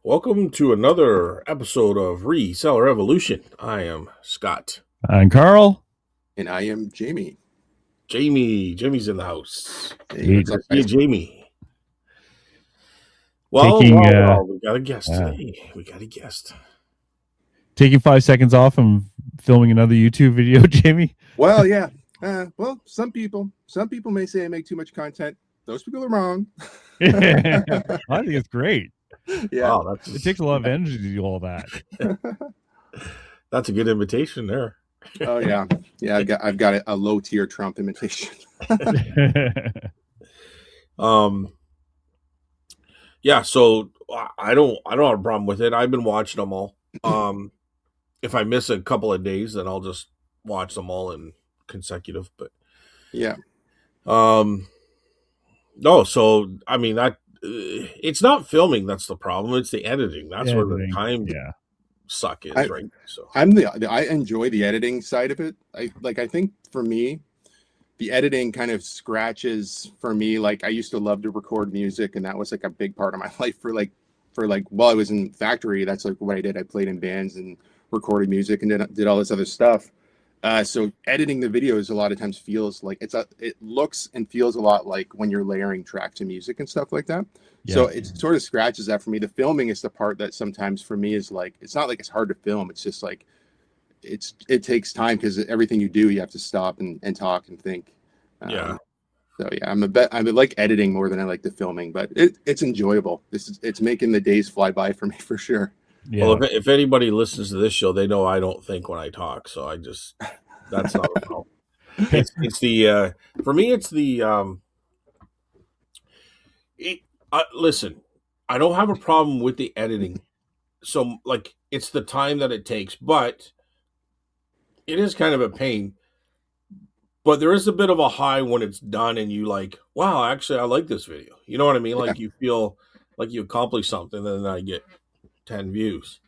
Welcome to another episode of Reseller Evolution. I am Scott. I'm Carl. And I am Jamie. Jamie's in the house. Hey, what's up, guys? Jamie. Well, we got a guest today. We got a guest. Taking 5 seconds off and filming another YouTube video, Jamie. Well, yeah. Well, some people may say I make too much content. Those people are wrong. I think it's great. Yeah, wow, it takes a lot of energy to do all that. That's a good invitation there. Oh yeah, I've got a low tier Trump imitation. Yeah. So I don't have a problem with it. I've been watching them all. If I miss a couple of days, then I'll just watch them all in consecutive. But yeah. No, so I mean that it's not filming that's the problem. It's the editing. That's where the time suck is, right? So I enjoy the editing side of it. I think for me, the editing kind of scratches for me. Like I used to love to record music, and that was like a big part of my life for while I was in factory. That's like what I did. I played in bands and recorded music and did all this other stuff. So editing the videos a lot of times feels like it looks and feels a lot like when you're layering tracks of music and stuff like that. Yeah. So it sort of scratches that for me. The filming is the part that sometimes for me is like, it's not like it's hard to film. It's just like, it takes time because everything you do, you have to stop and talk and think. Yeah. So yeah, I like editing more than I like the filming, but it's enjoyable. It's making the days fly by for me for sure. Yeah. Well, if anybody listens to this show, they know I don't think when I talk. So that's not a problem. It's the, for me, it's the, listen, I don't have a problem with the editing. So like, it's the time that it takes, but it is kind of a pain. But there is a bit of a high when it's done and you like, wow, actually, I like this video. You know what I mean? Like you feel like you accomplished something, and then I get 10 views.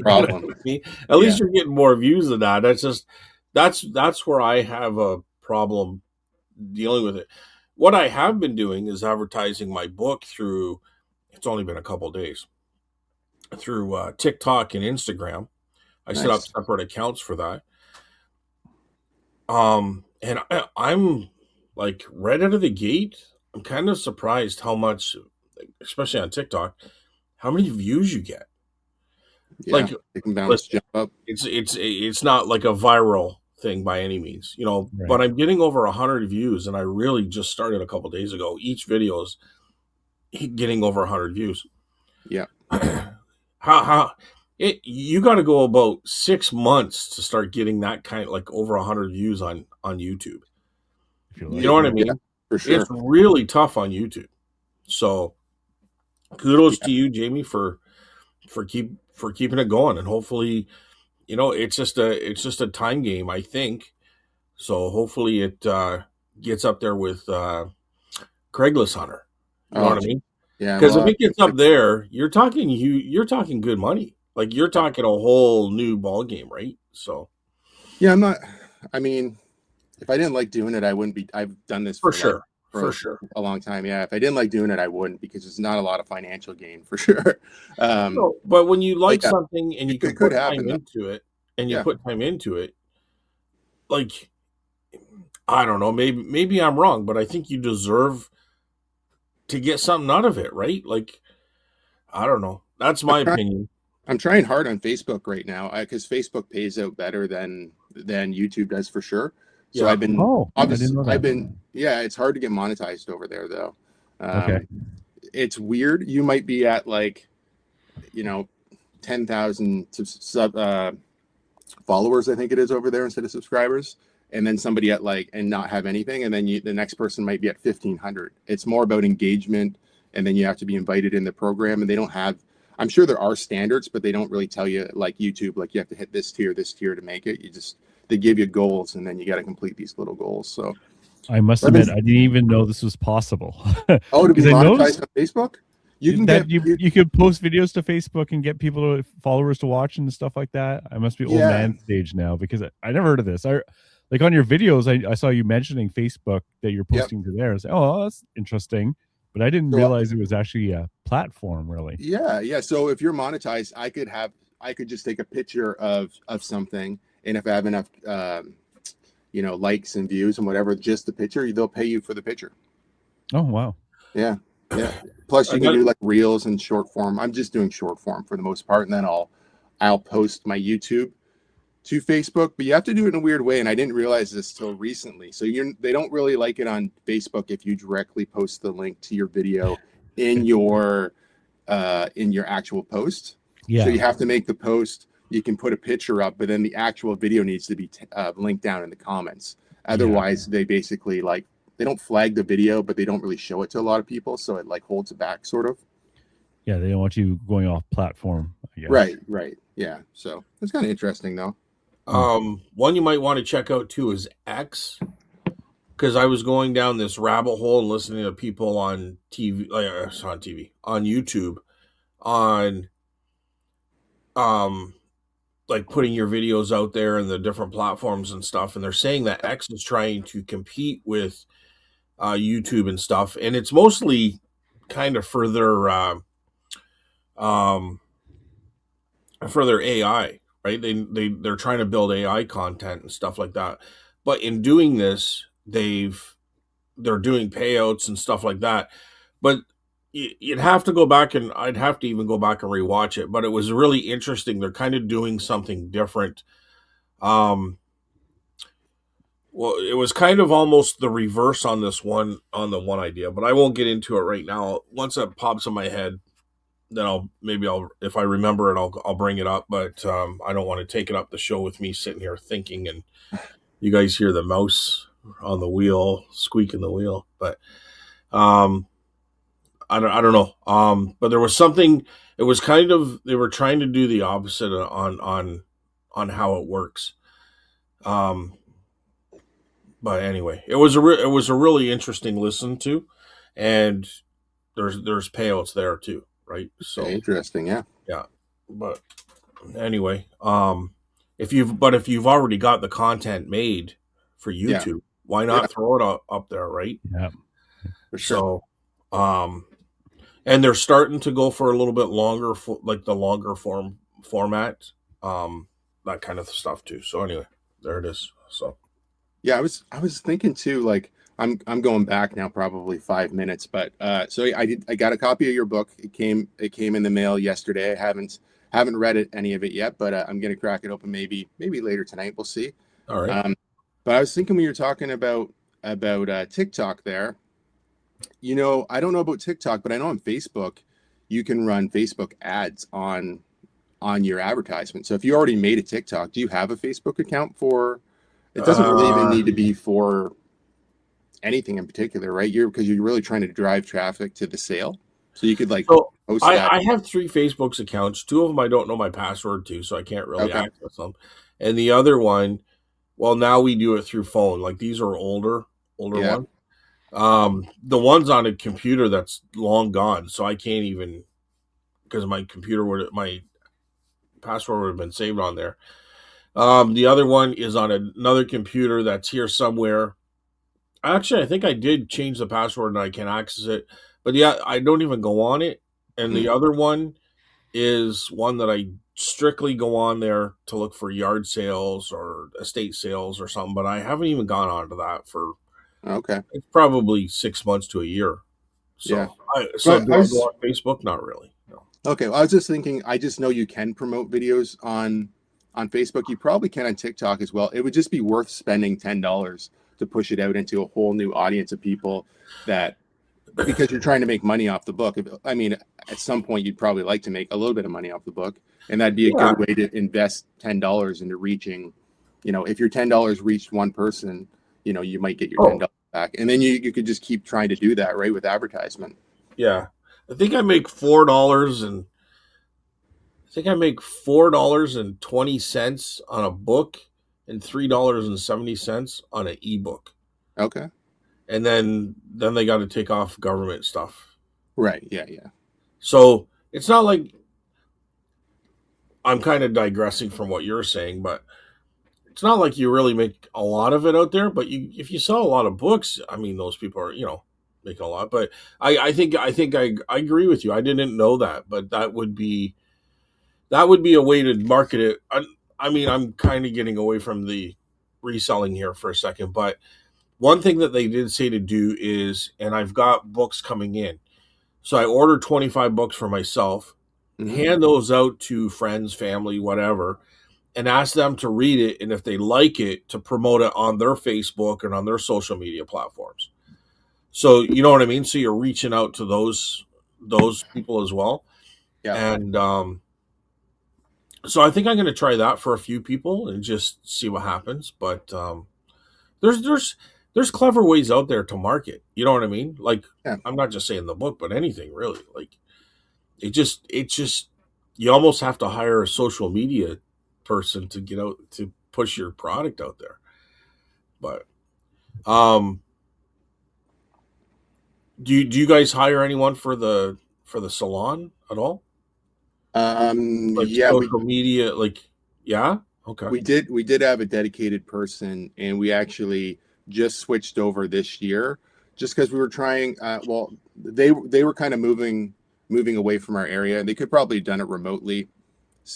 Problem. At least you're getting more views than that. That's where I have a problem dealing with it. What I have been doing is advertising my book through, it's only been a couple of days, through TikTok and Instagram. I set up separate accounts for that. And I'm like right out of the gate, I'm kind of surprised how much, especially on TikTok, how many views you get. Yeah, like it can bounce, jump up. It's not like a viral thing by any means, you know, right. But I'm getting over 100 views, and I really just started a couple of days ago. Each video is getting over 100 views. Yeah. You got to go about 6 months to start getting that kind of like over 100 views on YouTube. You know what I mean? Yeah, for sure. It's really tough on YouTube. So kudos to you, Jamie, for keeping it going, and hopefully, you know, it's just a time game, I think. So hopefully it gets up there with Craigslist Hunter. You know what I mean? Yeah. Because if it gets up there, you're talking good money. Like you're talking a whole new ball game, right? So yeah, I mean, if I didn't like doing it, I wouldn't be. I've done this for sure. For a long time. Yeah, if I didn't like doing it, I wouldn't, because it's not a lot of financial gain for sure. No, but when you like something and you can put time into it, like, I don't know, maybe I'm wrong, but I think you deserve to get something out of it, right? Like, I don't know. That's my opinion. I'm trying hard on Facebook right now because Facebook pays out better than YouTube does for sure. So yeah. It's hard to get monetized over there though. Okay. It's weird. You might be at 10,000 followers, I think it is, over there instead of subscribers. And then somebody at and not have anything. And then the next person might be at 1,500. It's more about engagement. And then you have to be invited in the program, and they don't have, I'm sure there are standards, but they don't really tell you like YouTube, like you have to hit this tier to make it. They give you goals, and then you got to complete these little goals. So I must admit, I didn't even know this was possible. Oh, to be monetized on Facebook? You could post videos to Facebook and get followers to watch and stuff like that. I must be old man stage now, because I never heard of this. Like on your videos, I saw you mentioning Facebook that you're posting to there. I was like, oh, that's interesting. but I didn't So realize it was actually a platform, really. yeah. So if you're monetized, I could just take a picture of something, and if I have enough, likes and views and whatever, just the picture, they'll pay you for the picture. Oh, wow. Yeah, yeah. Plus, I you can got do like reels and short form. I'm just doing short form for the most part, and then I'll post my YouTube to Facebook. But you have to do it in a weird way, and I didn't realize this till recently. So they don't really like it on Facebook if you directly post the link to your video in your actual post. So Yeah. you have to make the post. You can put a picture up, but then the actual video needs to be linked down in the comments. Otherwise, they basically they don't flag the video, but they don't really show it to a lot of people, so it like holds it back, sort of. Yeah, they don't want you going off platform, I guess. Right. Yeah. So it's kind of interesting, though. one you might want to check out too is X, because I was going down this rabbit hole and listening to people on on YouTube, on like putting your videos out there and the different platforms and stuff, and they're saying that X is trying to compete with YouTube and stuff, and it's mostly kind of for their AI, right? They're trying to build AI content and stuff like that, but in doing this, they're doing payouts and stuff like that. But you'd have to go back, and I'd have to even go back and rewatch it. But it was really interesting. They're kind of doing something different. Well, it was kind of almost the reverse on the one idea, but I won't get into it right now. Once that pops in my head, then I'll if I remember it, I'll bring it up. But I don't want to take it up the show with me sitting here thinking, and you guys hear the mouse on the wheel squeaking the wheel. But I don't know. But there was something. It was kind of, they were trying to do the opposite on how it works. But anyway, it was a really interesting listen to, and there's payouts there too, right? So Okay, interesting. Yeah. yeah. But anyway, if you've already got the content made for YouTube, why not throw it up there, right? Yeah, for sure. So, and they're starting to go for a little bit longer, like the longer format, that kind of stuff too. So anyway, there it is. So Yeah, I was thinking too, like I'm going back now probably 5 minutes, but so I got a copy of your book. It came in the mail yesterday. I haven't read any of it yet, but I'm gonna crack it open maybe later tonight. We'll see. all right. But I was thinking when you were talking about TikTok there, I don't know about TikTok, but I know on Facebook you can run Facebook ads on your advertisement. So if you already made a TikTok, do you have a Facebook account for? It doesn't really even need to be for anything in particular, right? Because you're really trying to drive traffic to the sale. So you could post that. I have 3 Facebook's accounts. 2 of them I don't know my password to, so I can't really access them. And the other one, well, now we do it through phone. Like these are older ones. The one's on a computer that's long gone, so I can't even, because my password would have been saved on there. The other one is on another computer that's here somewhere. Actually, I think I did change the password and I can access it. But yeah, I don't even go on it. And the other one is one that I strictly go on there to look for yard sales or estate sales or something. But I haven't even gone on to that for it's probably 6 months to a year. So Yeah. Do I go on Facebook? Not really. No. Okay. Well, I was just thinking, I just know you can promote videos on Facebook. You probably can on TikTok as well. It would just be worth spending $10 to push it out into a whole new audience of people, because you're trying to make money off the book. I mean, at some point you'd probably like to make a little bit of money off the book, and that'd be a good way to invest $10 into reaching, if your $10 reached one person, you might get your $10 back, and then you could just keep trying to do that, right, with advertisement. Yeah. I think I make $4.20 on a book and $3.70 on an ebook. Okay. And then they got to take off government stuff. Right. Yeah. So it's not like, I'm kind of digressing from what you're saying, but it's not like you really make a lot of it out there. But if you sell a lot of books, I mean, those people are, make a lot. But I think I agree with you. I didn't know that, but that would be a way to market it. I mean, I'm kind of getting away from the reselling here for a second, but one thing that they did say to do is, and I've got books coming in, so I ordered 25 books for myself, hand those out to friends, family, whatever, and ask them to read it, and if they like it, to promote it on their Facebook and on their social media platforms. So you know what I mean. So you're reaching out to those people as well, Yeah. and so I think I'm going to try that for a few people and just see what happens. But there's clever ways out there to market. You know what I mean? Like Yeah. I'm not just saying the book, but anything really. Like it just you almost have to hire a social media person to get out to push your product out there. But um, do you guys hire anyone for the salon at all? Like Yeah, social media, like yeah, okay, we did have a dedicated person, and we actually just switched over this year, just because we were trying. Well, they were kind of moving away from our area, and they could probably have done it remotely,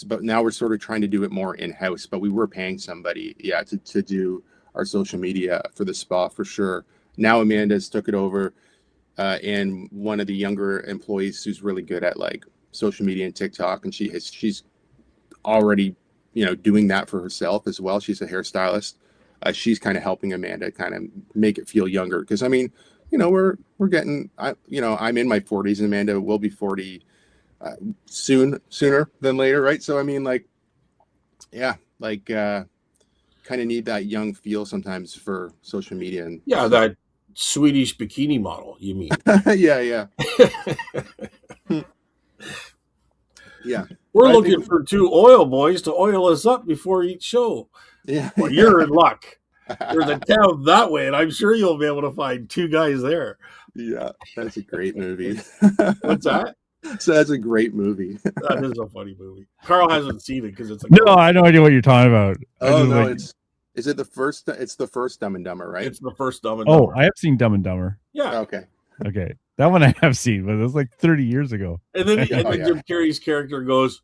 but now we're sort of trying to do it more in house. But we were paying somebody, yeah, to do our social media for the spa for sure. Now Amanda's took it over, and one of the younger employees who's really good at like social media and TikTok, and she's already doing that for herself as well. She's a hairstylist. She's kind of helping Amanda kind of make it feel younger, because I mean, we're getting I'm in my 40s, and Amanda will be 40 sooner than later, right? So I mean, like, yeah, like kind of need that young feel sometimes for social media. And yeah, that Swedish bikini model, you mean? yeah yeah. We're looking for two oil boys to oil us up before each show. Yeah, well, you're in luck. There's a town that way, and I'm sure you'll be able to find two guys there. Yeah, that's a great movie. What's that? So that's a great movie. That is a funny movie. Carl hasn't seen it because it's no, I have no idea what you're talking about. Oh no, is it the first? It's the first Dumb and Dumber, right? It's the first Dumb and Dumber. Oh, I have seen Dumb and Dumber. Yeah. Okay. That one I have seen, but it was like 30 years ago. And then Jim Carrey's character goes,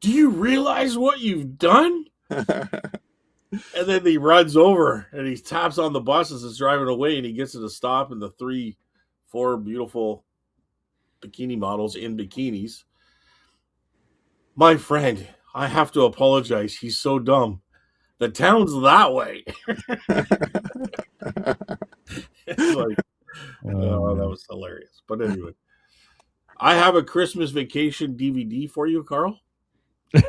"Do you realize what you've done?" And then he runs over and he taps on the bus as it's driving away, and he gets it to stop, and the 4 beautiful bikini models in bikinis. My friend, I have to apologize. He's so dumb. The town's that way. It's like, oh, that was hilarious. But anyway, I have a Christmas Vacation DVD for you, Carl. See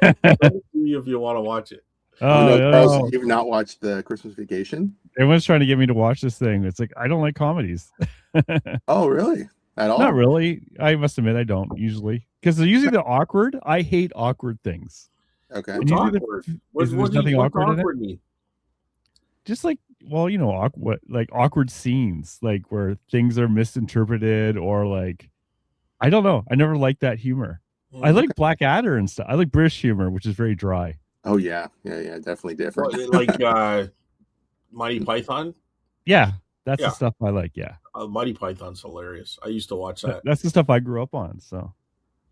if you want to watch it. No, Carl, you've not watched the Christmas Vacation? Everyone's trying to get me to watch this thing. It's like, I don't like comedies. Oh, really? At all? Not really. I must admit, I don't usually, because they're usually the awkward. I hate awkward things. Okay. What's awkward? There's nothing awkward in it. Mean? Just like, well, awkward scenes, like where things are misinterpreted, or like, I don't know. I never liked that humor. I like Blackadder and stuff. I like British humor, which is very dry. Oh yeah, definitely different. Like Monty Python. Yeah, that's the stuff I like. Yeah, Monty Python's hilarious. I used to watch that. That's the stuff I grew up on. So,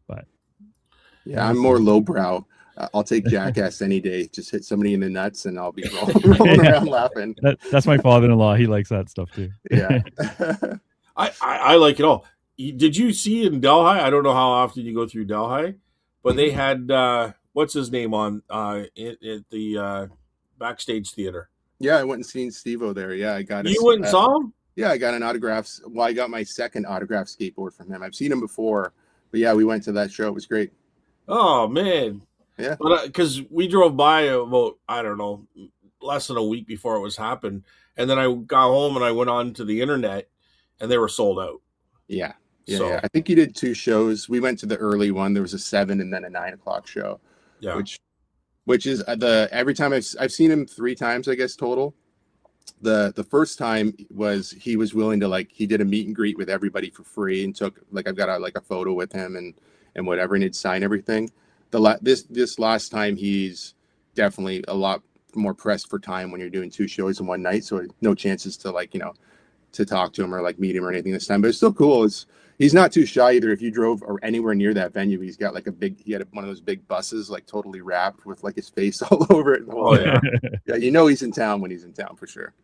but yeah, I'm more lowbrow. I'll take Jackass any day. Just hit somebody in the nuts, and I'll be rolling around laughing. That's my father-in-law. He likes that stuff too. Yeah, I like it all. Did you see in Delhi? I don't know how often you go through Delhi, but they had what's his name on at the backstage theater. Yeah, I went and seen Steve-O there. Yeah, I got. You went and saw him? Yeah, I got an autograph. Well, I got my second autograph skateboard from him. I've seen him before, but yeah, we went to that show. It was great. Oh man. Yeah, but because we drove by about, I don't know, less than a week before it was happened, and then I got home and I went on to the internet, and they were sold out. Yeah. I think he did 2 shows. We went to the early one. There was a 7 and then a 9 o'clock show. Yeah, which is every time I've seen him 3 times, I guess, total. The first time he was willing to, he did a meet and greet with everybody for free, and took I've got a photo with him and whatever, and he'd sign everything. This last time, he's definitely a lot more pressed for time when you're doing 2 shows in one night, so no chances to talk to him or like meet him or anything this time, but it's still cool. He's not too shy either. If you drove or anywhere near that venue, he's got like he had one of those big buses, like totally wrapped with like his face all over it. Oh yeah, yeah. You know he's in town when he's in town for sure.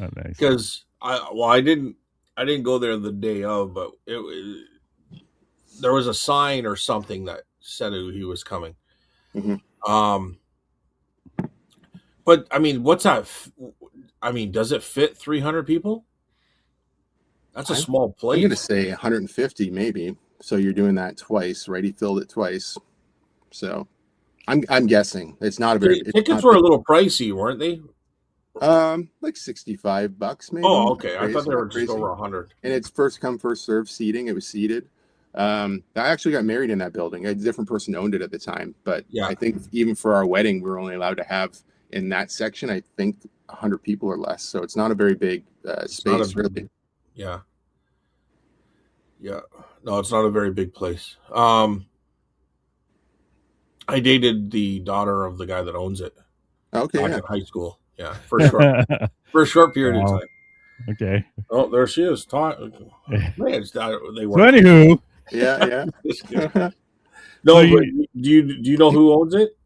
Oh, nice. Because I didn't go there the day of, but there was a sign or something that said he was coming. Mm-hmm. But I mean, what's that? I mean, does it fit 300 people? That's a small place. I'm going to say 150 maybe. So you're doing that twice, right? He filled it twice. So I'm guessing it's not a very. Tickets were a little pricey, weren't they? Like $65 maybe. Oh, okay. I thought they were just over 100. And it's first come, first served seating. It was seated. I actually got married in that building. A different person owned it at the time, but yeah. I think even for our wedding, we were only allowed to have in that section, I think 100 people or less. So it's not a very big space, really. Yeah. Yeah. No, it's not a very big place. I dated the daughter of the guy that owns it. Okay. Back in high school. Yeah. For a short period of time. Okay. Oh, there she is. Man, they were. So anywho. Yeah. No, so do you know who owns it?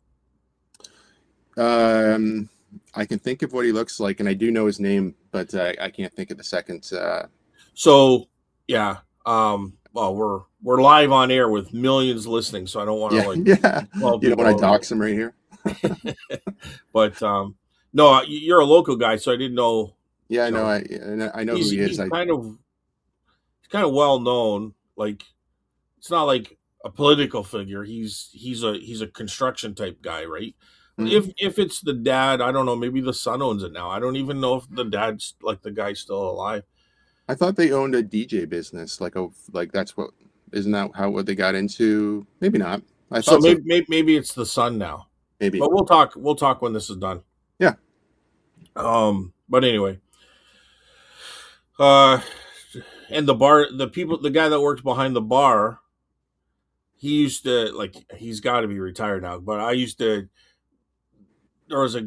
I can think of what he looks like, and I do know his name, but I can't think of the second. So yeah, well, we're live on air with millions listening, so I don't want to you don't want to dox him right here. But no, you're a local guy, so I didn't know. Yeah, I know. I know who he is. He's kind of well known. Like, it's not like a political figure. He's a construction type guy, right? Mm-hmm. If it's the dad, I don't know. Maybe the son owns it now. I don't even know if the dad's like the guy's still alive. I thought they owned a DJ business. Like that's what isn't that what they got into? Maybe not. I thought so. Maybe it's the son now. Maybe. But we'll talk when this is done. Yeah. But anyway. And the guy that works behind the bar, he used to he's got to be retired now. But there was I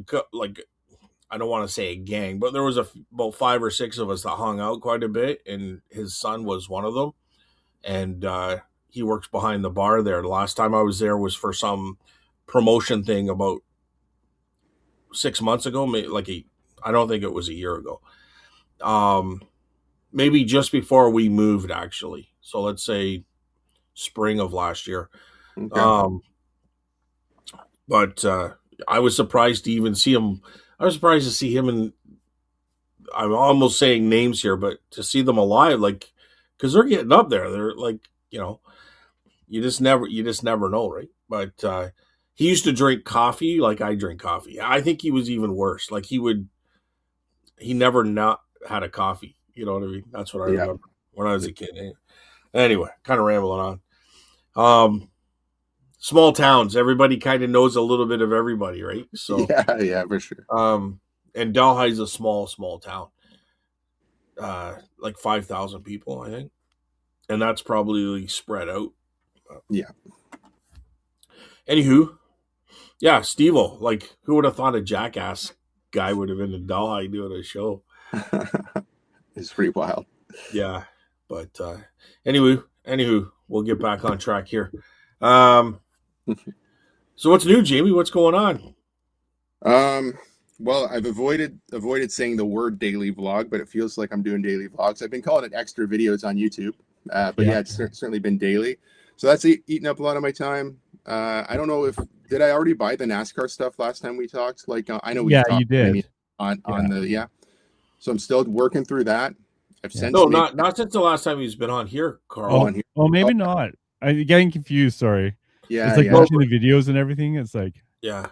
don't want to say a gang, but there was about 5 or 6 of us that hung out quite a bit, and his son was one of them. And he works behind the bar there. The last time I was there was for some promotion thing about 6 months ago. I don't think it was a year ago. Maybe just before we moved, actually. So let's say spring of last year. Okay. But I was surprised to even see him. I was surprised to see him, and I'm almost saying names here, but to see them alive, because they're getting up there. They're you just never know, right? But he used to drink coffee like I drink coffee. I think he was even worse. He never not had a coffee. You know what I mean? That's what I remember when I was a kid. Anyway, kind of rambling on. Small towns, everybody kind of knows a little bit of everybody, right? So yeah, for sure. And Delhi's a small town, 5,000 people, I think, and that's probably spread out. Yeah. Anywho, yeah, Steve-O, who would have thought a jackass guy would have been in Delhi doing a show? It's pretty wild. Yeah, but anywho, we'll get back on track here. So what's new, Jamie? What's going on? Well, I've avoided saying the word daily vlog, but it feels like I'm doing daily vlogs. I've been calling it extra videos on YouTube, but it's certainly been daily. So that's eating up a lot of my time. I don't know did I already buy the NASCAR stuff last time we talked? I know we talked. You did. On the. So I'm still working through that. I've sent not since the last time he's been on here, Carl. Maybe not. I'm getting confused. Sorry. Yeah, it's watching the videos and everything. It's yeah.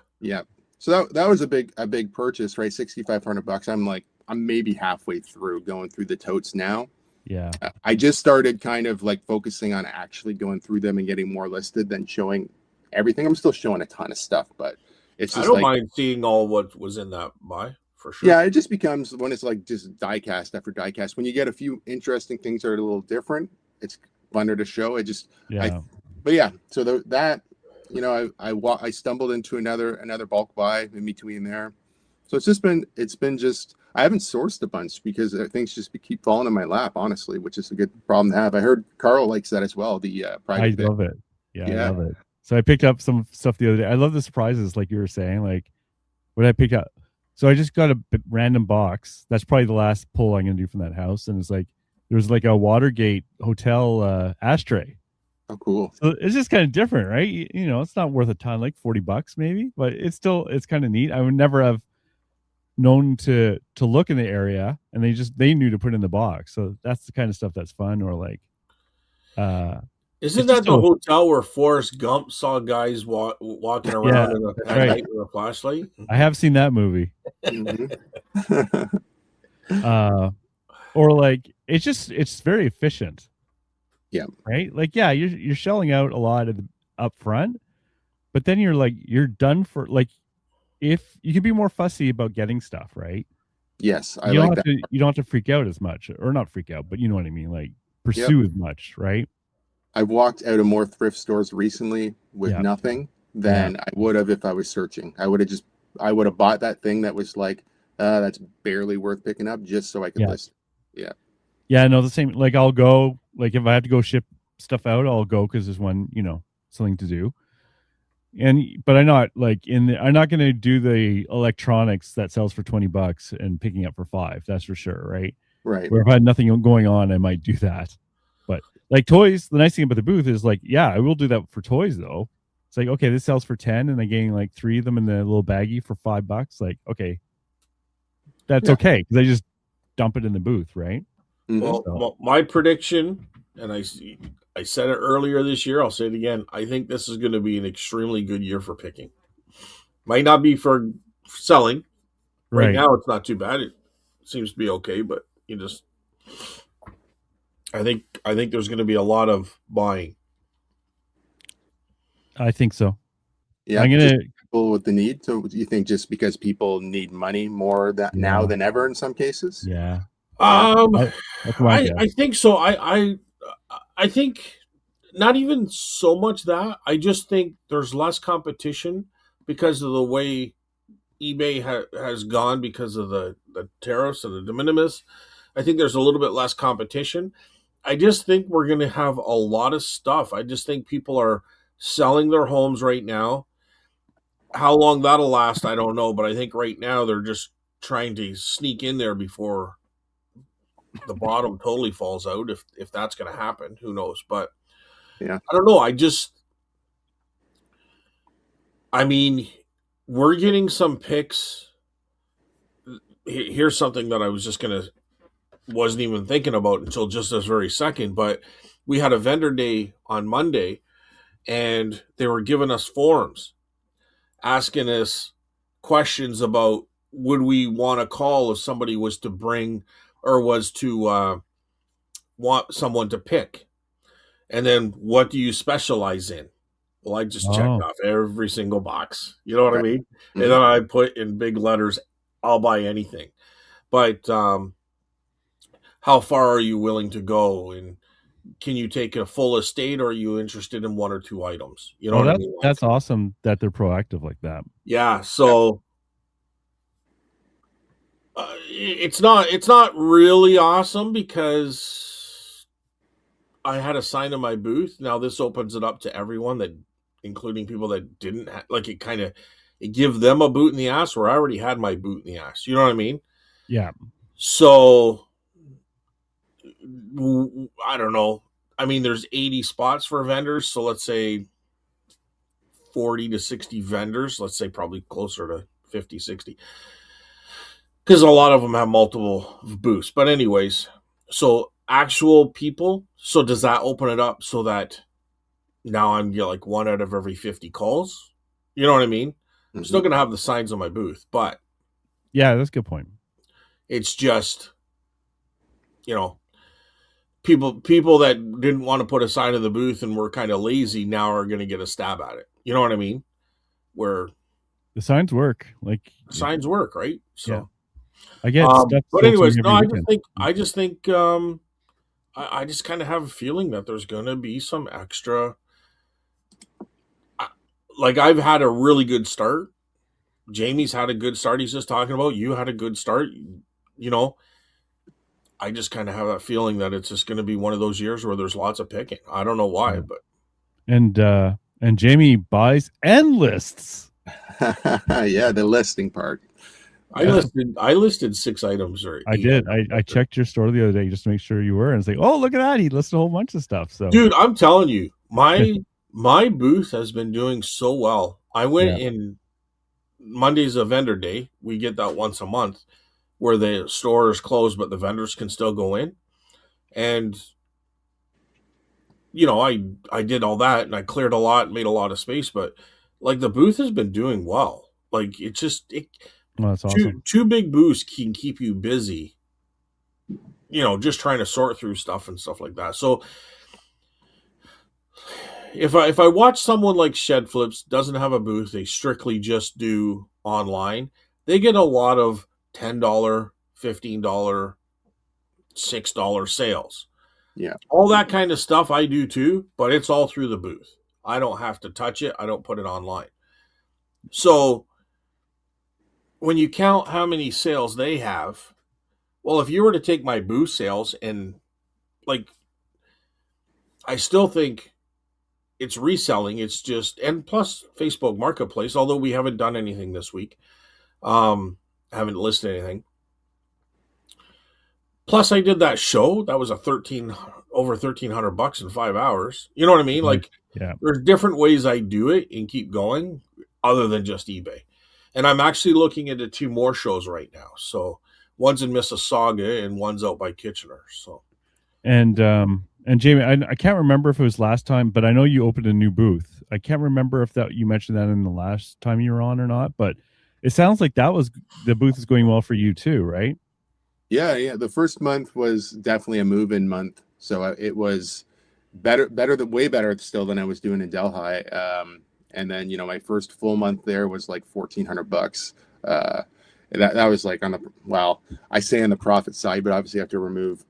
So that was a big purchase, right? $6,500. I'm maybe halfway through going through the totes now. Yeah. I just started kind of focusing on actually going through them and getting more listed than showing everything. I'm still showing a ton of stuff, but it's just I don't mind seeing all what was in that buy for sure. Yeah, it just becomes when it's just diecast after diecast. When you get a few interesting things that are a little different, it's funner to show. So that I stumbled into another bulk buy in between there. So it's been I haven't sourced a bunch because things just keep falling in my lap, honestly, which is a good problem to have. I heard Carl likes that as well, the I private pick. love it. Yeah, I Yeah. love it. So I picked up some stuff the other day. I love the surprises, like you were saying. Like what I picked up. So I just got a random box. That's probably the last pull I'm gonna do from that house. And it's like there's like a Watergate hotel ashtray. Oh, cool. So it's just kind of different, right? You know, it's not worth a ton, like $40 maybe, but it's kind of neat. I would never have known to look in the area, and they knew to put in the box. So that's the kind of stuff that's fun. Or like Isn't that the hotel where Forrest Gump saw guys walking around at right. night with a flashlight? I have seen that movie. Or like it's very efficient. Yeah. Right. Like you're shelling out a lot up front, but then you're done for like if you can be more fussy about getting stuff right. Yes, you don't have to freak out as much, or not freak out, but you know what I mean. Like pursue as much, right? I've walked out of more thrift stores recently with nothing than I would have if I was searching. I would have bought that thing that was like, that's barely worth picking up just so I could list. Yeah. Yeah, no, the same. Like I'll go, like if I have to go ship stuff out, I'll go because there's something to do. But I'm not I'm not going to do the electronics that sells for $20 and picking up for $5. That's for sure. Right. Right. Where if I had nothing going on, I might do that. But like toys, the nice thing about the booth is like, yeah, I will do that for toys though. It's like, okay, this sells for 10 and I'm getting like 3 of them in the little baggie for $5. Like, okay, that's okay. Cause I just dump it in the booth. Right. Well, my prediction, and I said it earlier this year, I'll say it again. I think this is going to be an extremely good year for picking. Might not be for selling. Right now, it's not too bad. It seems to be okay, but I think there's going to be a lot of buying. I think so. Yeah, I'm gonna people with the need. So you think just because people need money more now than ever in some cases? Yeah. I think so. I think not even so much that. I just think there's less competition because of the way eBay has gone because of the tariffs and the de minimis. I think there's a little bit less competition. I just think we're going to have a lot of stuff. I just think people are selling their homes right now. How long that'll last, I don't know. But I think right now they're just trying to sneak in there before the bottom totally falls out. If that's going to happen, who knows? But yeah, I don't know. I mean, we're getting some picks. Here's something that I wasn't even thinking about until just this very second. But we had a vendor day on Monday, and they were giving us forms, asking us questions about would we want to call if somebody was to bring or was to want someone to pick. And then what do you specialize in? Well, I just checked off every single box. You know what I mean? Mm-hmm. And then I put in big letters, I'll buy anything. But how far are you willing to go? And can you take a full estate, or are you interested in 1 or 2 items? You know what I mean? That's awesome that they're proactive like that. Yeah. So it's not really awesome because I had a sign in my booth. Now this opens it up to everyone, that including people that didn't it give them a boot in the ass where I already had my boot in the ass. You know what I mean? Yeah. So I don't know. I mean, there's 80 spots for vendors. So let's say 40 to 60 vendors. Let's say probably closer to 50, 60. Because a lot of them have multiple booths. But anyways, so actual people. So does that open it up so that now I'm like 1 out of every 50 calls? You know what I mean? Mm-hmm. I'm still going to have the signs on my booth, but yeah, that's a good point. It's just, people that didn't want to put a sign in the booth and were kind of lazy now are going to get a stab at it. You know what I mean? Where the signs work, signs work, right? So yeah. I get stuff. But anyways, no, I just think I just kind of have a feeling that there's going to be some extra. Like I've had a really good start. Jamie's had a good start. He's just talking about you had a good start. I just kind of have that feeling that it's just going to be one of those years where there's lots of picking. I don't know why, but and Jamie buys and lists. Yeah, the listing part. I listed 6 items or 8 I did. items. I checked your store the other day just to make sure you were, and it's like, oh, look at that, he listed a whole bunch of stuff. So, dude, I'm telling you, my booth has been doing so well. I went in Monday's a vendor day. We get that once a month where the store is closed, but the vendors can still go in. And, I did all that and I cleared a lot, made a lot of space, but like the booth has been doing well. Like that's awesome. Two big booths can keep you busy, just trying to sort through stuff and stuff like that. So if I watch someone like Shed Flips doesn't have a booth, they strictly just do online, they get a lot of $10, $15, $6 sales. Yeah. All that kind of stuff I do too, but it's all through the booth. I don't have to touch it. I don't put it online. So when you count how many sales they have, well, if you were to take my booth sales and I still think it's reselling. It's just, and plus Facebook Marketplace, although we haven't done anything this week, haven't listed anything. Plus, I did that show that was over $1,300 in 5 hours. You know what I mean? Like, there's different ways I do it and keep going other than just eBay. And I'm actually looking into 2 more shows right now. So one's in Mississauga and one's out by Kitchener. So, and Jamie, I can't remember if it was last time, but I know you opened a new booth. I can't remember if you mentioned that in the last time you were on or not, but it sounds like the booth is going well for you too, right? Yeah. The first month was definitely a move-in month, so it was way better still than I was doing in Delhi. And then my first full month there was like $1,400. That was like I say on the profit side, but obviously I have to remove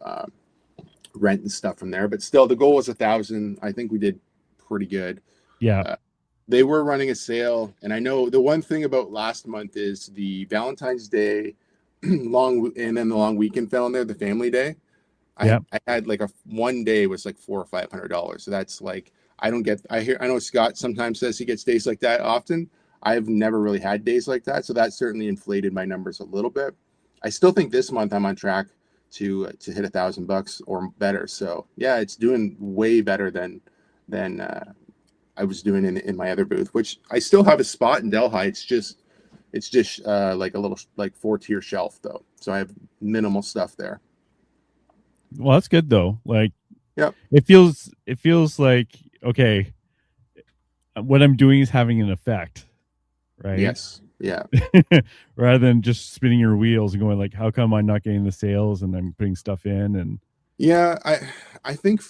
rent and stuff from there. But still, the goal was 1,000. I think we did pretty good. Yeah. They were running a sale, and I know the one thing about last month is the Valentine's Day and then the long weekend fell in there, the family day. I had like one day was like $400 or $500. So that's like, I know Scott sometimes says he gets days like that often. I've never really had days like that. So that certainly inflated my numbers a little bit. I still think this month I'm on track to hit $1,000 or better. So yeah, it's doing way better than I was doing in my other booth, which I still have a spot in Delhi. It's just like a little like 4-tier shelf though. So I have minimal stuff there. Well, that's good though. Like, yep. It feels like, okay, what I'm doing is having an effect, right? Yes. Yeah. Rather than just spinning your wheels and going like, how come I'm not getting the sales and I'm putting stuff in? And yeah, I think,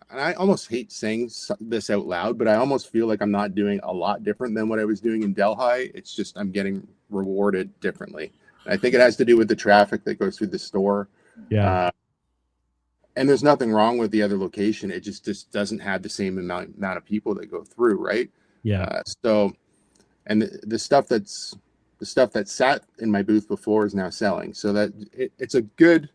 and I almost hate saying this out loud, but I almost feel like I'm not doing a lot different than what I was doing in Delhi. It's just I'm getting rewarded differently. And I think it has to do with the traffic that goes through the store. Yeah. And there's nothing wrong with the other location. It just doesn't have the same amount of people that go through, right? Yeah. So, and the stuff that sat in my booth before is now selling. So that it's a good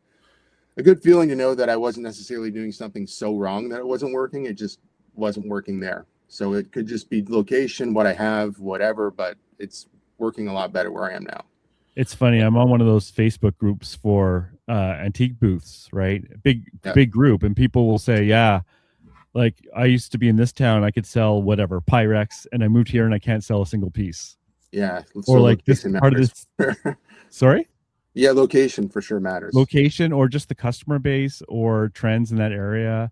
feeling to know that I wasn't necessarily doing something so wrong that it wasn't working. It just wasn't working there. So it could just be location, what I have, whatever, but it's working a lot better where I am now. It's funny. I'm on one of those Facebook groups for antique booths, right? Big group. And people will say, yeah, like I used to be in this town. I could sell whatever Pyrex, and I moved here and I can't sell a single piece. Yeah. Or like this part of this. Sorry? Yeah, location for sure matters. Location or just the customer base or trends in that area.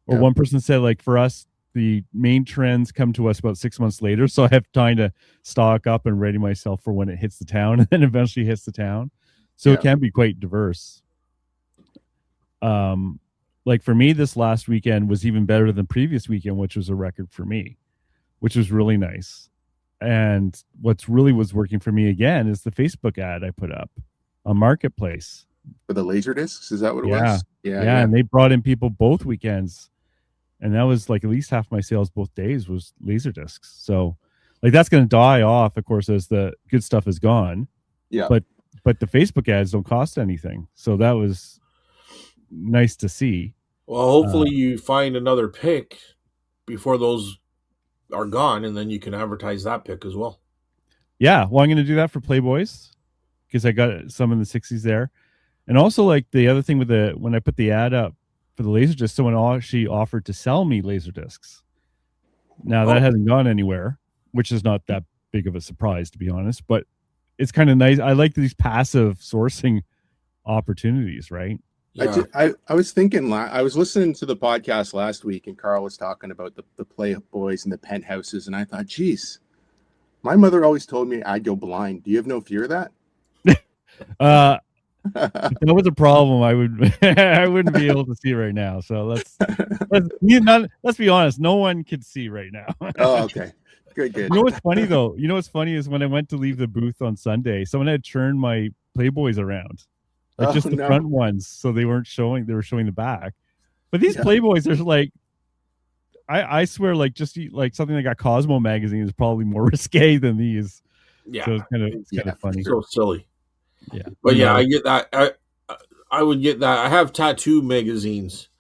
Or one person said, like, for us, the main trends come to us about 6 months later. So I have time to stock up and ready myself for when it hits the town and then eventually hits the town. So it can be quite diverse. Like for me, this last weekend was even better than previous weekend, which was a record for me, which was really nice. And what's really was working for me again is the Facebook ad I put up on Marketplace. For the laser discs? Is that what it was? Yeah. And they brought in people both weekends. And that was like at least half my sales both days was laser discs. So like that's going to die off, of course, as the good stuff is gone. Yeah. But but the Facebook ads don't cost anything. So that was nice to see. Well, hopefully you find another pick before those are gone, and then you can advertise that pick as well. Yeah, well, I'm going to do that for Playboys because I got some in the 60s there. And also, like, the other thing with when I put the ad up for the Laserdisc, someone actually offered to sell me Laserdiscs. Now, that hasn't gone anywhere, which is not that big of a surprise, to be honest, but it's kind of nice. I like these passive sourcing opportunities, right? Yeah. I was thinking, I was listening to the podcast last week, and Carl was talking about the Playboys and the penthouses, and I thought, geez, my mother always told me I'd go blind. Do you have no fear of that? If that was a problem, I wouldn't be able to see right now. So let's be honest. No one could see right now. Oh, okay. Good. You know what's funny though? You know what's funny is when I went to leave the booth on Sunday, someone had turned my Playboys around, like just the front ones, so they weren't showing. They were showing the back. But these Playboys, there's like, I swear, like just like something that got Cosmo magazine is probably more risque than these. Yeah, so it's kind of funny. So silly. Yeah, but yeah, I get that. I would get that. I have tattoo magazines.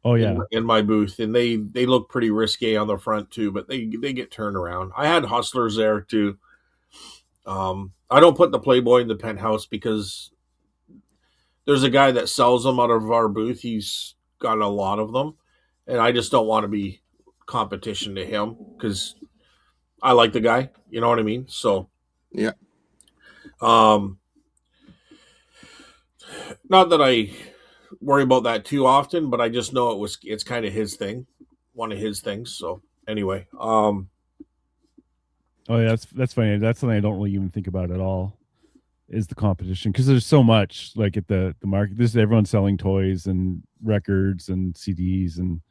Oh yeah, in my booth, and they look pretty risque on the front too, but they get turned around. I had Hustlers there too. I don't put the Playboy in the penthouse because there's a guy that sells them out of our booth. He's got a lot of them, and I just don't want to be competition to him because I like the guy. You know what I mean? So yeah. Not that I worry about that too often, but I just know it's kind of his thing, one of his things. So anyway, oh yeah, that's funny. That's something I don't really even think about at all. Is the competition, because there's so much like at the market. This is everyone selling toys and records and CDs, and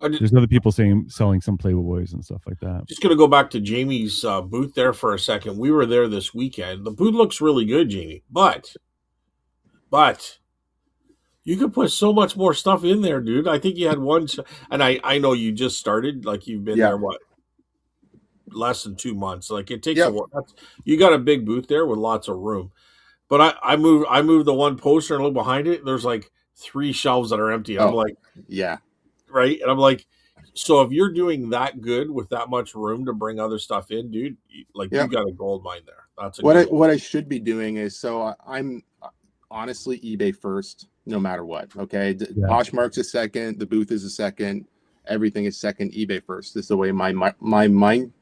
there's other people selling some Playboys and stuff like that. Just gonna go back to Jamie's booth there for a second. We were there this weekend. The booth looks really good, Jamie, but you could put so much more stuff in there, dude. I think you had one, and I know you just started, like you've been there, what, less than 2 months. Like it takes a while. You got a big booth there with lots of room. But I moved the one poster and look behind it. There's like 3 shelves that are empty. I'm like, yeah, right. And I'm like, so if you're doing that good with that much room to bring other stuff in, dude, like you got a gold mine there. That's what I should be doing is, so I'm honestly eBay first, no matter what. Okay, Poshmark's a second, the booth is a second, everything is second. eBay first is the way my mind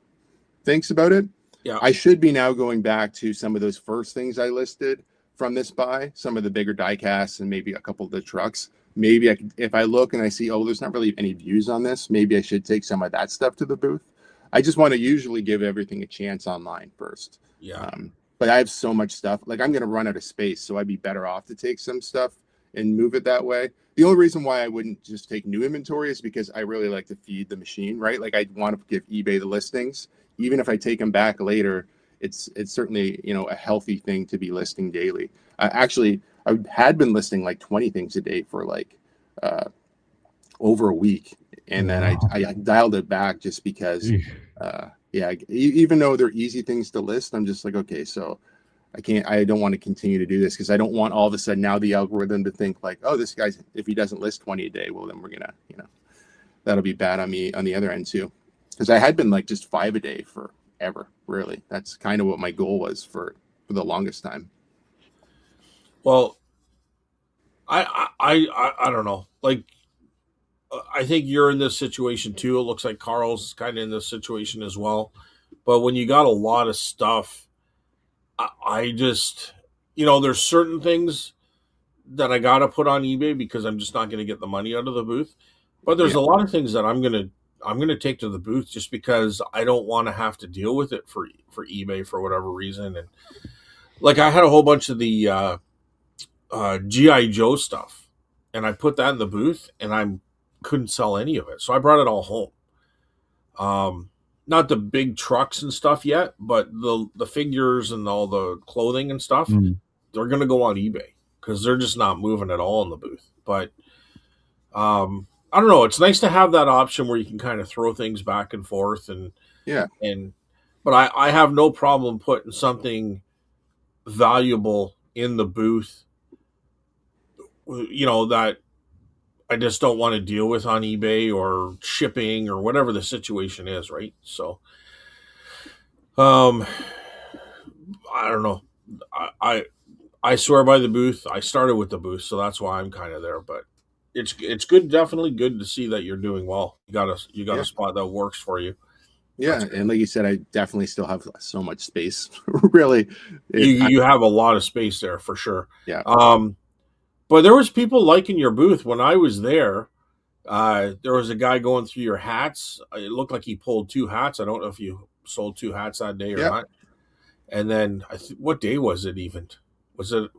thinks about it. Yeah, I should be now going back to some of those first things I listed from this buy, some of the bigger die casts and maybe a couple of the trucks. Maybe I could, if I look and I see, oh, there's not really any views on this, maybe I should take some of that stuff to the booth. I just want to usually give everything a chance online first. Yeah. But I have so much stuff, like I'm going to run out of space, so I'd be better off to take some stuff and move it that way. The only reason why I wouldn't just take new inventory is because I really like to feed the machine, right? Like I want to give eBay the listings. Even if I take them back later, it's certainly, a healthy thing to be listing daily. Actually, I had been listing like 20 things a day for like over a week. And then I dialed it back just because, even though they're easy things to list, I'm just like, okay, so I don't want to continue to do this because I don't want all of a sudden now the algorithm to think like, oh, this guy's, if he doesn't list 20 a day, well, then we're going to, that'll be bad on me on the other end too. Because I had been like just 5 a day forever, really. That's kind of what my goal was for the longest time. Well, I don't know. Like, I think you're in this situation too. It looks like Carl's kind of in this situation as well. But when you got a lot of stuff, I just, there's certain things that I got to put on eBay because I'm just not going to get the money out of the booth. But there's a lot of things that I'm going to take to the booth just because I don't want to have to deal with it for eBay for whatever reason. And like I had a whole bunch of the G.I. Joe stuff, and I put that in the booth, and I couldn't sell any of it, so I brought it all home. Not the big trucks and stuff yet, but the figures and all the clothing and stuff, they're going to go on eBay because they're just not moving at all in the booth. But I don't know. It's nice to have that option where you can kind of throw things back and forth, but I have no problem putting something valuable in the booth, that I just don't want to deal with on eBay or shipping or whatever the situation is, right? So, I don't know. I swear by the booth. I started with the booth, so that's why I'm kind of there. But it's good, definitely good to see that you're doing well. You got a spot that works for you. Yeah, and like you said, I definitely still have so much space. Really, You have a lot of space there for sure. Yeah. But there was people liking your booth when I was there. There was a guy going through your hats. It looked like he pulled 2 hats. I don't know if you sold 2 hats that day or not. And then what day was it even? Was it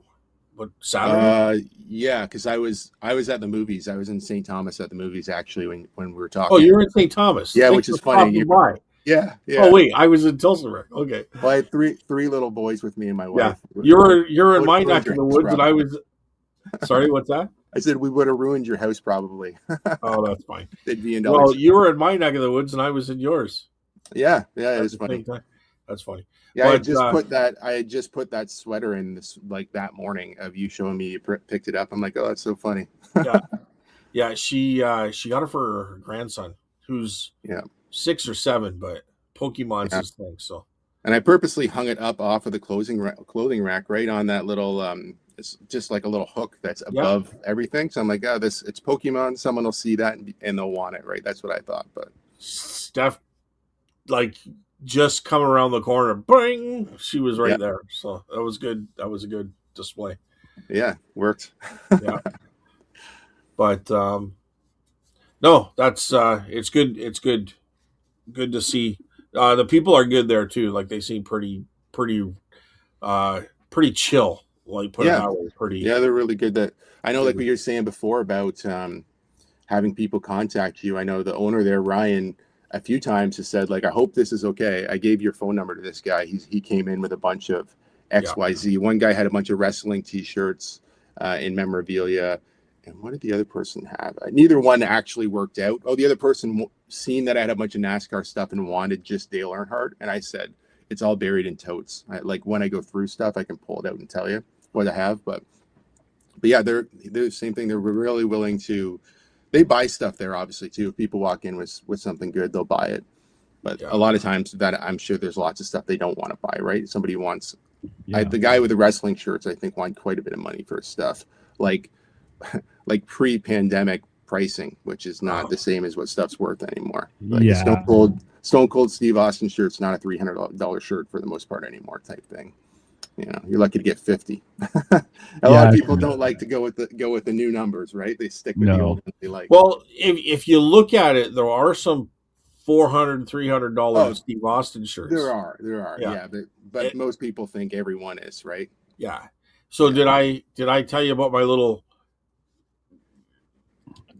Saturday? Yeah, because I was at the movies. I was in St. Thomas at the movies actually when we were talking. Oh, you were in St. Thomas. Yeah, which is funny. Yeah. Oh wait, I was in Tulsa. Okay. Well, I had three little boys with me and my wife. Yeah. You're in my neck of the woods, and I was. Sorry, what's that? I said we would have ruined your house probably. Oh, that's fine. They'd be in. Well, you were in my neck of the woods, and I was in yours. Yeah, it was funny. That's funny. Yeah, but, I had just put that sweater in this like that morning of you showing me you picked it up. I'm like, oh, that's so funny. Yeah. She got it for her grandson, who's 6 or 7, but Pokemon's his thing. So, and I purposely hung it up off of the clothing rack, right on that little it's just like a little hook that's above everything. So I'm like, oh, it's Pokemon. Someone will see that and they'll want it, right? That's what I thought. But Steph, like, just come around the corner, bang, she was right there. So that was good. That was a good display. Yeah, worked. Yeah. But no, that's it's good. It's good to see. The people are good there too. Like, they seem pretty chill. Like, put it that way, pretty. Yeah, they're really good. That I know, like what you were saying before about having people contact you. I know the owner there, Ryan, a few times has said, like, I hope this is okay. I gave your phone number to this guy. He came in with a bunch of XYZ. One guy had a bunch of wrestling T-shirts in memorabilia. And what did the other person have? Neither one actually worked out. Oh, the other person seen that I had a bunch of NASCAR stuff and wanted just Dale Earnhardt. And I said, it's all buried in totes. Like, when I go through stuff, I can pull it out and tell you what I have. But yeah, they're the same thing. They're really willing to. They buy stuff there, obviously, too. If people walk in with something good, they'll buy it. But a lot of times, that I'm sure there's lots of stuff they don't want to buy, right? Somebody wants... the guy with the wrestling shirts, I think, wanted quite a bit of money for his stuff. Like pre-pandemic pricing, which is not the same as what stuff's worth anymore. Like Stone Cold Steve Austin shirt's not a $300 shirt for the most part anymore, type thing. You're lucky to get 50. A lot of people don't like to go with the new numbers, right? They stick with the old ones they like. Well, if you look at it, there are some $400, $300 Steve Austin shirts. There are, but most people think everyone is, right? Yeah. So did I tell you about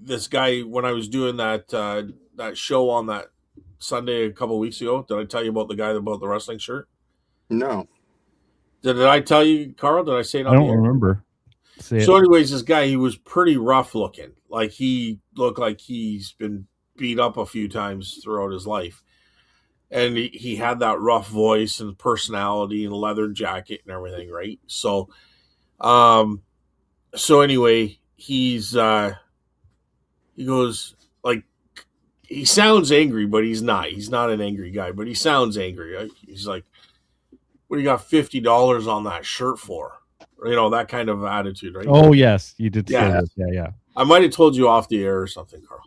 this guy when I was doing that show on that Sunday a couple of weeks ago? Did I tell you about the guy about the wrestling shirt? No. Did I tell you, Carl? Did I say it on I don't remember. So anyways, this guy, he was pretty rough looking. Like, he looked like he's been beat up a few times throughout his life. And he had that rough voice and personality and leather jacket and everything, right? So anyway, he goes, like, he sounds angry, but he's not. He's not an angry guy, but he sounds angry. Right? He's like, what do you got $50 on that shirt for? That kind of attitude, right? Oh, yes. You did say this. Yeah. I might have told you off the air or something, Carl.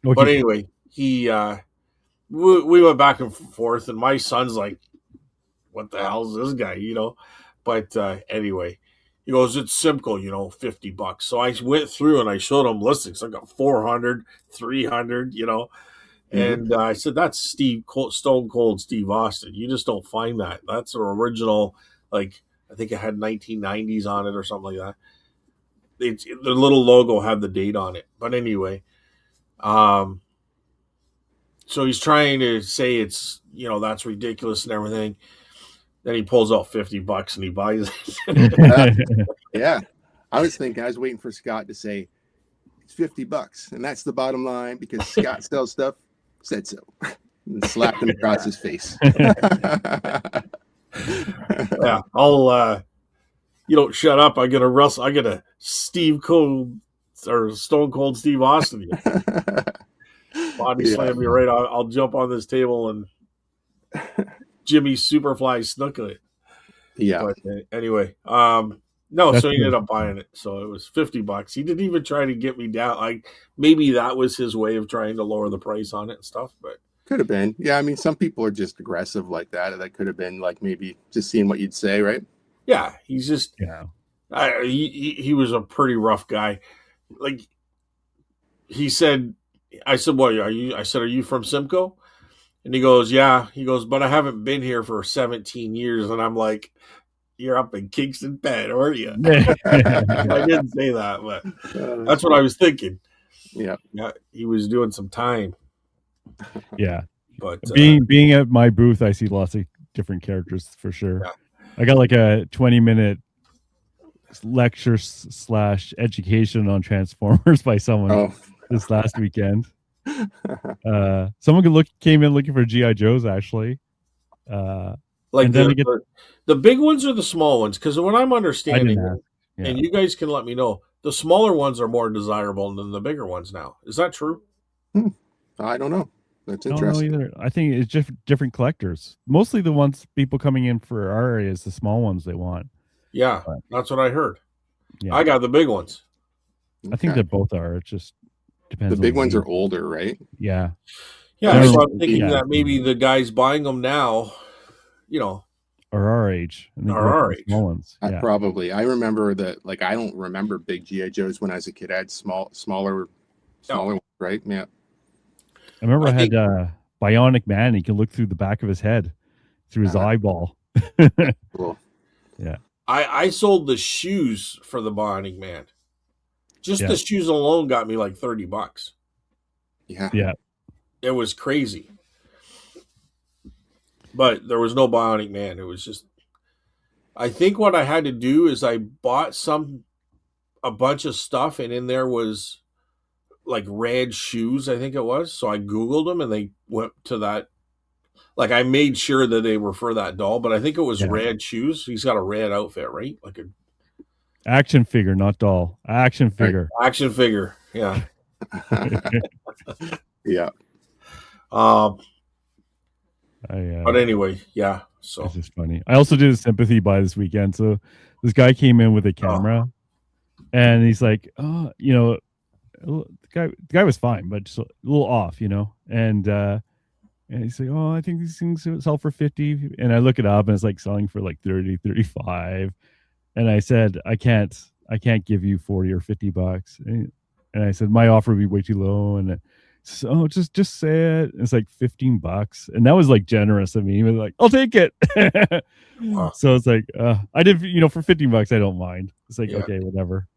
Okay. But anyway, we went back and forth, and my son's like, what the hell is this guy, But anyway, he goes, it's simple, $50. So I went through and I showed him listings. I got 400, 300, And I said, that's Stone Cold Steve Austin. You just don't find that. That's an original, like, I think it had 1990s on it or something like that. The little logo had the date on it. But anyway, so he's trying to say it's, that's ridiculous and everything. Then he pulls out $50 and he buys it. Yeah. I was waiting for Scott to say it's $50. And that's the bottom line, because Scott sells stuff. Said so, and slapped him across his face. Yeah, I'll you don't shut up, I'm gonna Steve Cold or Stone Cold Steve Austin you. Body Yeah. slam me right. I'll jump on this table and Jimmy Superfly snook it. Yeah. But anyway, no, That's so he good. ended up buying it. So it was $50. He didn't even try to get me down. Like maybe that was his way of trying to lower the price on it and stuff. But Could have been. Yeah, I mean, some people are just aggressive like that. That could have been like maybe just seeing what you'd say, right? yeah, he's just Yeah. he was a pretty rough guy. Like he said, I said, "What are you?" I said, "Are you from Simcoe?" And he goes, "Yeah." He goes, "But I haven't been here for 17 years." And I'm like, "You're up in Kingston, Penn, aren't you?" I didn't say that, but that's what I was thinking. Yeah. Yeah, he was doing some time, Yeah. but Being at my booth, I see lots of different characters for sure. Yeah. I got like a 20-minute lecture / education on Transformers by someone Oh. this last weekend. Someone came in looking for GI Joes actually. like and then I get the big ones or the small ones? Because what I'm I understanding, didn't ask. Yeah. and you guys can let me know, the smaller ones are more desirable than the bigger ones now. Is that true? I don't know. That's I don't know interesting. either. I think it's just different collectors. Mostly the ones people coming in for our area is the small ones they want. Yeah, But, that's what I heard. yeah. I got the big ones. I think Okay. they both are. It just depends. The big on ones the are older, right? Yeah. Yeah, They're- so I'm thinking yeah. that maybe the guys buying them now, you know, Or our age. And they Or grew up our with age. small ones. Yeah. Probably. I remember that. Like, I don't remember big GI Joes when I was a kid. I had smaller ones, right? Yeah. I remember I I had think- Bionic Man. He can look through the back of his head, through his eyeball. Cool. I sold the shoes for the Bionic Man. Just Yeah. the shoes alone got me like $30. Yeah. Yeah. It was crazy. But there was no Bionic Man. It was just I think what I had to do is I bought a bunch of stuff and in there was like red shoes, I think it was. So I Googled them and they went to that. Like I made sure that they were for that doll, but I think it was Yeah. red shoes. He's got a red outfit, right? Like a Action figure, not doll. Action figure. action figure. Yeah. Yeah. But anyway, yeah. So This is funny. I also did a sympathy buy this weekend. So this guy came in with a camera and he's like, oh, the guy was fine, but just a little off, and he's like, oh, I think these things sell for 50. And I look it up and it's like selling for like 30, 35. And I said, I can't give you 40 or $50. And I said, my offer would be way too low. And so just say it. It's like $15. And that was like generous of me. He was like, I'll take it. So it's like, I did, for $15, I don't mind. It's like, okay, whatever.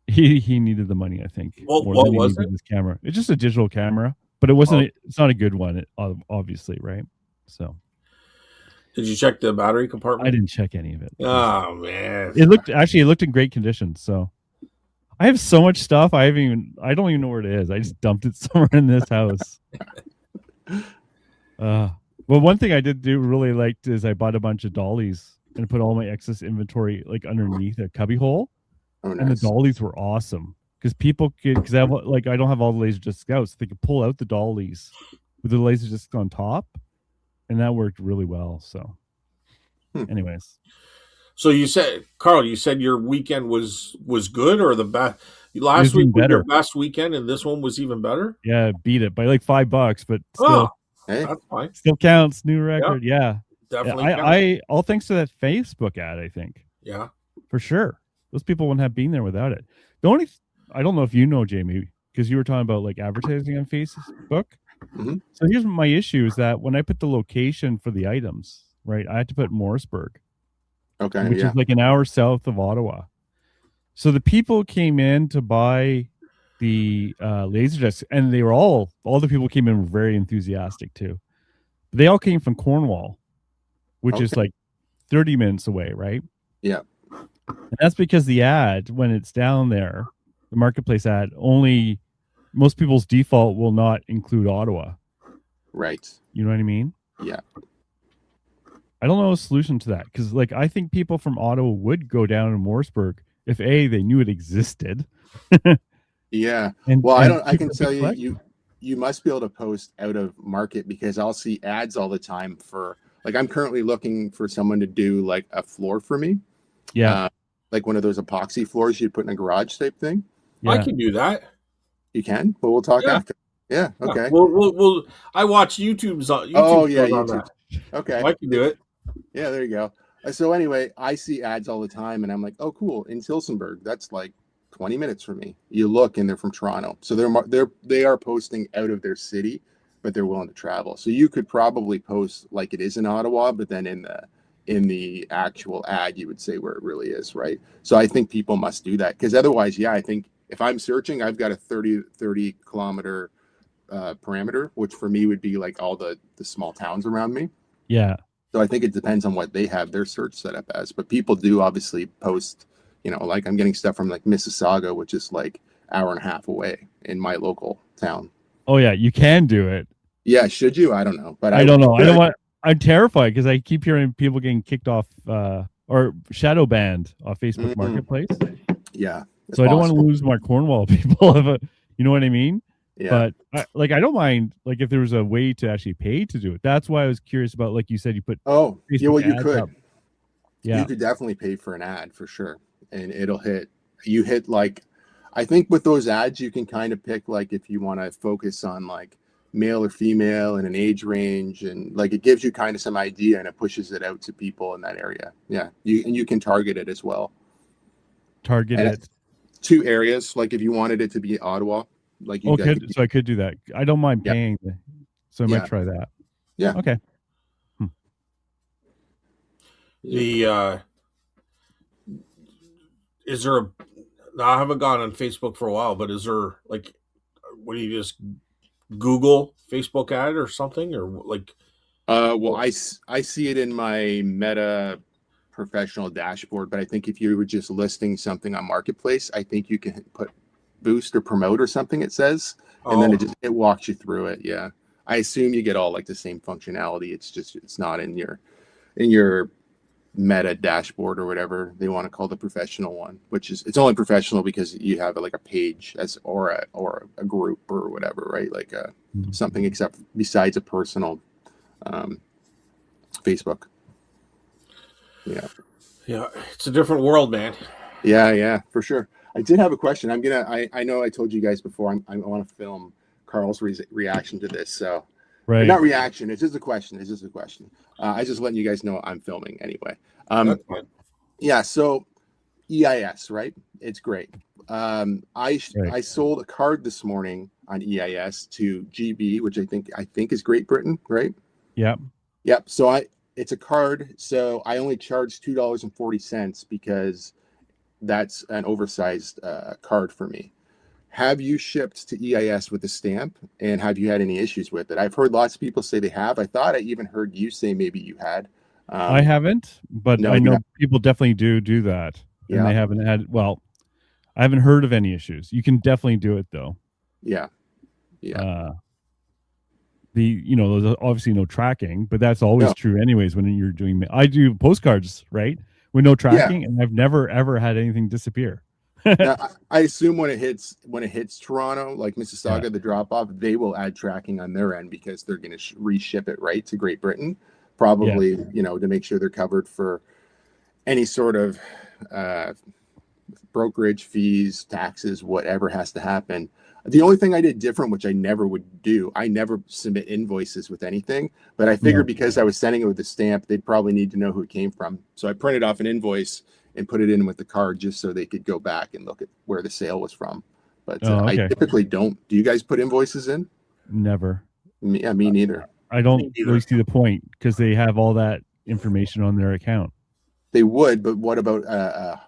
He needed the money, I think. What more than he was needed it? This camera. It's just a digital camera, but it wasn't. It's not a good one, obviously, right? So, did you check the battery compartment? I didn't check any of it. Oh man, it looked in great condition. So, I have so much stuff. I don't even know where it is. I just dumped it somewhere in this house. Well, one thing I did really liked is I bought a bunch of dollies and put all my excess inventory like underneath a cubby hole. Oh, nice. And the dollies were awesome because people could, because I don't have all the laser disc scouts. They could pull out the dollies with the laser disc on top, and that worked really well. So, anyways, so you said, Carl, your weekend was good, or the best? Last week was your best weekend, and this one was even better. Yeah, beat it by like $5, but still, that's fine. Still counts. New record. Yeah, definitely. I all thanks to that Facebook ad, I think. Yeah, for sure. Those people wouldn't have been there without it. I don't know if you know, Jamie, because you were talking about like advertising on Facebook. Mm-hmm. So here's my issue is that when I put the location for the items, right, I had to put Morrisburg, which is like an hour south of Ottawa. So the people came in to buy the laser discs, and they were all the people came in were very enthusiastic too. But they all came from Cornwall, which is like 30 minutes away, right? Yeah. And that's because the ad, when it's down there, the marketplace ad, only most people's default will not include Ottawa. Right. You know what I mean? Yeah. I don't know a solution to that because, like, I think people from Ottawa would go down to Morrisburg if they knew it existed, Yeah. and Well, I people can could tell you, collect. you must be able to post out of market because I'll see ads all the time for like I'm currently looking for someone to do like a floor for me, Yeah, uh, like one of those epoxy floors you'd put in a garage type thing. I yeah. can do that. You can, but we'll talk Yeah, after. Yeah. yeah. Okay. We'll I watch YouTube Oh yeah, shows on YouTube. that. Okay. I can do it. Yeah, there you go. So anyway, I see ads all the time, and I'm like, oh, cool. In Tilsonburg, that's like 20 minutes from me. You look, and they're from Toronto, so they are posting out of their city, but they're willing to travel. So you could probably post like it is in Ottawa, but then in the actual ad, you would say where it really is, right? So I think people must do that because otherwise, yeah, I think if I'm searching, I've got a 30 kilometer parameter, which for me would be like all the small towns around me. Yeah. So I think it depends on what they have their search set up as. But people do obviously post, like I'm getting stuff from like Mississauga, which is like hour and a half away in my local town. Oh yeah, you can do it. Yeah, should you? I don't know, but I don't know. I don't want. I'm terrified because I keep hearing people getting kicked off or shadow banned off Facebook Marketplace. Yeah, so I don't want to lose my Cornwall people. You know what I mean? Yeah. But I don't mind like if there was a way to actually pay to do it. That's why I was curious about. Like you said, you put Facebook yeah, well you ads could. up. Yeah, you could definitely pay for an ad for sure, and it'll hit. You hit like, I think with those ads you can kind of pick like if you want to focus on like male or female and an age range, and like it gives you kind of some idea and it pushes it out to people in that area. Yeah, you can target it as well. Target it. 2 areas, like if you wanted it to be Ottawa, like you so I could do that. I don't mind paying, so I might try that. Yeah. Okay. Is there I haven't gone on Facebook for a while, but is there like, what do you just Google Facebook ad or something, or like? Well, I see it in my Meta professional dashboard, but I think if you were just listing something on Marketplace, I think you can put boost or promote or something, it says, and then it walks you through it. Yeah. I assume you get all like the same functionality. It's not in your Meta dashboard or whatever they want to call the professional one, which is, it's only professional because you have like a page or a group or whatever, right? Like something except besides a personal Facebook. Yeah, it's a different world, man. Yeah, for sure. I did have a question. I know I told you guys before, I want to film Carl's reaction to this. So, right. Not reaction. It's just a question. I just letting you guys know I'm filming anyway. That's fine. Yeah. So EIS, right? It's great. I sold a card this morning on EIS to GB, which I think is Great Britain, right? Yep. So it's a card. So I only charged $2.40 because that's an oversized card for me. Have you shipped to EIS with a stamp, and have you had any issues with it? I've heard lots of people say they have. I thought I even heard you say maybe you had. I haven't, but I know people definitely do that, and they haven't had. Well, I haven't heard of any issues. You can definitely do it though. Yeah. There's obviously no tracking, but that's always true anyways when you're doing. I do postcards, right, with no tracking, and I've never ever had anything disappear. Now, I assume when it hits Toronto, like Mississauga, the drop off, they will add tracking on their end because they're going to reship it right to Great Britain, probably to make sure they're covered for any sort of brokerage fees, taxes, whatever has to happen. The only thing I did different, which I never would do, I never submit invoices with anything, but I figured because I was sending it with a stamp, they'd probably need to know who it came from. So I printed off an invoice and put it in with the card just so they could go back and look at where the sale was from. But I typically don't. Do you guys put invoices in? Never. Me neither. I don't really see the point because they have all that information on their account. They would, but what about a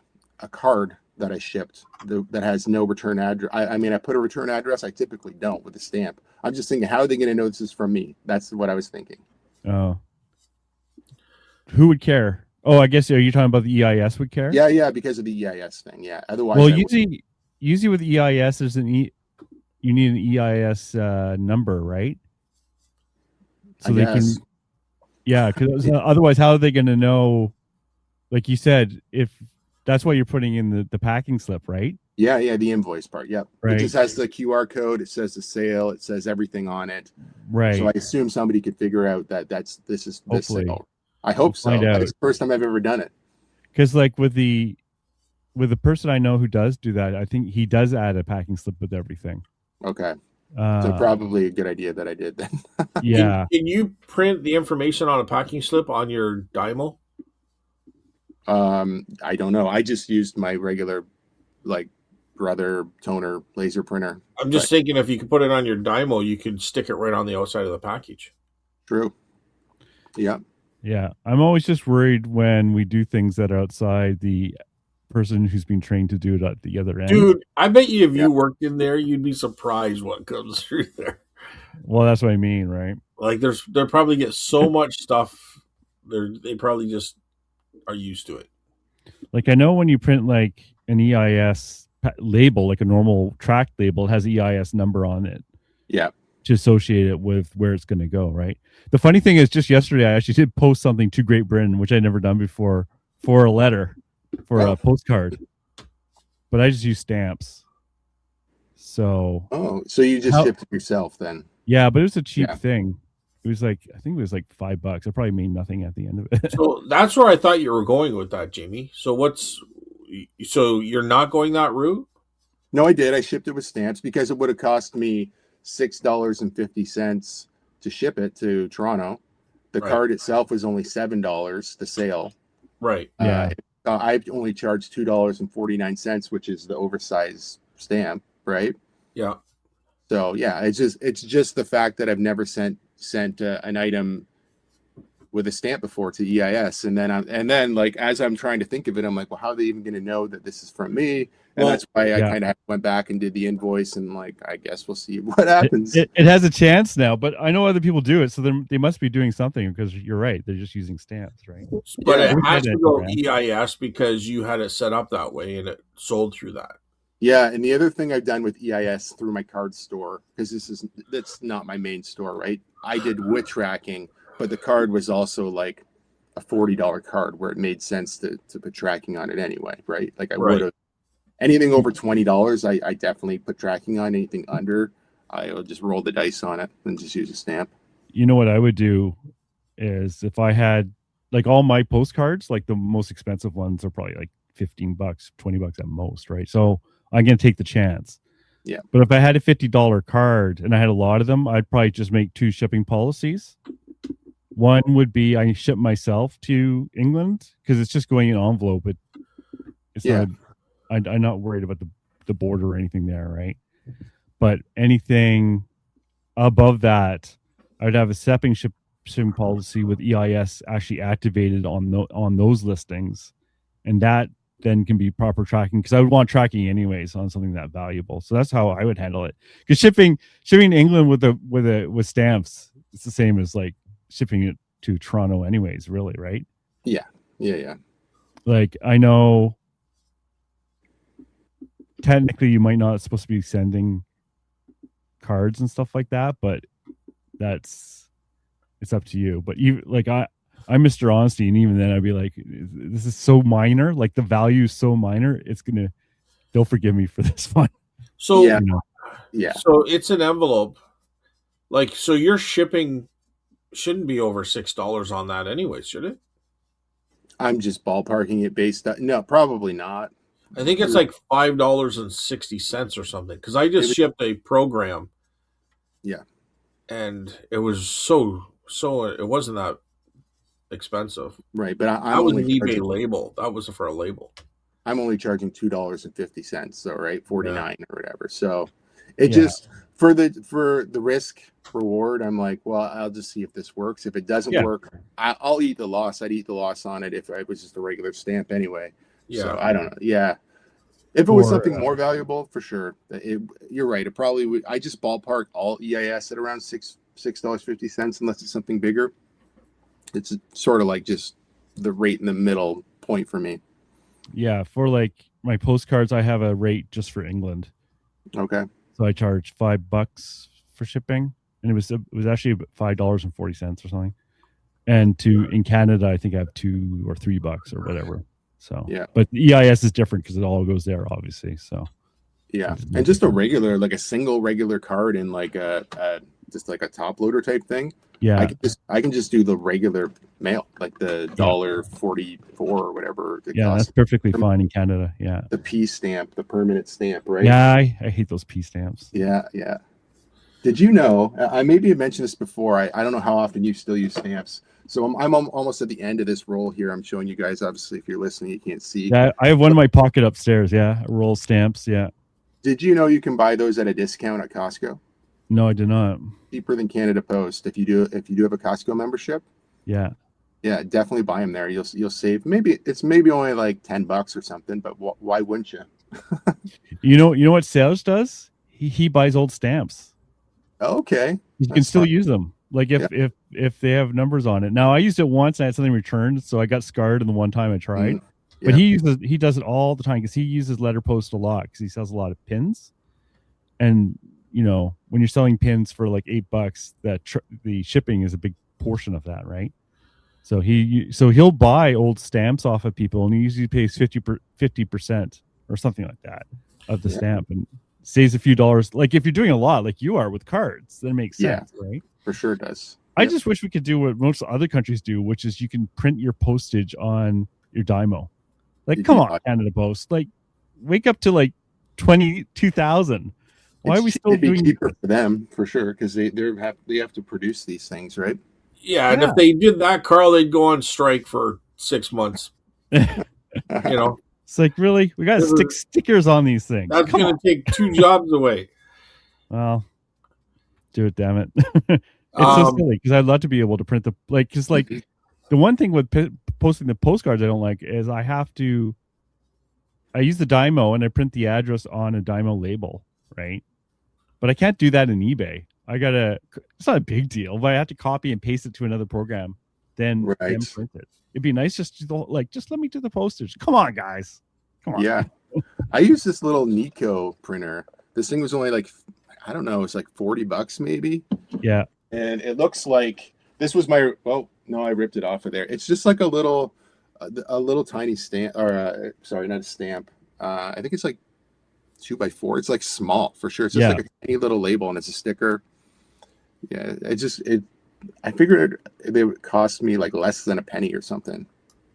card that I shipped that has no return address? I put a return address. I typically don't with a stamp. I'm just thinking, how are they going to know this is from me? That's what I was thinking. Oh. Who would care? Oh, I guess, are you talking about the EIS would care? Yeah, because of the EIS thing. Yeah. Otherwise, well, usually with EIS, you need an EIS number, right? So they can. Yeah, because otherwise, how are they going to know? Like you said, if that's why you're putting in the packing slip, right? Yeah, the invoice part. Yep. It Right, just has the QR code. It says the sale. It says everything on it. So I right. assume somebody could figure out that this is this Hopefully, sale. I we'll hope find so. out. It's the first time I've ever done it. Because like with the person I know who does do that, I think he does add a packing slip with everything. Okay. So Uh, probably a good idea that I did then. yeah. Can you print the information on a packing slip on your Dymo? I don't know. I just used my regular like brother toner laser printer. I'm But just thinking if you could put it on your Dymo, you could stick it right on the outside of the package. true. Yeah. Yeah. I'm always just worried when we do things that are outside the person who's been trained to do it at the other end. Dude, I bet you if Yeah. you worked in there, you'd be surprised what comes through there. Well, that's what I mean, right? Like they probably get so much stuff. They probably just are used to it. Like I know when you print like an EIS label, like a normal track label, it has EIS number on it Yeah. to associate it with where it's going to go, right? The funny thing is, just yesterday, I actually did post something to Great Britain, which I'd never done before, for a letter, for a postcard, but I just use stamps. So, So you just shipped it yourself then? yeah, but it was a cheap Yeah. thing. It was like, I think it was like $5. It probably made nothing at the end of it. So that's where I thought you were going with that, Jamie. So you're not going that route? No, I did. I shipped it with stamps because it would have cost me $6.50 to ship it to Toronto. The Right. card itself was only $7, the sale. Right. Yeah. I only charged $2.49, which is the oversized stamp, right? Yeah. So yeah, it's just the fact that I've never sent an item with a stamp before to EIS, and then like as I'm trying to think of it, I'm like, well, how are they even going to know that this is from me? And Well, that's why I yeah. kind of went back and did the invoice, and like I guess we'll see what happens. It has a chance now, but I know other people do it, so they must be doing something because you're right. They're just using stamps, right? but Yeah. it has to go EIS because you had it set up that way and it sold through that. Yeah, and the other thing I've done with EIS through my card store, because that's not my main store, right? I did WIT tracking, but the card was also like a $40 card where it made sense to put tracking on it anyway, right? Like I would have anything over $20, I definitely put tracking on. Anything under, I'll just roll the dice on it and just use a stamp. You know what I would do is if I had like all my postcards, like the most expensive ones are probably like $15, $20 at most, right? So I'm gonna take the chance. Yeah. But if I had a $50 card and I had a lot of them, I'd probably just make two shipping policies. One would be I ship myself to England because it's just going in an envelope. It's not. I'm not worried about the border or anything there, right? But anything above that, I would have a shipping policy with EIS actually activated on those listings, and that then can be proper tracking because I would want tracking anyways on something that valuable. So that's how I would handle it. Because shipping to England with stamps, it's the same as like shipping it to Toronto anyways, really, right? Yeah. Like I know technically you might not supposed to be sending cards and stuff like that, but it's up to you. But you like I'm Mr. Honesty, and even then I'd be like, this is so minor, like the value is so minor, they'll forgive me for this one. So yeah. So it's an envelope. Like so your shipping shouldn't be over $6 on that anyway, should it? I'm just ballparking it based on no, probably not. I think it's like $5.60 or something because I just shipped a program. Yeah. And it was so it wasn't that expensive. Right, but I was an eBay label. That was for a label. I'm only charging $2.50, so right, 49 or whatever. So it just for the risk reward, I'm like, well, I'll just see if this works. If it doesn't work, I'll eat the loss. I'd eat the loss on it if it was just a regular stamp anyway. Yeah. So I don't know. Yeah. If it was something more valuable, for sure. You're right. It probably would. I just ballpark all EIS at around $6.50 unless it's something bigger. It's sort of like just the rate in the middle point for me. Yeah, for like my postcards, I have a rate just for England. Okay. So I charge $5 for shipping, and it was actually $5.40 or something. And in Canada, I think I have $2 or $3 or whatever. So, Yeah. but the EIS is different because it all goes there, obviously. So, Yeah, it's and just a different. regular, like a single regular card in like a just like a top loader type thing. Yeah, I can just do the regular mail, like the yeah, $1.44 or whatever it yeah. That's costs. perfectly fine in Canada. Yeah, The P stamp, the permanent stamp, right? yeah. I hate those P stamps. Yeah, yeah. Did you know? I maybe have mentioned this before. I don't know how often you still use stamps. So I'm almost at the end of this roll here. I'm showing you guys. Obviously, if you're listening, you can't see. Yeah, I have one in my pocket upstairs. Yeah, roll stamps. Yeah. Did you know you can buy those at a discount at Costco? No, I did not. Cheaper than Canada Post if you do have a Costco membership. Yeah. Yeah, definitely buy them there. You'll save maybe only like $10 or something, but why wouldn't you? You know what Sales does? He buys old stamps. Okay, You can that's still smart. use them. Like Yeah. if they have numbers on it. Now I used it once and I had something returned, so I got scarred in the one time I tried. But Yeah. he does it all the time because he uses letterpost a lot because he sells a lot of pins. And when you're selling pins for like $8, the shipping is a big portion of that, right? So he'll buy old stamps off of people, and he usually pays 50% or something like that of the Yeah. stamp, and saves a few dollars. Like if you're doing a lot, like you are with cards, then it makes Yeah. sense, right? For sure it does. I Yep. just wish we could do what most other countries do, which is you can print your postage on your Dymo. Like, come on, Canada Post. Like, wake up to like 22,000. Why are we still It'd be doing cheaper for them for sure because they have to produce these things, right? Yeah, and Yeah. if they did that, Carl, they'd go on strike for 6 months. You know, It's like, really? We got to stick stickers on these things. that's Come going on. to take 2 jobs away. Well, do it, damn it. It's so silly because I'd love to be able to print because the one thing with posting the postcards I don't like is I use the Dymo and I print the address on a Dymo label, right? But I can't do that in eBay. It's not a big deal, but I have to copy and paste it to another program, then Right. print it. It'd be nice just just let me do the postage. Come on, guys. Come on. Yeah. I use this little Nico printer. This thing was only like, I don't know, it's like $40 maybe. Yeah. And it looks like this was well, no, I ripped it off of there. It's just like a little tiny stamp, or sorry, not a stamp. I think it's like 2x4. It's like small for sure. It's just like a tiny little label and it's a sticker. Yeah. I figured they would cost me like less than a penny or something.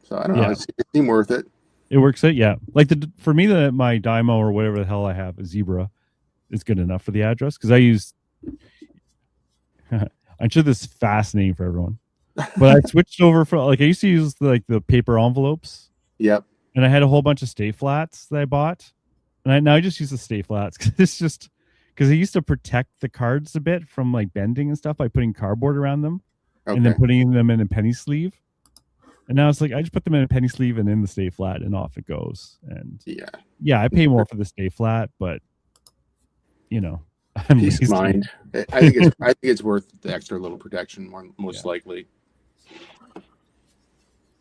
So I don't know. It seemed worth it. It works out, yeah. Like for me, my Dymo or whatever the hell I have, a Zebra, is good enough for the address because I use. I'm sure this is fascinating for everyone, but I switched over from I used to use the paper envelopes. Yep. And I had a whole bunch of stay flats that I bought, and now I just use the stay flats because I used to protect the cards a bit from like bending and stuff by putting cardboard around them, and then putting them in a penny sleeve. And now it's like I just put them in a penny sleeve and in the stay flat, and off it goes. And yeah, I pay more for the stay flat, but peace of mind. I think it's worth the extra little protection, most likely.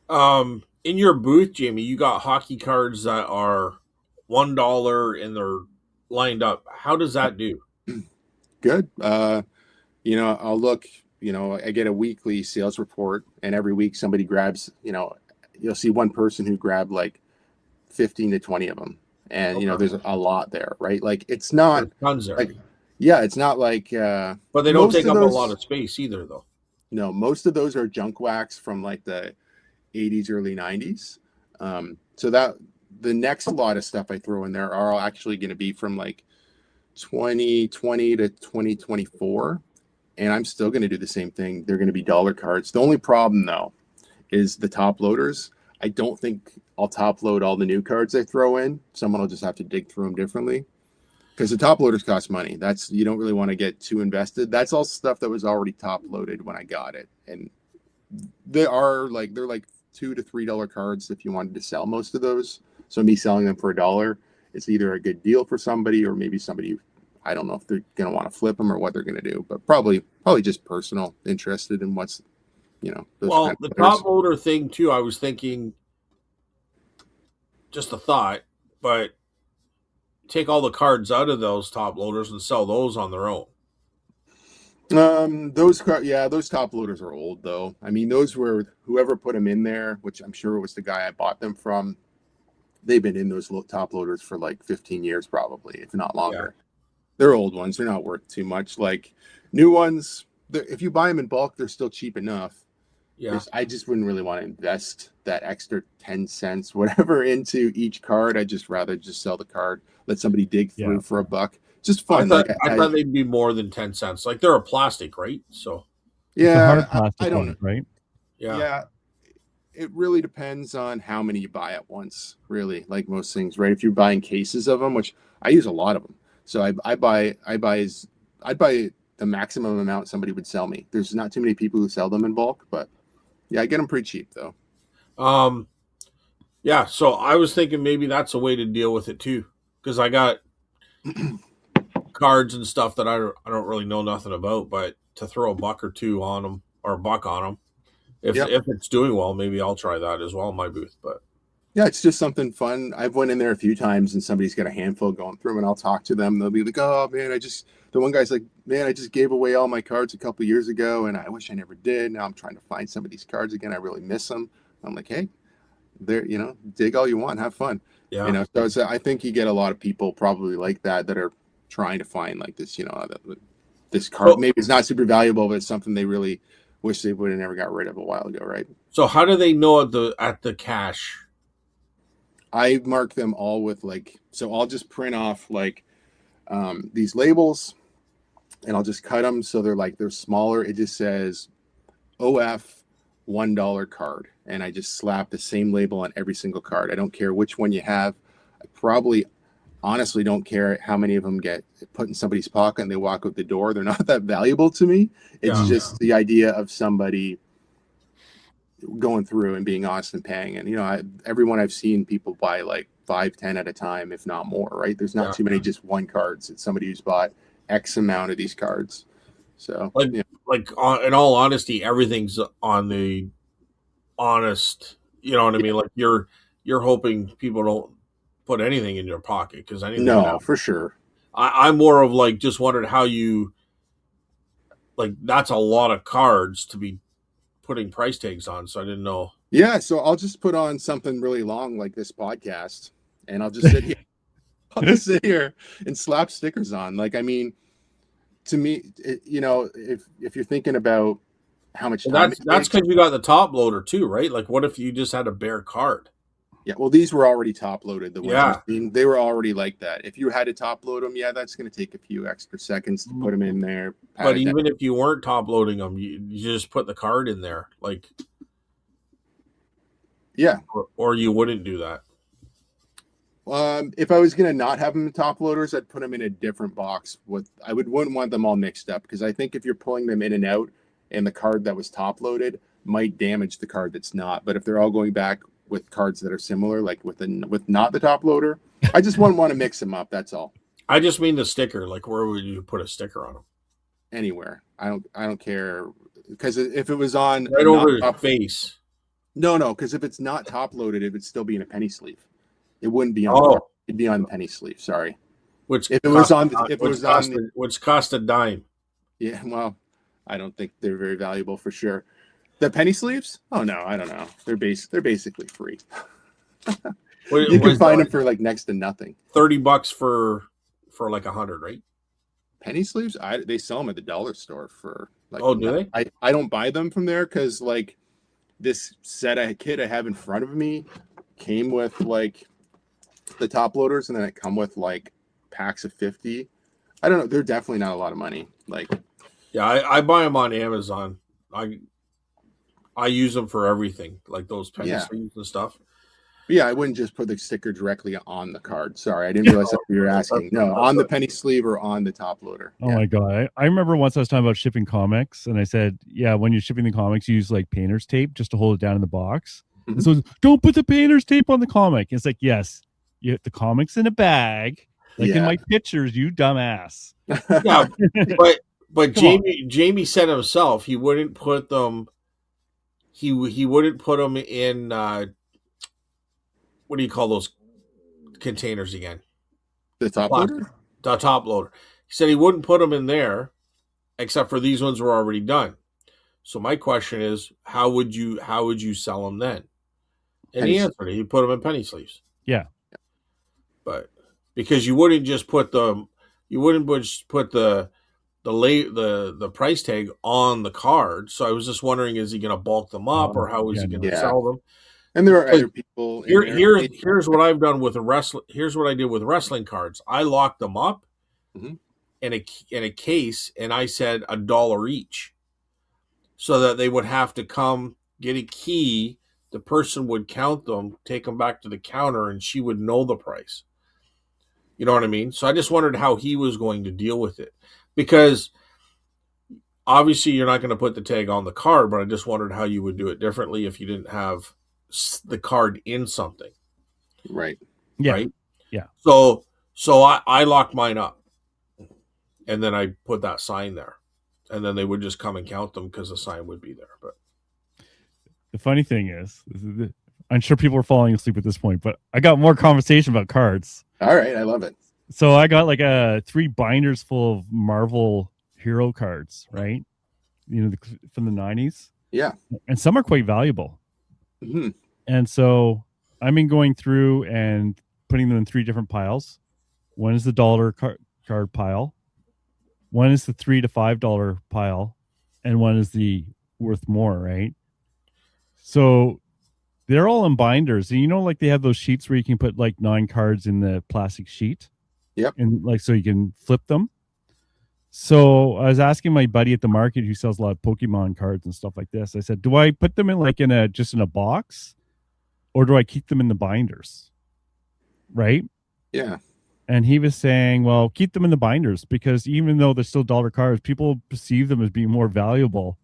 In your booth, Jamie, you got hockey cards that are $1 and they're lined up. How does that do? Good. I'll look. I get a weekly sales report, and every week somebody grabs. You'll see one person who grabbed like 15 to 20 of them, and there's a lot there, right? Like it's not tons there. Like, yeah, it's not like. But they don't take up a lot of space either, though. No, most of those are junk wax from like the 80s, early 90s. So that the next lot of stuff I throw in there are all actually going to be from like 2020 to 2024. And I'm still going to do the same thing. They're going to be dollar cards. The only problem, though, is the top loaders. I don't think I'll top load all the new cards I throw in. Someone will just have to dig through them differently. Because the top loaders cost money. You don't really want to get too invested. That's all stuff that was already top loaded when I got it. And they're like $2 to $3 cards if you wanted to sell most of those. So me selling them for $1, it's either a good deal for somebody or maybe somebody, I don't know if they're going to want to flip them or what they're going to do, but probably just personal, interested in what's, those well, the top loader thing too, I was thinking, just a thought, but take all the cards out of those top loaders and sell those on their own. Those top loaders are old though. I mean, those were whoever put them in there, which I'm sure was the guy I bought them from. They've been in those top loaders for like 15 years, probably, if not Yeah. longer. They're old ones. They're not worth too much. Like new ones, if you buy them in bulk, they're still cheap enough. Yeah. I just wouldn't really want to invest that extra 10 cents, whatever, into each card. I'd just rather just sell the card, let somebody dig through for a buck. Just fun. I thought they'd be more than 10 cents. Like they're a plastic, right? So It's a hard yeah, plastic I don't one, know. right? Yeah, it really depends on how many you buy at once, really, like most things, right? If you're buying cases of them, which I use a lot of them. So I'd buy the maximum amount somebody would sell me. There's not too many people who sell them in bulk, but yeah, I get them pretty cheap though. Yeah, so I was thinking maybe that's a way to deal with it too, because I got cards and stuff that I don't really know nothing about, but to throw a buck or two on them or a buck on them, if it's doing well, maybe I'll try that as well in my booth. But yeah, it's just something fun. I've went in there a few times and somebody's got a handful going through them, and I'll talk to them. They'll be like, "Oh man, the one guy's like, man, I just gave away all my cards a couple years ago, and I wish I never did. Now I'm trying to find some of these cards again. I really miss them." I'm like, "Hey, dig all you want, have fun." yeah, So I think you get a lot of people probably like that are trying to find like this, this card. so, Maybe it's not super valuable, but it's something they really wish they would have never got rid of a while ago, right? so how do they know at the cash? I mark them all with so I'll just print off these labels, and I'll just cut them so they're smaller. It just says OF $1 card, and I just slap the same label on every single card. I don't care which one you have. I probably honestly don't care how many of them get put in somebody's pocket and they walk out the door. They're not that valuable to me. It's just the idea of somebody going through and being honest and paying. And everyone I've seen, people buy like 5-10 at a time, if not more, right? There's not too many just one cards. It's somebody who's bought X amount of these cards. So in all honesty, everything's on the honest, you know what I mean? Like you're hoping people don't put anything in your pocket, because anything. No, for sure. I'm more of like just wondered how you, like, that's a lot of cards to be putting price tags on, so I didn't know. Yeah, so I'll just put on something really long like this podcast, and I'll just sit here. I'll just sit here and slap stickers on. Like, I mean, to me, if you're thinking about how much time, that's because you got the top loader too, right? Like, what if you just had a bare card? Yeah, well, these were already top loaded. The ones Yeah. they were already like that. If you had to top load them, yeah, that's going to take a few extra seconds to put them in there. But even if you weren't top loading them, you just put the card in there, like, yeah, or you wouldn't do that. If I was going to not have them top loaders, I'd put them in a different box. Wouldn't want them all mixed up, because I think if you're pulling them in and out, and the card that was top loaded might damage the card that's not. But if they're all going back with cards that are similar, like with not the top loader, I just wouldn't want to mix them up. That's all. I just mean the sticker. Like, where would you put a sticker on them? Anywhere. I don't care, because if it was on right over the face. No, because if it's not top loaded, it would still be in a penny sleeve. It wouldn't be on. It'd be on the penny sleeve. Sorry. Which cost a dime. Yeah, well, I don't think they're very valuable for sure. The penny sleeves? Oh no, I don't know. They're basically free. You can find them for like next to nothing. $30 for like 100, right? Penny sleeves? They sell them at the dollar store for like. Oh, do they? I don't buy them from there, because like this kit I have in front of me came with like the top loaders, and then it come with like packs of 50. I don't know. They're definitely not a lot of money. Like, yeah, I buy them on Amazon. I use them for everything, like those penny sleeves and stuff. But yeah, I wouldn't just put the sticker directly on the card. Sorry, I didn't realize that you were asking. No, on the penny sleeve or on the top loader. Oh my god! I remember once I was talking about shipping comics, and I said, yeah, when you're shipping the comics, you use like painter's tape just to hold it down in the box. Mm-hmm. And so don't put the painter's tape on the comic. It's like, yes, you have the comics in a bag, like in my pictures, you dumbass. Yeah, but Jamie said himself he wouldn't put them. He wouldn't put them in. What do you call those containers again? The top loader? The top loader. He said he wouldn't put them in there except for these ones were already done. So my question is, how would you sell them then? And Penny he sleeve. answered it. He put them in penny sleeves. Yeah. But because you wouldn't just put the price tag on the card. So I was just wondering, is he going to bulk them up, or how is Yeah, he no. going to Yeah. sell them? And there are Because other people in there. here's what I've done with a wrestling. Here's what I did with wrestling cards. I locked them up Mhm. in a case, and I said $1 each, so that they would have to come get a key. The person would count them, take them back to the counter, and she would know the price. You know what I mean? So I just wondered how he was going to deal with it, because obviously you're not going to put the tag on the card, but I just wondered how you would do it differently if you didn't have the card in something, Right. Yeah. right? Yeah. So I locked mine up, and then I put that sign there, and then they would just come and count them because the sign would be there. But The funny thing is, I'm sure people are falling asleep at this point, but I got more conversation about cards. All right. I love it. So I got like 3 binders full of Marvel hero cards, right? You know, from the 90s. Yeah. And some are quite valuable. Mhm. And so I've been going through and putting them in 3 different piles. One is the dollar card pile, one is the $3 to $5 pile, and one is the worth more, right? So they're all in binders. And you know, like they have those sheets where you can put like 9 cards in the plastic sheet. Yep. And like so you can flip them. So I was asking my buddy at the market who sells a lot of Pokemon cards and stuff like this. I said, do I put them in like in a box, or do I keep them in the binders? Right? Yeah. And he was saying, well, keep them in the binders, because even though they're still dollar cards, people perceive them as being more valuable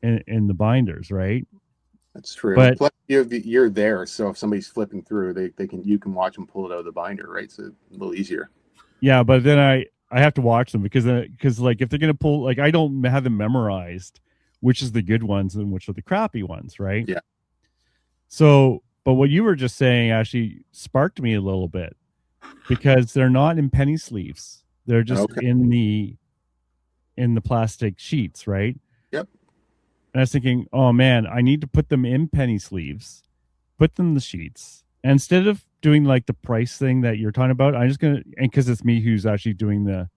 in the binders, right? That's true. But Plus, you're there, so if somebody's flipping through, you can watch them pull it out of the binder, right? So a little easier. yeah, but then I have to watch them because like if they're gonna pull, like I don't have them memorized, which is the good ones and which are the crappy ones, right? Yeah. So, but what you were just saying actually sparked me a little bit, because they're not in penny sleeves; they're just Okay. in the plastic sheets, right? Yep. And I was thinking, oh man, I need to put them in penny sleeves, put them in the sheets. And instead of doing like the price thing that you're talking about, I'm just gonna, and because it's me who's actually doing the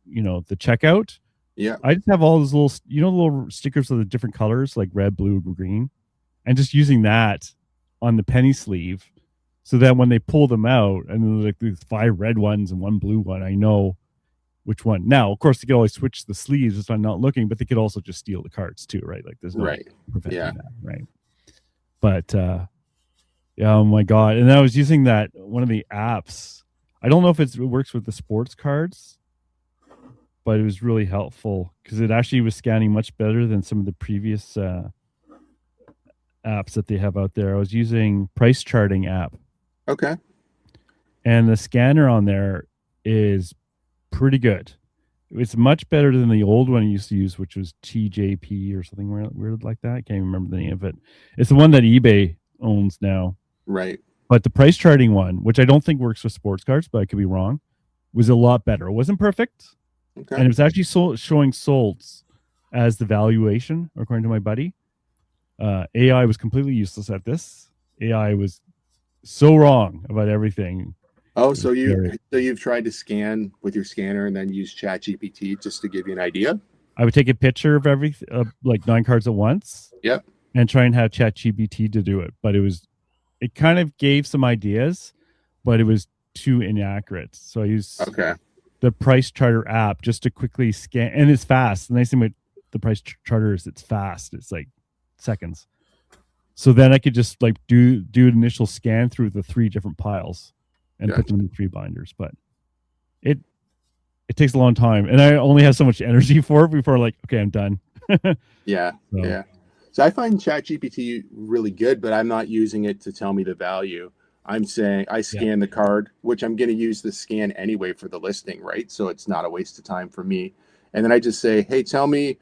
checkout. Yeah. I just have all those little, little stickers of the different colors, like red, blue, green, and just using that on the penny sleeve, so that when they pull them out, and there's like these 5 red ones and 1 blue one, I know which one. Now, of course, they could always switch the sleeves if I'm not looking, but they could also just steal the cards too, right? Like there's no Right. preventing Yeah. that, right? But yeah, oh my god! And I was using that one of the apps. I don't know if it works with the sports cards, but it was really helpful because it actually was scanning much better than some of the previous apps that they have out there. I was using price charting app, Okay. and the scanner on there is pretty good. It's much better than the old one I used to use, which was TJP or something weird like that. I can't even remember the name of it. It's the one that eBay owns now. Right. But the price charting one, which I don't think works with sports cards, but I could be wrong, was a lot better. It wasn't perfect, Okay. and it was actually showing solds as the valuation, according to my buddy. AI was completely useless at this. AI was so wrong about everything. Oh, so you've tried to scan with your scanner and then use ChatGPT just to give you an idea? I would take a picture of like 9 cards at once. Yep. And try and have ChatGPT to do it, but it kind of gave some ideas, but it was too inaccurate. So I used the Price Charter app just to quickly scan, and it's fast. The nice thing with the Price Charter is it's fast. It's like seconds. So then I could just like do an initial scan through the 3 different piles and put them in 3 binders. But it takes a long time, and I only have so much energy for it before like, okay, I'm done. Yeah. So. Yeah. So I find ChatGPT really good, but I'm not using it to tell me the value. I'm saying I scan the card, which I'm going to use the scan anyway for the listing, right? So it's not a waste of time for me. And then I just say, hey, tell me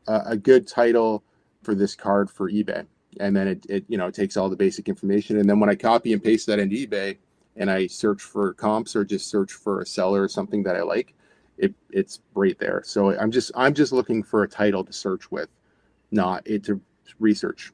a good title for this card for eBay. And then it takes all the basic information. And then when I copy and paste that into eBay and I search for comps or just search for a seller or something that I like, it's right there. So I'm just looking for a title to search with, not it to research.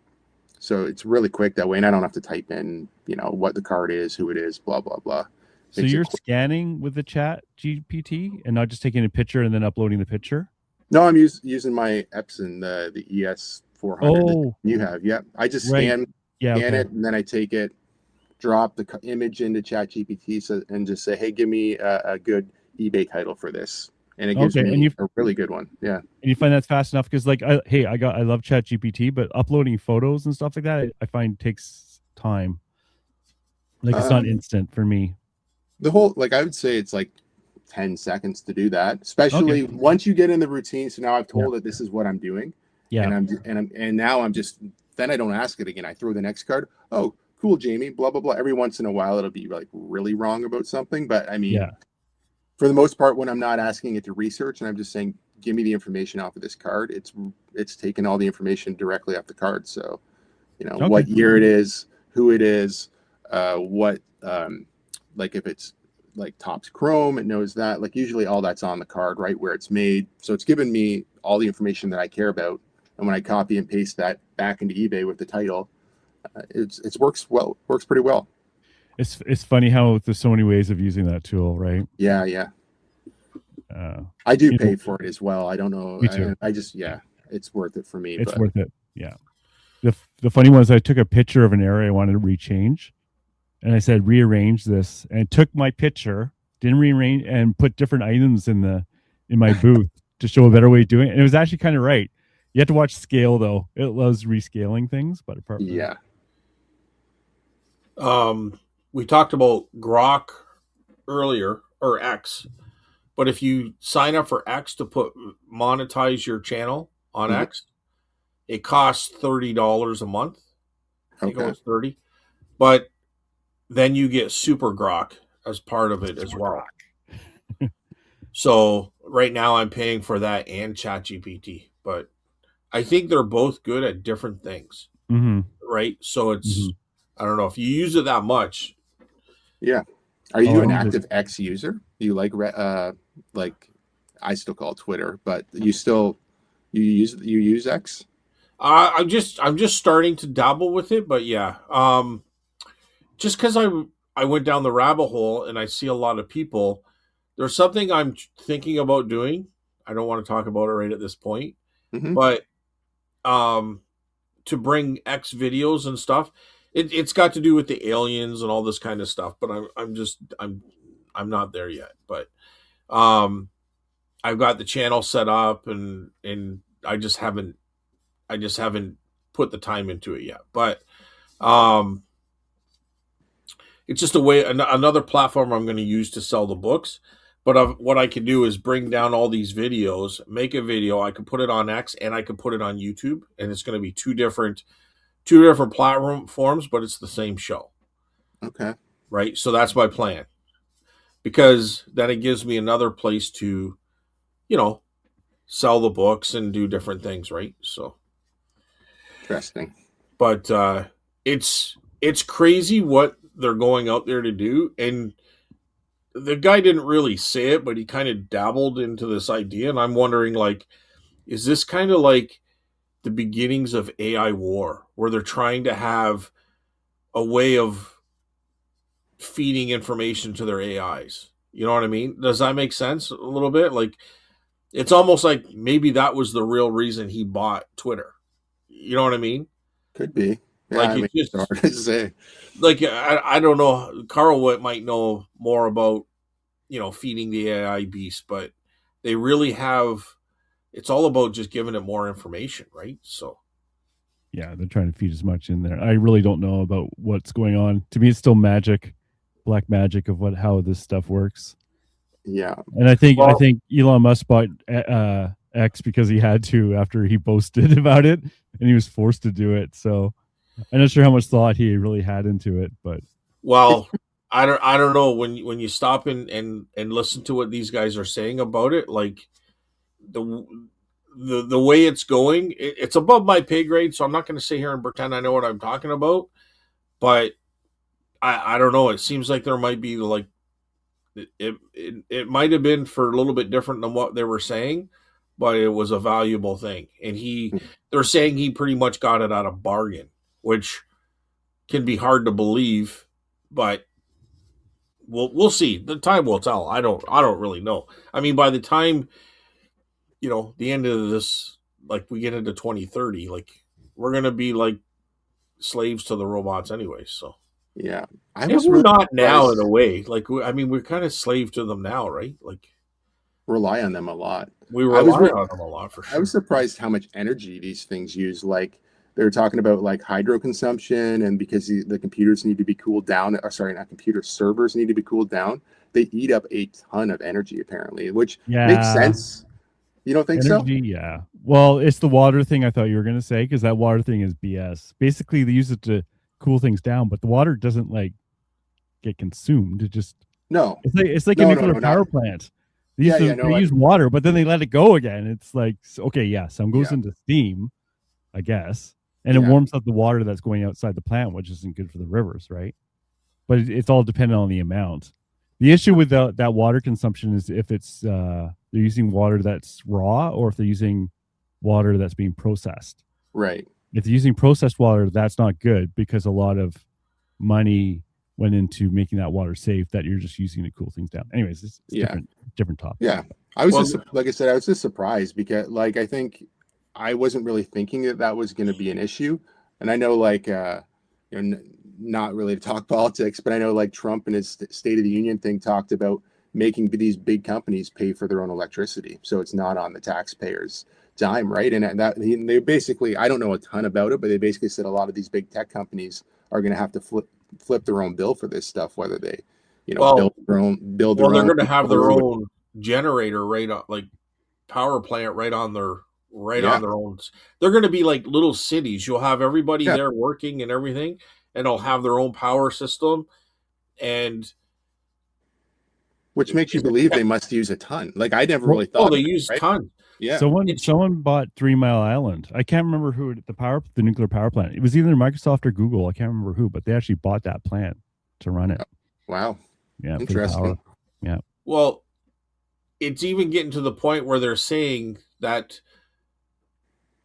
So it's really quick that way, and I don't have to type in, what the card is, who it is, blah blah blah. So Makes it you're quick. scanning with the chat GPT and not just taking a picture and then uploading the picture? No, I'm using my Epson, the ES 400 Oh, you have. Yeah, I just right. scan it, and then I take it, drop the image into Chat GPT, and just say, hey, give me a good eBay title for this, and it gives Okay, and me a really good one. Yeah. and you find that's fast enough because, like, I love Chat GPT, but uploading photos and stuff like that, I find takes time. Like, it's not instant for me. The whole, I would say it's like 10 seconds to do that, especially once you get in the routine. So now I've told it this is what I'm doing. Yeah. And now I'm just, then I don't ask it again. I throw the next card. Oh, cool, Jamie, blah, blah, blah. Every once in a while, it'll be like really wrong about something. But I mean, for the most part, when I'm not asking it to research and I'm just saying, give me the information off of this card, it's taking all the information directly off the card. So, what year it is, who it is, what, like if it's like Topps Chrome, it knows that. Like usually all that's on the card, right, where it's made. So it's given me all the information that I care about. And when I copy and paste that back into eBay with the title, it works pretty well. It's funny how there's so many ways of using that tool, right? Yeah. I do pay for it as well. I don't know. Me too. I just, it's worth it for me. It's worth it. Yeah. The funny one is I took a picture of an area I wanted to rechange, and I said rearrange this, and it took my picture, didn't rearrange, and put different items in my booth to show a better way of doing it. And it was actually kind of right. You have to watch scale though. It loves rescaling things, but apart from that. We talked about Grok earlier, or X, but if you sign up for X to monetize your channel on X, it costs $30 a month. I think it was $30, but then you get Super Grok as part of it as well. So right now I'm paying for that and ChatGPT, but I think they're both good at different things, right? So it's I don't know if you use it that much. Yeah. Are you an active X user? Do you like I still call it Twitter, but you use X? I'm just starting to dabble with it, but yeah. Just because I went down the rabbit hole and I see a lot of people. There's something I'm thinking about doing. I don't want to talk about it right at this point, but to bring X videos and stuff, it's got to do with the aliens and all this kind of stuff. But I'm not there yet. But I've got the channel set up and I just haven't put the time into it yet. But it's just a way, another platform I'm going to use to sell the books. But what I can do is bring down all these videos, make a video. I can put it on X and I can put it on YouTube, and it's going to be two different platforms, but it's the same show. Okay. Right. So that's my plan, because then it gives me another place to, sell the books and do different things. Right. So interesting. But it's crazy what they're going out there to do, and the guy didn't really say it, but he kind of dabbled into this idea, and I'm wondering, is this kind of like the beginnings of AI war, where they're trying to have a way of feeding information to their AIs? You know what I mean? Does that make sense a little bit? It's almost like maybe that was the real reason he bought Twitter. You know what I mean? Could be. Yeah, it's hard to say. I don't know. Carl might know more about, feeding the AI beast, but they really have. It's all about just giving it more information, right? So, yeah, they're trying to feed as much in there. I really don't know about what's going on. To me, it's still magic, black magic of how this stuff works. Yeah, and I think Elon Musk bought X because he had to after he boasted about it, and he was forced to do it. So I'm not sure how much thought he really had into it, but I don't know when you stop and listen to what these guys are saying about it, the way it's going, it's above my pay grade, so I'm not going to sit here and pretend I know what I'm talking about. But I don't know. It seems like there might be It might have been for a little bit different than what they were saying, but it was a valuable thing. And they're saying he pretty much got it at a bargain, which can be hard to believe, but we'll see. The time will tell. I don't really know. I mean, by the time the end of this, like we get into 2030, like we're gonna be like slaves to the robots anyway. So Yeah, I and was we're really not now in surprised. a way. Like I mean, we're kind of slave to them now, right? Like Rely on them a lot. we I was rely re- on them a lot for I was sure. surprised how much energy these things use. Like they were talking about like hydro consumption, and because the computers need to be cooled down. Or sorry, not computer servers need to be cooled down. They eat up a ton of energy apparently, which makes Yeah, sense. You don't think so? energy. Yeah. Well, it's the water thing I thought you were gonna say because that water thing is BS. Basically, they use it to cool things down, but the water doesn't like get consumed. It just No, it's like a no, no, nuclear no, not. power plant. Yeah, yeah, no. They use water, but then they let it go again. It's like okay, yeah, some goes Yeah, into steam, I guess, and it yeah, warms up the water that's going outside the plant, which isn't good for the rivers, right? But it's all dependent on the amount. The issue with that water consumption is if it's they're using water that's raw or if they're using water that's being processed. right. If they're using processed water, that's not good because a lot of money went into making that water safe that you're just using to cool things down. Anyways, it's Yeah, different topic. yeah. I was Well, just like I said, I was just surprised because like I think I wasn't really thinking that that was going to be an issue, and I know like not really to talk politics, but I know like Trump in his State of the Union thing talked about making these big companies pay for their own electricity, so it's not on the taxpayers' dime, right? And that they basically, I don't know a ton about it, but they basically said a lot of these big tech companies are going to have to flip their own bill for this stuff, whether they, well, build their they're own going to have their or own generator right on, like power plant right yeah, on their own. They're going to be like little cities. You'll have everybody yeah, there working and everything, and they'll have their own power system. And which makes you believe they must use a ton. Like I never Well, really oh, thought they of it, use right? tons. Yeah. It's someone bought 3 Mile Island. I can't remember who the nuclear power plant. It was either Microsoft or Google. I can't remember who, but they actually bought that plant to run it. Wow. Yeah, for the power. Interesting. Yeah. well, it's even getting to the point where they're saying that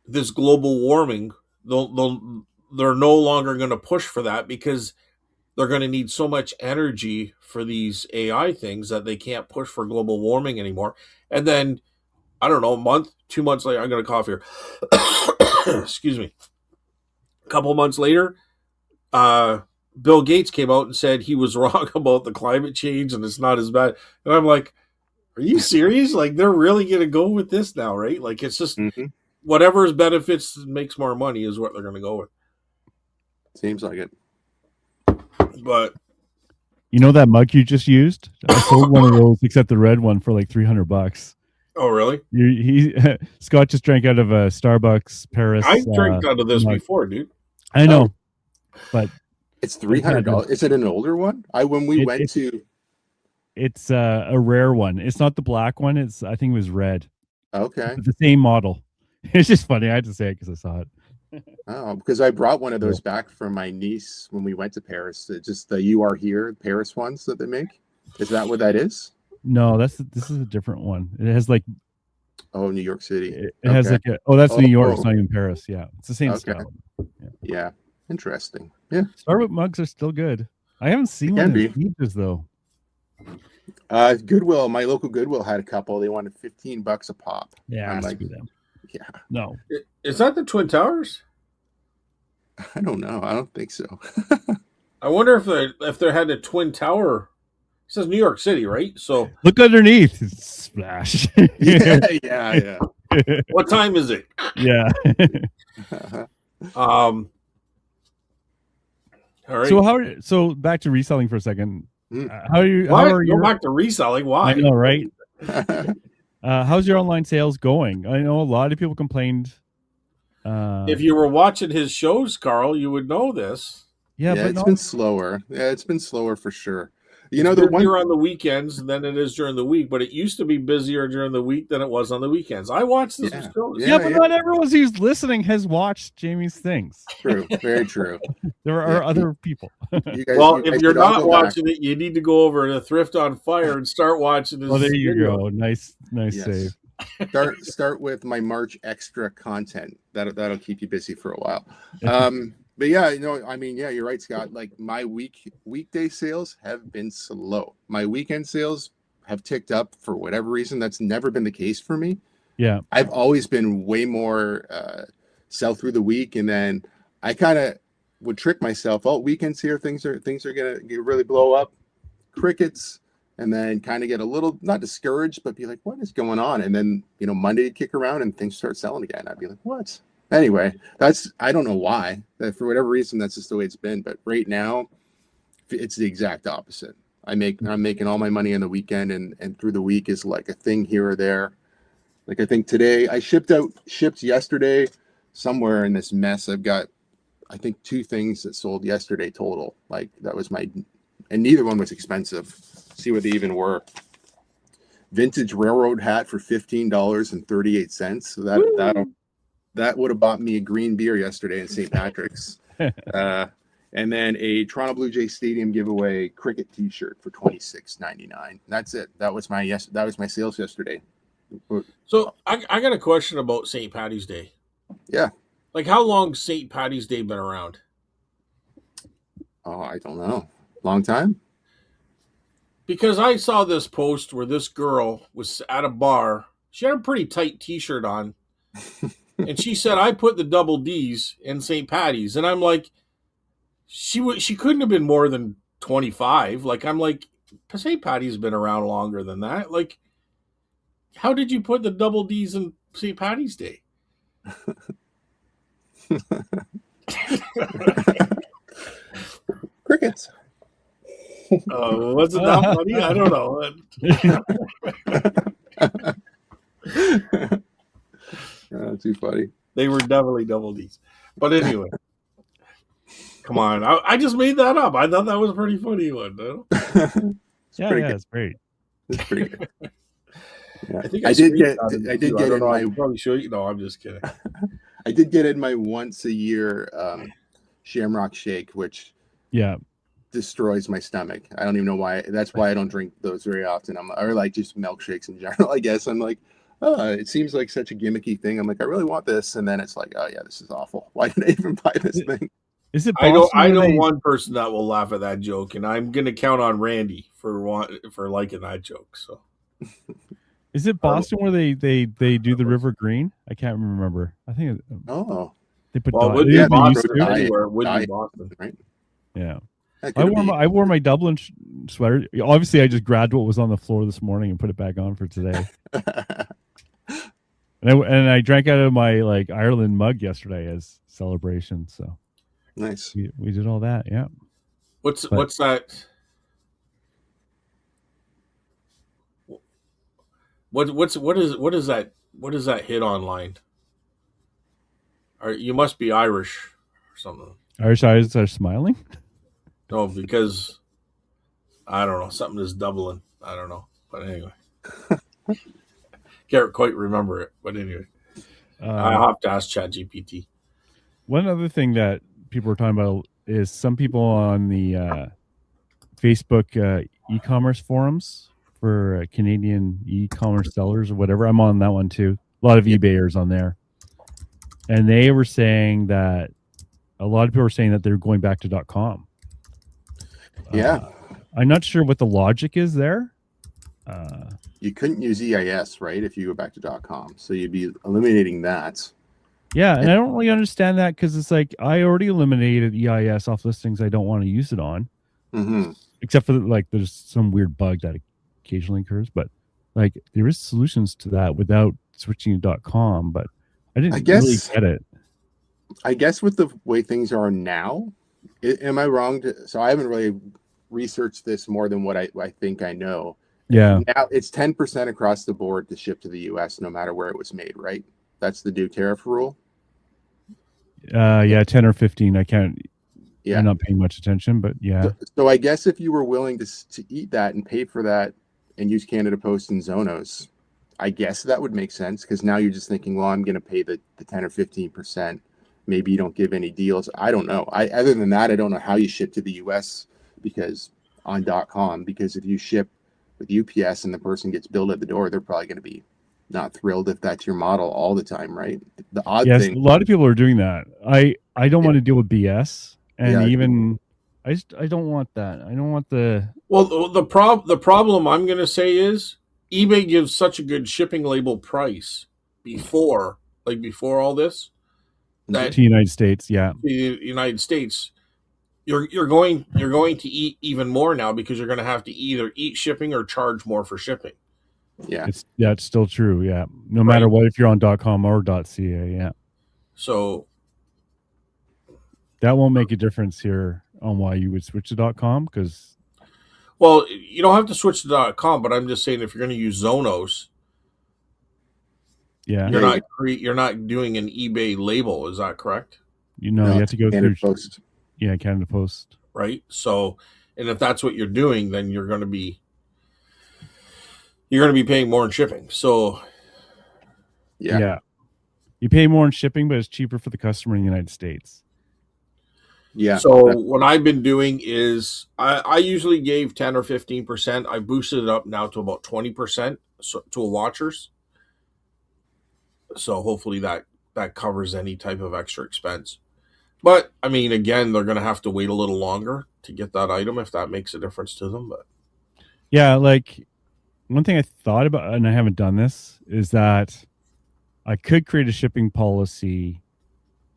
this global warming, they're no longer going to push for that because they're going to need so much energy for these AI things that they can't push for global warming anymore. And then I don't know, a month, 2 months later, I'm going to cough here. Excuse me. A couple months later, uh, Bill Gates came out and said he was wrong about the climate change and it's not as bad. And I'm like, are you serious? Like they're really going to go with this now, right? Like it's just Hmm. whatever's benefits makes more money is what they're going to go with. Seems like it. But You know that mug you just used? I sold one of those, except the red one, for like $300. oh, really? Scott just drank out of a Starbucks I Paris drank out of this mug. before, dude. I Oh, know, but it's I just had $300. Is it an older one? I when we went it to it's a rare one. It's not the black one. I think it was red, okay. but the same model. It's just funny. I had to say it because I saw it. Oh, because I brought one of Cool. those back from my niece when we went to Paris. Just the "You Are Here" Paris ones that they make. Is that what that is? No, this is a different one. It has like Oh, New York City. it has Okay. like that's New York. It's Oh, not even Paris. Yeah, it's the same okay. style. Yeah. Yeah. Interesting. Yeah, Starbucks mugs are still good. I haven't it seen one can in be. ages though. Goodwill, my local Goodwill had a couple. They wanted $15 a pop. Yeah, I'm like, screw them. yeah, No, Is that the Twin Towers? I don't know. I don't think so. I wonder if they had a Twin Tower. It says New York City, right? So look underneath. Splash. Yeah, yeah, what time is it? Yeah. yeah. All right. So back to reselling for a second. Mm. How What? are Go your back to reselling. Why? I know, right? How's your online sales going? I know a lot of people complained. If you were watching his shows, Carl, you would know this. Yeah, Yeah, but it's not been slower. Yeah, it's been slower for sure. You know, It's the one, busier on the weekends than it is during the week, but it used to be busier during the week than it was on the weekends. I watched this yeah, shows. Yeah, yeah, but yeah, not everyone who's listening has watched Jamie's things. true, very true. There Yeah, are other people. Well, you if guys you're should all not go back. watching it, you need to go over to Thrift on Fire and start watching Well, there his you video. go. Nice save. Yes. Start with my March extra content. That'll keep you busy for a while. But yeah, I mean, yeah, you're right, Scott. Like my weekday sales have been slow. My weekend sales have ticked up for whatever reason. That's never been the case for me. Yeah. I've always been way more sell through the week, and then I kind of would trick myself. Oh, weekends here, things are gonna really blow up. Crickets. And then kind of get a little not discouraged, but be like, what is going on? And then Monday would kick around and things start selling again. I'd be like, what? Anyway, I don't know why. That for whatever reason, that's just the way it's been. But right now, it's the exact opposite. I'm making all my money on the weekend, and through the week is like a thing here or there. Like I think today I shipped yesterday somewhere in this mess. I've got I think 2 things that sold yesterday total. Like that was and neither one was expensive. See what they even were. Vintage railroad hat for $15.38. So that would have bought me a green beer yesterday in St. Patrick's. And then a Toronto Blue Jay Stadium giveaway cricket T-shirt for $26.99. That's it. That was my sales yesterday. So I got a question about St. Patty's Day. Yeah. Like, how long St. Patty's Day been around? Oh, I don't know. Long time? Because I saw this post where this girl was at a bar. She had a pretty tight T-shirt on, and she said, "I put the double D's in St. Patty's," and I'm like, she couldn't have been more than 25. Like, I'm like, St. Patty's been around longer than that. Like, how did you put the double D's in St. Patty's Day? Crickets. Was it that funny? I don't know. Too funny. They were definitely double D's. But anyway, come on. I just made that up. I thought that was a pretty funny one. No? It's great. It's pretty good. Yeah. I think I did get in my. I probably show you. No, I'm just kidding. I did get in my once a year Shamrock Shake, which destroys my stomach. I don't even know why. That's why I don't drink those very often. Or like just milkshakes in general. I guess I'm like, oh, it seems like such a gimmicky thing. I'm like, I really want this, and then it's like, oh yeah, this is awful. Why did I even buy this thing? Is it? I know one person that will laugh at that joke, and I'm going to count on Randy for liking that joke. So, is it Boston where they do the River Green? I can't remember. I think. They put. Well, it would be Boston anywhere. It would be Boston, right? Yeah. I wore my Dublin sweater. Obviously, I just grabbed what was on the floor this morning and put it back on for today. and I drank out of my Ireland mug yesterday as celebration. So nice. We did all that. Yeah. What's that? What is that hit online? You must be Irish or something. Irish eyes are smiling. No, because I don't know, something is doubling. I don't know, but anyway, can't quite remember it. But anyway, I'll have to ask ChatGPT. One other thing that people were talking about is some people on the Facebook e-commerce forums for Canadian e-commerce sellers or whatever. I'm on that one too. A lot of eBayers on there, and they were saying that a lot of people were saying that they're going back to .com. Yeah. I'm not sure what the logic is there. You couldn't use EIS, right, if you go back to .com. So you'd be eliminating that. Yeah, and I don't really understand that because it's like I already eliminated EIS off listings I don't want to use it on. Mm-hmm. Except for there's some weird bug that occasionally occurs. But there is solutions to that without switching to .com. But I didn't really get it. I guess with the way things are now, am I wrong? So I haven't really researched this more than what I think I know. Yeah. Now it's 10% across the board to ship to the U.S. no matter where it was made, right? That's the new tariff rule. Yeah, 10 or 15. I can't. Yeah. I'm not paying much attention, but yeah. So I guess if you were willing to eat that and pay for that and use Canada Post and Zonos, I guess that would make sense, because now you're just thinking, well, I'm going to pay the 10 or 15%. Maybe you don't give any deals. I don't know. Other than that, I don't know how you ship to the US because on .com, because if you ship with UPS and the person gets billed at the door, they're probably going to be not thrilled if that's your model all the time, right? The odd Yes, a thing, lot of people are doing that. I don't yeah, want to deal with BS, and yeah, even I don't want that. I don't want the Well, the problem I'm going to say is eBay gives such a good shipping label price before, before all this, that to United States. Yeah, the United States, you're going to eat even more now because you're going to have to either eat shipping or charge more for shipping. yeah. it's still true. Yeah, no Right. matter what, if you're on .com or .ca, yeah, So, that won't make a difference here on why you would switch to .com because well, you don't have to switch to .com, but I'm just saying if you're going to use Zonos, yeah, Yeah, you're not doing an eBay label. Is that correct? you no, have to go Canada through Post. Canada Post. Right. So, and if that's what you're doing, then you're going to be paying more in shipping. So, Yeah, You pay more in shipping, but it's cheaper for the customer in the United States. yeah. So what I've been doing is I usually gave 10 or 15%. I boosted it up now to about 20% to a watchers. So hopefully that covers any type of extra expense. But I mean, again, they're going to have to wait a little longer to get that item if that makes a difference to them. But Yeah, like one thing I thought about, and I haven't done this, is that I could create a shipping policy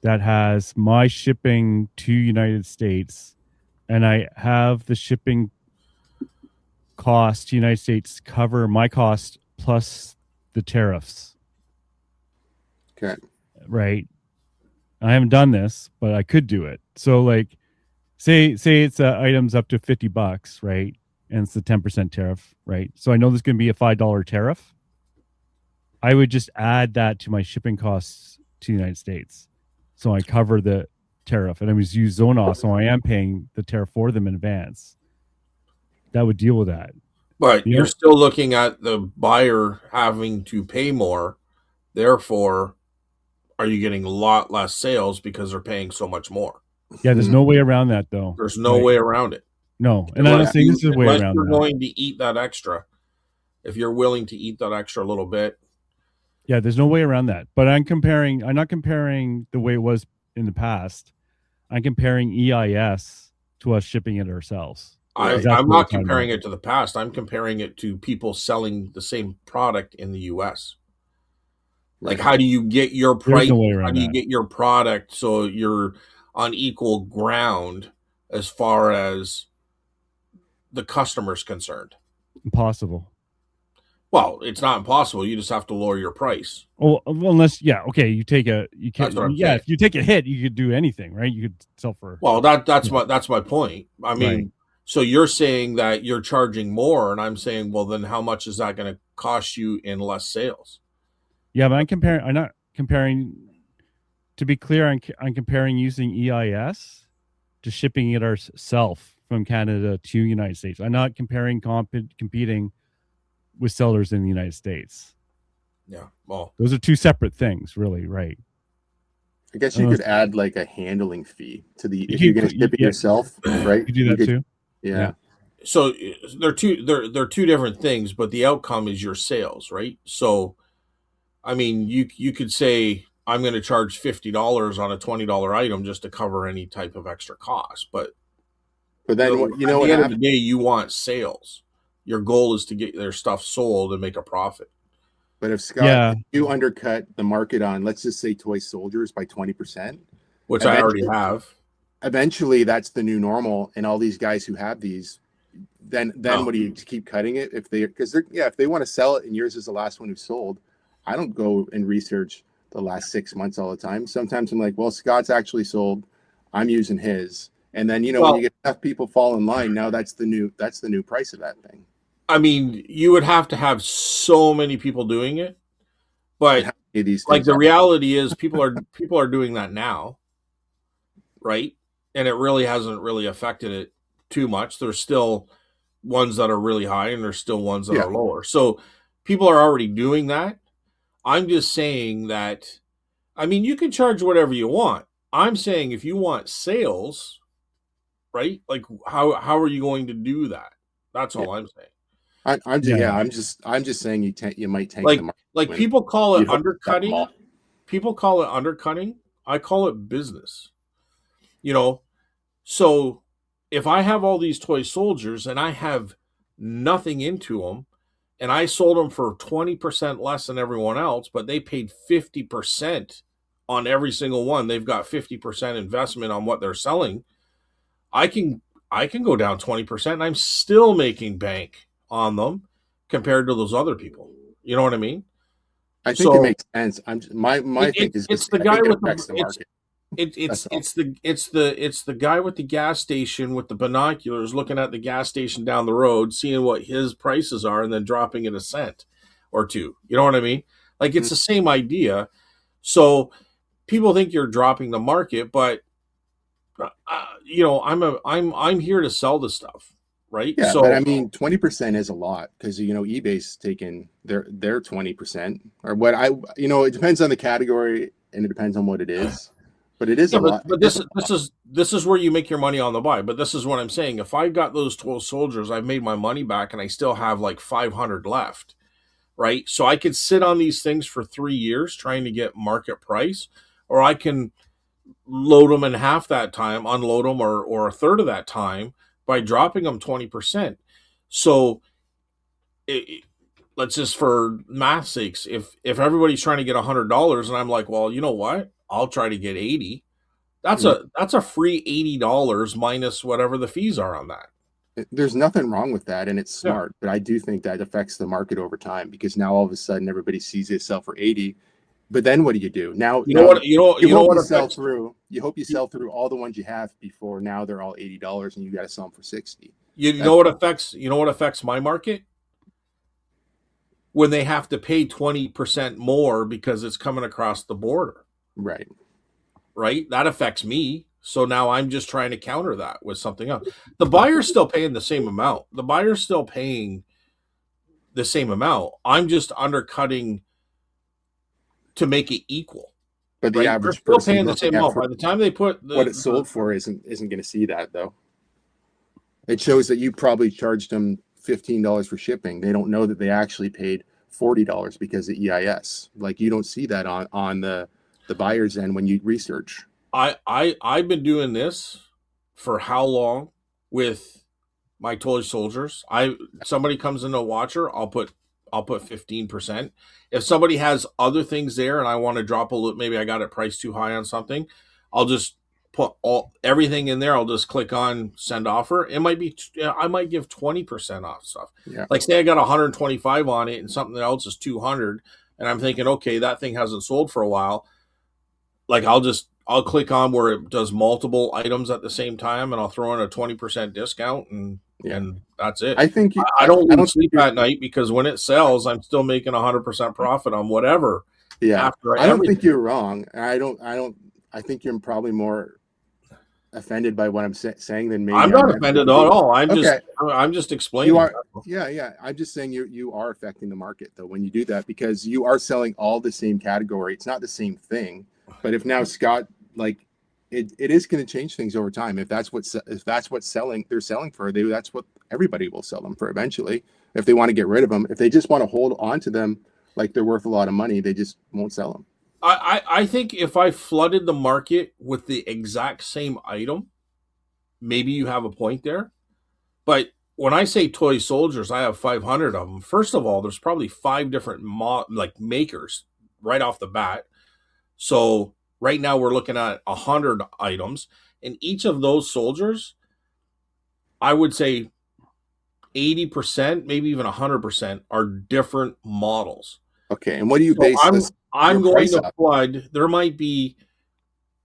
that has my shipping to United States, and I have the shipping cost to United States cover my cost plus the tariffs. Okay. Right. I haven't done this, but I could do it. So like say it's items up to $50, right? And it's the 10% tariff, right? So I know there's going to be a $5 tariff. I would just add that to my shipping costs to the United States. So I cover the tariff, and I was use Zonos, so I am paying the tariff for them in advance. That would deal with that. you're still looking at the buyer having to pay more. Therefore, are you getting a lot less sales because they're paying so much more? Yeah, there's no way around that though. There's no way around it. No, and I'm not saying this is a way Unless around you're that. going to eat that extra. If you're willing to eat that extra a little bit, Yeah, there's no way around that. But I'm not comparing the way it was in the past. I'm comparing EIS to us shipping it ourselves. I'm not comparing it to the past. I'm comparing it to people selling the same product in the US. Like, how do you get your price? No way around how do you that. get your product so you're on equal ground as far as the customer's concerned? Impossible. Well, it's not impossible. You just have to lower your price. Oh, unless okay, you take a you can't. That's what I'm yeah, saying. if you take a hit, you could do anything, right? You could sell for. Well, that's my point. I mean, Right. so you're saying that you're charging more, and I'm saying, well, then how much is that going to cost you in less sales? Yeah, but I'm not comparing. To be clear, I'm comparing using EIS to shipping it ourselves from Canada to United States. I'm not comparing competing with sellers in the United States. Yeah, well, Those are two separate things, really, right? I guess you could add like a handling fee to the if you're going to ship it yourself, right? You do that too. Yeah. So they're two different things, but the outcome is your sales, right? So, I mean, you could say I'm going to charge $50 on a $20 item just to cover any type of extra cost, but then at the end of the day, you want sales. Your goal is to get their stuff sold and make a profit. But if Scott, if you undercut the market on, let's just say toy soldiers by 20%, which I already have, eventually that's the new normal, and all these guys who have these, then what do you keep cutting it? If they want to sell it and yours is the last one who sold, I don't go and research the last 6 months all the time. Sometimes I'm like, well, Scott's actually sold, I'm using his, and then when you get enough people fall in line, now that's the new price of that thing. I mean, you would have to have so many people doing it, but the reality is people are doing that now, right? and it really hasn't really affected it too much. There's still ones that are really high, and there's still ones that Yeah. are lower. So people are already doing that. I'm just saying that, I mean, you can charge whatever you want. I'm saying if you want sales, right? Like how are you going to do that? That's Yeah. all I'm saying. I'm just, Yeah. I'm just saying you might tank the Like market like when people call it you hope that undercutting. mall. People call it undercutting. I call it business. You know, so if I have all these toy soldiers and I have nothing into them, and I sold them for 20% less than everyone else, but they paid 50% on every single one. They've got 50% investment on what they're selling. I can I can go down 20% and I'm still making bank on them compared to those other people. You know what I mean? I think it So makes sense. My thing is it's just the I guy think it with the affects the market. That's all. it's the guy with the gas station with the binoculars looking at the gas station down the road, seeing what his prices are, and then dropping it a cent or two. You know what I mean? Like Mhm. it's the same idea. So people think you're dropping the market, but I'm here to sell the stuff, right? Yeah, but I So mean, 20% is a lot because eBay's taking their 20% or what it depends on the category and it depends on what it is, but it is a yeah, but lot. but It is a lot. this is where you make your money on the buy. But this is what I'm saying. If I got those 12 soldiers, I've made my money back, and I still have like 500 left, right? So I could sit on these things for 3 years trying to get market price, or I can load them in half that time, unload them, or a third of that time by dropping them 20%. So it, let's just for math sakes, if everybody's trying to get $100, and I'm like, well, you know what? I'll try to get 80. Mhm. That's a free $80 minus whatever the fees are on that. There's nothing wrong with that, and it's Yeah. smart. But I do think that affects the market over time because now all of a sudden everybody sees it sell for 80. But then what do you do? Now, You know what? you You know hope what you sell affects through. You hope you sell through all the ones you have before now they're all $80 and you got to sell them for 60. you know That's what affects my market when they have to pay 20% more because it's coming across the border, right. right? That affects me. So now I'm just trying to counter that with something else. The buyer's still paying the same amount. The buyer's still paying the same amount. I'm just undercutting to make it equal, But the right? They're average still person paying the looking same at amount. for By the time they put what it sold for isn't going to see that though. It shows that you probably charged them $15 for shipping. They don't know that they actually paid $40 because of EIS. Like you don't see that on the buyer's end when you research. I've been doing this for how long with my toy soldiers. Somebody comes in a watcher, I'll put 15%. If somebody has other things there and I want to drop a little, maybe I got it priced too high on something, I'll just put all everything in there. I'll just click on send offer. It might be I might give 20% off stuff. Yeah. Like say I got 125 on it and something else is 200, and I'm thinking, okay, that thing hasn't sold for a while. Like I'll click on where it does multiple items at the same time, and I'll throw in a 20% discount, and Yeah. that's it. I think you, I don't I lose don't think sleep at night because when it sells, I'm still making 100% profit on whatever yeah. after I don't think everything. you're wrong. I think you're probably more offended by what I'm saying than maybe I'm I'm not ever offended going at to be. all. Okay. I'm just You explaining. are, yeah, yeah. I'm just saying you are affecting the market though when you do that because you are selling all the same category. It's not the same thing, but if now Scott like it is going to change things over time. If that's what selling they're selling for, that's what everybody will sell them for eventually. If they want to get rid of them, if they just want to hold on to them like they're worth a lot of money, they just won't sell them. I think if I flooded the market with the exact same item, maybe you have a point there. But when I say toy soldiers, I have 500 of them. First of all, there's probably five different like makers right off the bat. So right now we're looking at 100 items, and each of those soldiers, I would say 80%, maybe even 100% are different models. Okay, and what do you So base this your I'm going price to up? flood. There might be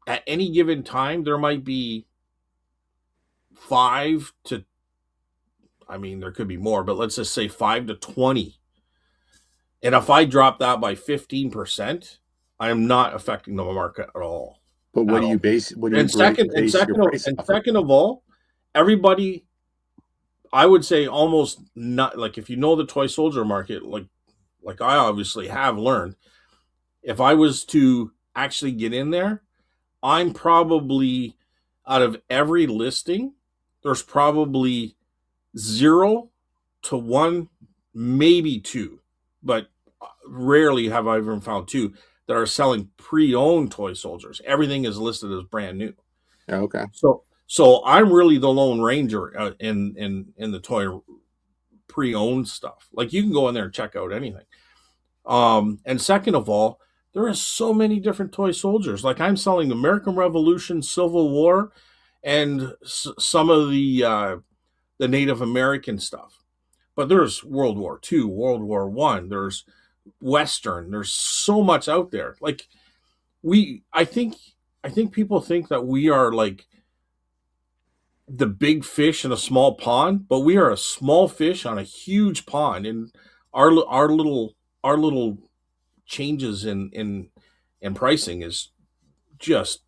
at any given time there might be 5 to, I mean, there could be more, but let's just say 5 to 20. And if I drop that by 15%, I am not affecting the market at all. But at all. what do you And second, and base your second, price and off of? second of all, everybody, I would say almost not, like if you know the toy soldier market, like I obviously have learned, if I was to actually get in there, I'm probably out of every listing, there's probably 0 to 1, maybe 2, but rarely have I even found 2 that are selling pre-owned toy soldiers. Everything is listed as brand new. Oh, okay. So I'm really the lone ranger in the toy pre-owned stuff. Like you can go in there and check out anything. And second of all, there are so many different toy soldiers. Like I'm selling American Revolution, Civil War, and some of the Native American stuff. But there's World War II, World War One. There's Western. There's so much out there. Like I think people think that we are like the big fish in a small pond, but we are a small fish on a huge pond, and our little changes in pricing is just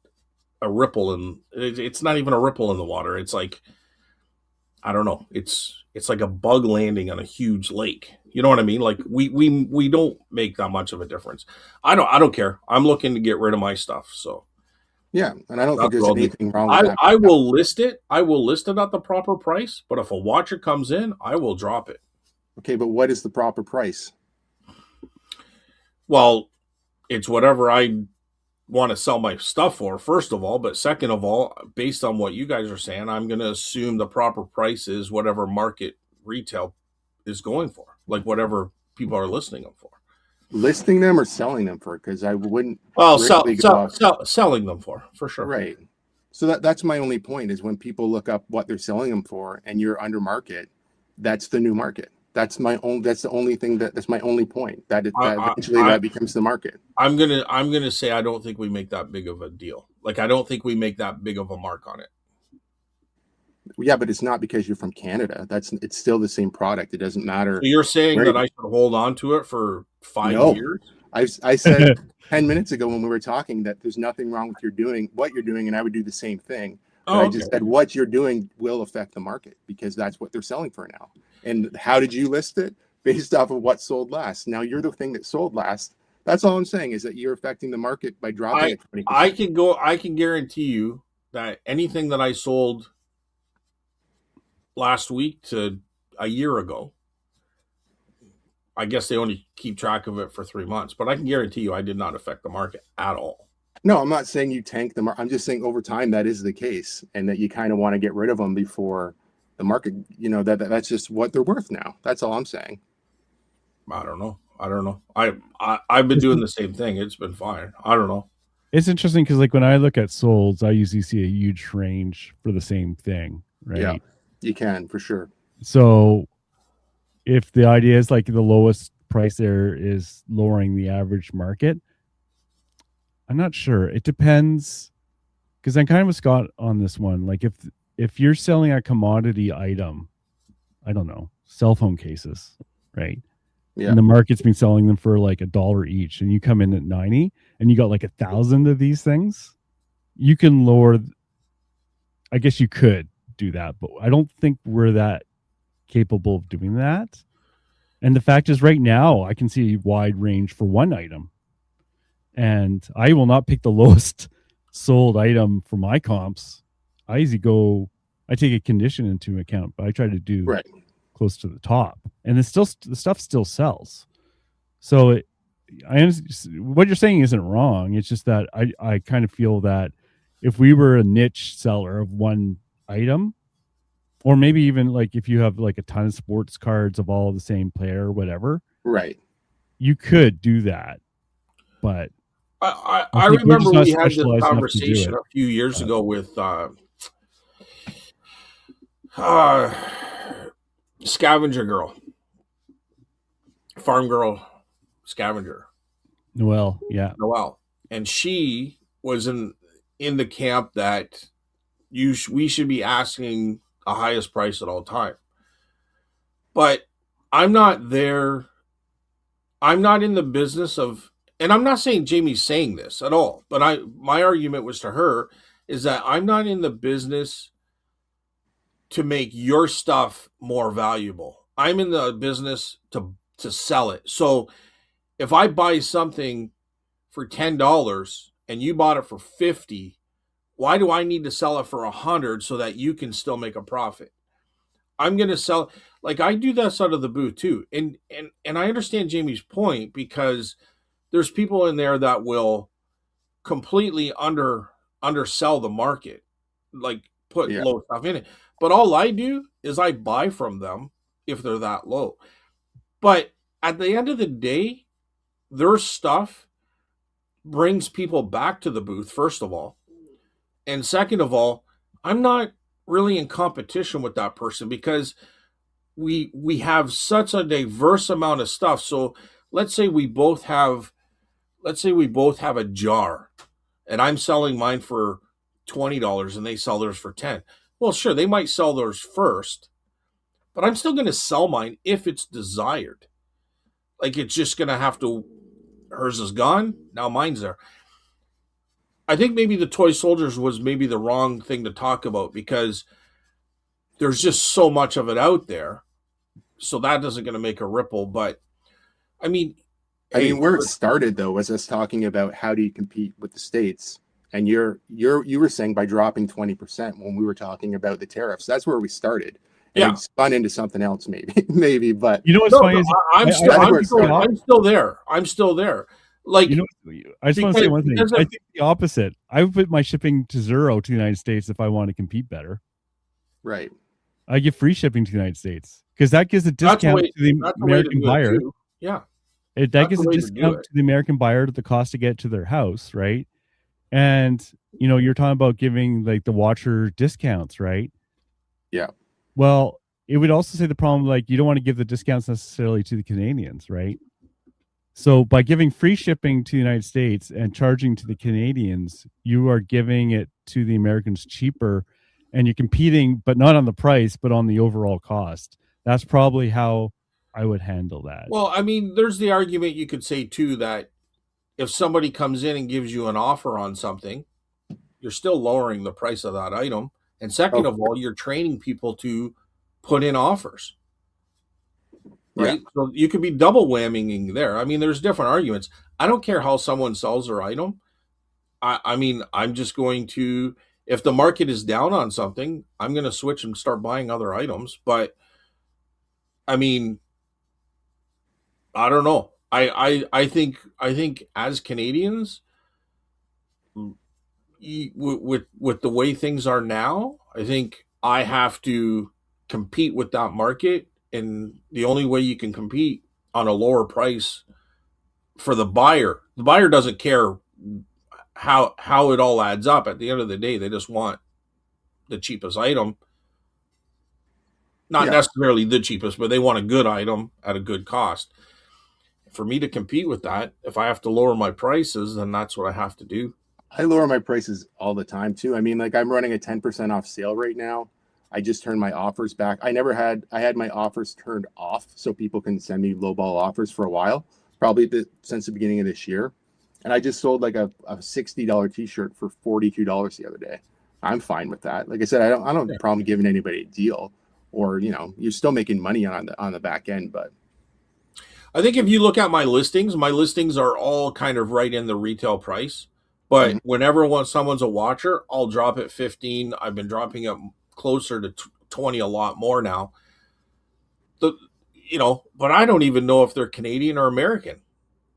a ripple, and it's not even a ripple in the water. It's like, I don't know. It's like a bug landing on a huge lake. You know what I mean? Like we don't make that much of a difference. I don't care. I'm looking to get rid of my stuff, so Yeah, and I don't think that's there's what I'll do. anything wrong with I that. I will list it. I will list it at the proper price. But if a watcher comes in, I will drop it. Okay, but what is the proper price? Well, it's whatever I want to sell my stuff for, first of all. But second of all, based on what you guys are saying, I'm going to assume the proper price is whatever market retail is going for, like whatever people are listing them for. Listing them or selling them for? Because I wouldn't Well, strictly go off. selling them for sure. Right. So that's my only point is when people look up what they're selling them for and you're under market, that's the new market. That's my own. That's the only thing that's my only point. That eventually that becomes the market. I'm gonna say I don't think we make that big of a deal. Like I don't think we make that big of a mark on it. Yeah, but it's not because you're from Canada. It's still the same product. It doesn't matter. So you're saying where that I should hold on to it for 5 No. years? I said 10 minutes ago when we were talking that there's nothing wrong with what you're doing, and I would do the same thing. But I just said what you're doing will affect the market because that's what they're selling for now. And how did you list it? Based off of what sold last. Now you're the thing that sold last. That's all I'm saying is that you're affecting the market by dropping it 20%. I can guarantee you that anything that I sold last week to a year ago, I guess they only keep track of it for 3 months, but I can guarantee you I did not affect the market at all. No, I'm not saying you tank the market. I'm just saying over time that is the case, and that you kind of want to get rid of them before the market. That's just what they're worth now. That's all I'm saying. I don't know. I've been doing the same thing. It's been fine. I don't know. It's interesting because like when I look at solds, I usually see a huge range for the same thing, right? Yeah, you can for sure. So if the idea is like the lowest price there is lowering the average market, I'm not sure. It depends, because I'm kind of with Scott on this one. Like if you're selling a commodity item, I don't know, cell phone cases, right? Yeah. And the market's been selling them for like $1 each, and you come in at 90, and you got like 1,000 of these things, you can lower. I guess you could do that, but I don't think we're that capable of doing that. And the fact is, right now, I can see a wide range for one item, and I will not pick the lowest sold item for my comps. I take a condition into account, but I try to do right close to the top, and the stuff still sells. So what you're saying isn't wrong. It's just that I kind of feel that if we were a niche seller of one item, or maybe even like if you have like a ton of sports cards of all the same player or whatever, right, you could do that. But I remember we had this conversation a few years ago with Scavenger Girl, Farm Girl Scavenger. Noelle, yeah. Noelle. And she was in the camp that we should be asking the highest price at all time. But I'm not there. I'm not in the business of, and I'm not saying Jamie's saying this at all, but my argument was to her is that I'm not in the business to make your stuff more valuable. I'm in the business to sell it. So if I buy something for $10 and you bought it for 50, why do I need to sell it for 100 so that you can still make a profit? I'm going to sell, like I do this out of the booth too. And I understand Jamie's point because there's people in there that will completely undersell the market, like put Yeah. low stuff in it. But all I do is I buy from them if they're that low. But at the end of the day, their stuff brings people back to the booth, first of all. And second of all, I'm not really in competition with that person because we have such a diverse amount of stuff. So let's say we both have a jar and I'm selling mine for $20 and they sell theirs for 10. Well, sure, they might sell theirs first, but I'm still going to sell mine if it's desired. Like it's just going to have to, hers is gone, now mine's there. I think maybe the toy soldiers was maybe the wrong thing to talk about because there's just so much of it out there. So that isn't going to make a ripple. But I mean, I hey, mean, where it started though was us talking about how do you compete with the states, and you were saying by dropping 20% when we were talking about the tariffs. That's where we started, and yeah. it spun into something else, maybe. But You know what's No, funny no, is I'm still, that's where it started. I'm still there. I'm still there. Like, you know, I just want to say one thing. because I of, think the opposite. I would put my shipping to zero to the United States if I want to compete better. Right. I give free shipping to the United States because that gives a discount to the American buyer. Yeah. That gives a discount to the American buyer to the cost to get to their house, right? And you know, you're talking about giving like the watcher discounts, right? Yeah. Well, it would also say the problem, like you don't want to give the discounts necessarily to the Canadians, right? So by giving free shipping to the United States and charging to the Canadians, you are giving it to the Americans cheaper, and you're competing, but not on the price, but on the overall cost. That's probably how I would handle that. Well, I mean, there's the argument you could say too that if somebody comes in and gives you an offer on something, you're still lowering the price of that item. And second of all, you're training people to put in offers. Right? Yeah. So you could be double whamming there. I mean, there's different arguments. I don't care how someone sells their item. I mean, I'm just going to, if the market is down on something, I'm going to switch and start buying other items. But I mean, I don't know. I think as Canadians, with the way things are now, I think I have to compete with that market, and the only way you can compete on a lower price for the buyer doesn't care how it all adds up. At the end of the day, they just want the cheapest item. Not necessarily the cheapest, but they want a good item at a good cost. For me to compete with that, if I have to lower my prices, then that's what I have to do. I lower my prices all the time too. I mean, like I'm running a 10% off sale right now. I just turned my offers back. I had my offers turned off so people can send me lowball offers for a while, probably since the beginning of this year. And I just sold like a $60 t-shirt for $42 the other day. I'm fine with that. Like I said, I don't have a problem giving anybody a deal, or, you know, you're still making money on the back end. But I think if you look at my listings are all kind of right in the retail price. But whenever someone's a watcher, I'll drop it 15. I've been dropping it closer to 20 a lot more now. But I don't even know if they're Canadian or American,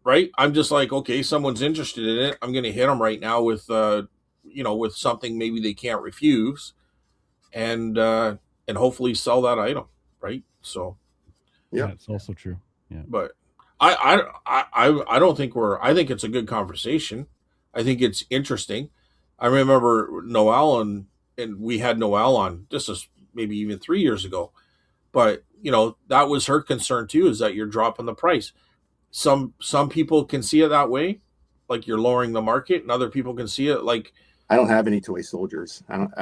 right? I'm just like, okay, someone's interested in it. I'm going to hit them right now with, with something maybe they can't refuse, and hopefully sell that item, right? So, yeah, it's also true. Yeah, but I don't think I think it's a good conversation. I think it's interesting. I remember Noelle and we had Noelle on. This is maybe even 3 years ago, but that was her concern too. Is that you're dropping the price. Some people can see it that way, like you're lowering the market, and other people can see it like I don't have any toy soldiers. I don't.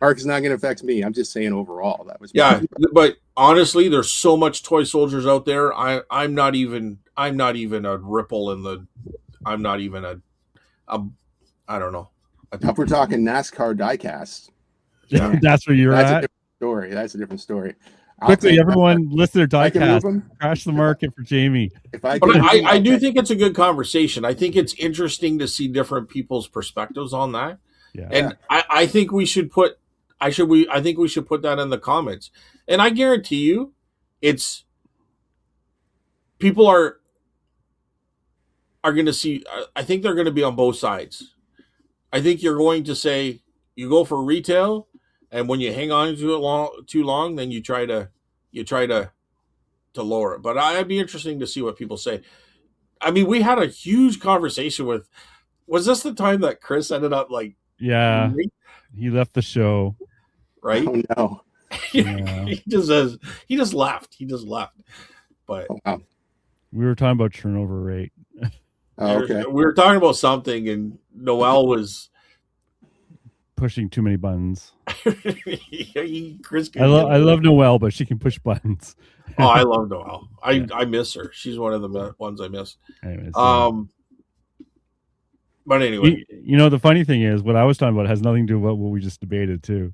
Park's not going to affect me. I'm just saying overall. That was Yeah, my. but honestly, there's so much toy soldiers out there. I'm not even a ripple in the. I'm not even a I don't know. Now, if we're talking NASCAR diecast, Yeah. That's where you're that's a at. different story. That's a different story. I'll Quickly, take that. everyone, list their I can move diecast. them. Crash the market for Jamie. If I But can, move them, I I'll do take think it's a good conversation. I think it's interesting to see different people's perspectives on that. Yeah. And I think we should put I think we should put that in the comments. And I guarantee you it's people are going to see I think they're going to be on both sides. I think you're going to say you go for retail and when you hang on to it too long then you try to lower it. But I'd be interesting to see what people say. I mean, we had a huge conversation with. Was this the time that Chris ended up like? Yeah. He left the show. Right? Oh no! Yeah. He just left. He just left. But Oh, wow. We were talking about turnover rate. Oh, okay. we were talking about something, and Noel was Pushing too many buttons. Chris. I love Noelle, but she can push buttons. Oh, I love Noel. Yeah. I miss her. She's one of the ones I miss. Anyways, But anyway, you know the funny thing is what I was talking about has nothing to do with what we just debated too.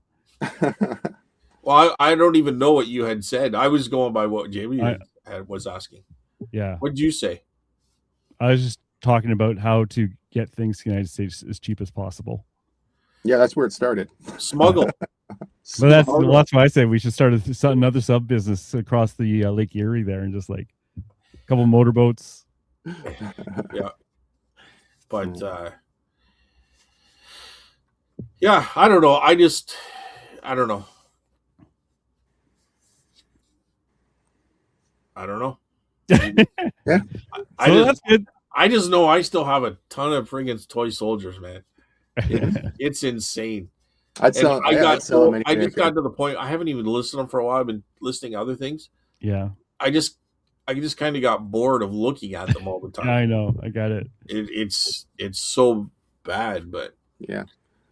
well, I don't even know what you had said. I was going by what Jamie was asking. Yeah. What did you say? I was just talking about how to get things to the United States as cheap as possible. Yeah, that's where it started. Smuggle. But that's why I say we should start another sub business across the Lake Erie there, and just like a couple motorboats. Yeah, but yeah, I don't know. I don't know. I don't know. Yeah. That's good. I just know I still have a ton of friggin' toy soldiers, man. It's insane. I'd sell them I just got to the point. I haven't even listed them for a while. I've been listing other things. Yeah. I just kind of got bored of looking at them all the time. I know. I got it. It's so bad, but yeah.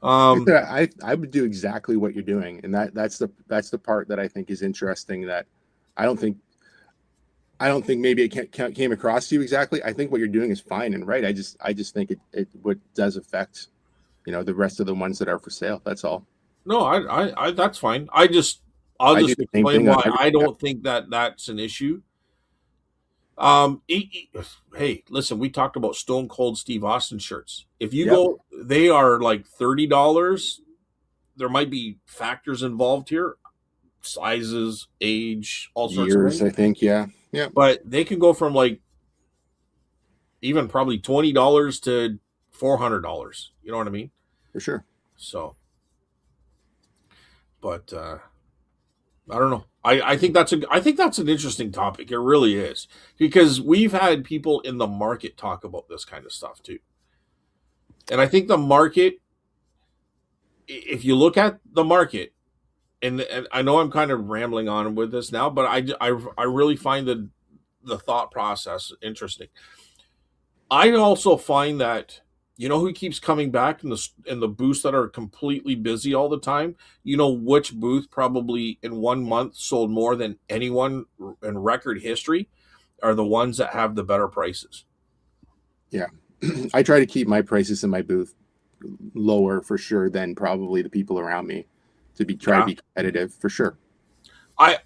I would do exactly what you're doing, and that's the part that I think is interesting. That I don't think maybe it came across to you exactly. I think what you're doing is fine and right. I just think it what does affect, the rest of the ones that are for sale. That's all. No, I that's fine. I'll just explain why I don't think that that's an issue. Hey, listen, we talked about Stone Cold Steve Austin shirts. If you go, they are like $30. There might be factors involved here, sizes, age, all sorts of years. I think, yeah. But they can go from like even probably $20 to $400. You know what I mean? For sure. So, but I don't know. I think that's an interesting topic. It really is, because we've had people in the market talk about this kind of stuff too. And I think the market, if you look at the market, and I know I'm kind of rambling on with this now, but I really find the thought process interesting. I also find that, who keeps coming back in the booths that are completely busy all the time? Which booth probably in 1 month sold more than anyone in record history are the ones that have the better prices. Yeah. I try to keep my prices in my booth lower for sure than probably the people around me to try to be competitive for sure. I'm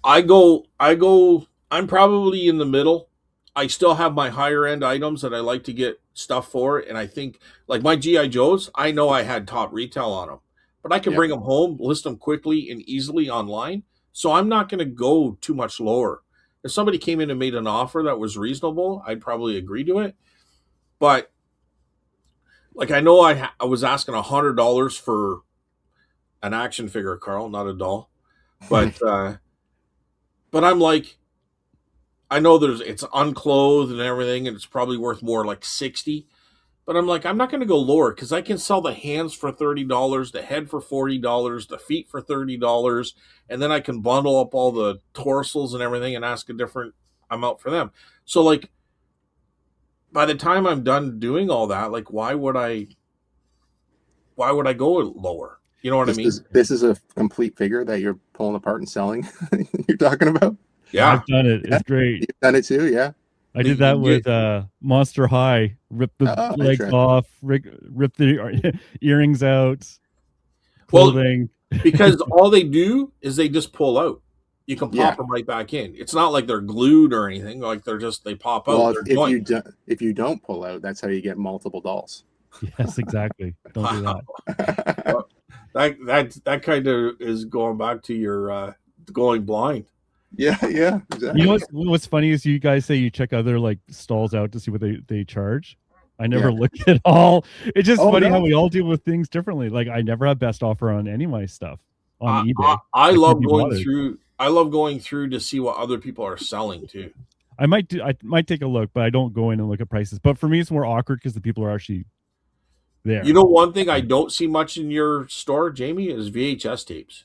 probably in the middle. I still have my higher end items that I like to get stuff for. And I think like my G.I. Joes, I know I had top retail on them, but I can bring them home, list them quickly and easily online. So I'm not going to go too much lower. If somebody came in and made an offer that was reasonable, I'd probably agree to it. But like, I know I was asking $100 for an action figure, Carl, not a doll. But, but I'm like, I know it's unclothed and everything, and it's probably worth more, like $60. But I'm like, I'm not going to go lower because I can sell the hands for $30, the head for $40, the feet for $30, and then I can bundle up all the torsos and everything and ask a different amount for them. So, like, by the time I'm done doing all that, like, why would I go lower? You know what I This mean? is this is a complete figure that you're pulling apart and selling. You're talking about? Yeah. I've done it. Yeah, It's great. you've done it too. Yeah. I did that with Monster High. Rip the legs Interesting. off, rip the earrings out, Well, clothing. because all they do is they just pull out. You can Yeah. pop them right back in. It's not like they're glued or anything. Like they pop out. Well, They're if joint. you don't pull out, that's how you get multiple dolls. Yes, exactly. Don't do Wow. that. Well, that kind of is going back to your going blind. Yeah, yeah, You know exactly. what's funny is you guys say you check other like stalls out to see what they charge. I never Yeah. look at all. It's just Oh funny how no. we all deal with things differently. Like I never have best offer on any of my stuff on I, eBay. I I couldn't love be going bothered. through. I love going through to see what other people are selling too. I might take a look, but I don't go in and look at prices. But for me, it's more awkward because the people are actually there. You know, one thing I don't see much in your store, Jamie, is VHS tapes.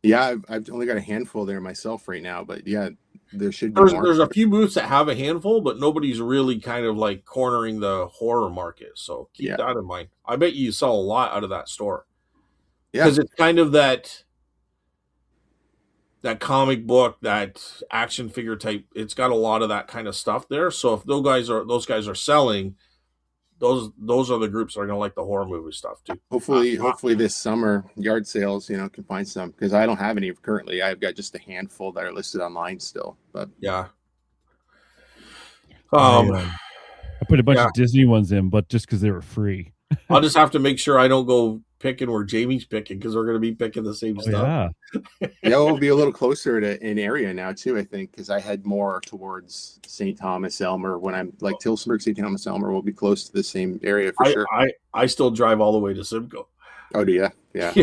Yeah, I've only got a handful there myself right now, but yeah, there should be There's more. there's a few booths that have a handful, but nobody's really kind of like cornering the horror market. So keep Yeah, that in mind. I bet you sell a lot out of that store yeah. because it's kind of that comic book, that action figure type. It's got a lot of that kind of stuff there. So if those guys are selling, those are the groups that are gonna like the horror movie stuff too. Hopefully this summer yard sales, can find some because I don't have any currently. I've got just a handful that are listed online still. But Yeah. I Um. I put a bunch Yeah. of Disney ones in, but just because they were free. I'll just have to make sure I don't go picking where Jamie's picking because we're going to be picking the same Oh stuff. yeah, we'll be a little closer to an area now too. I think because I head more towards St. Thomas, Elmer. When I'm like Tillsonburg, St. Thomas, Elmer, we'll be close to the same area for sure. I still drive all the way to Simcoe. Oh, do you? Yeah.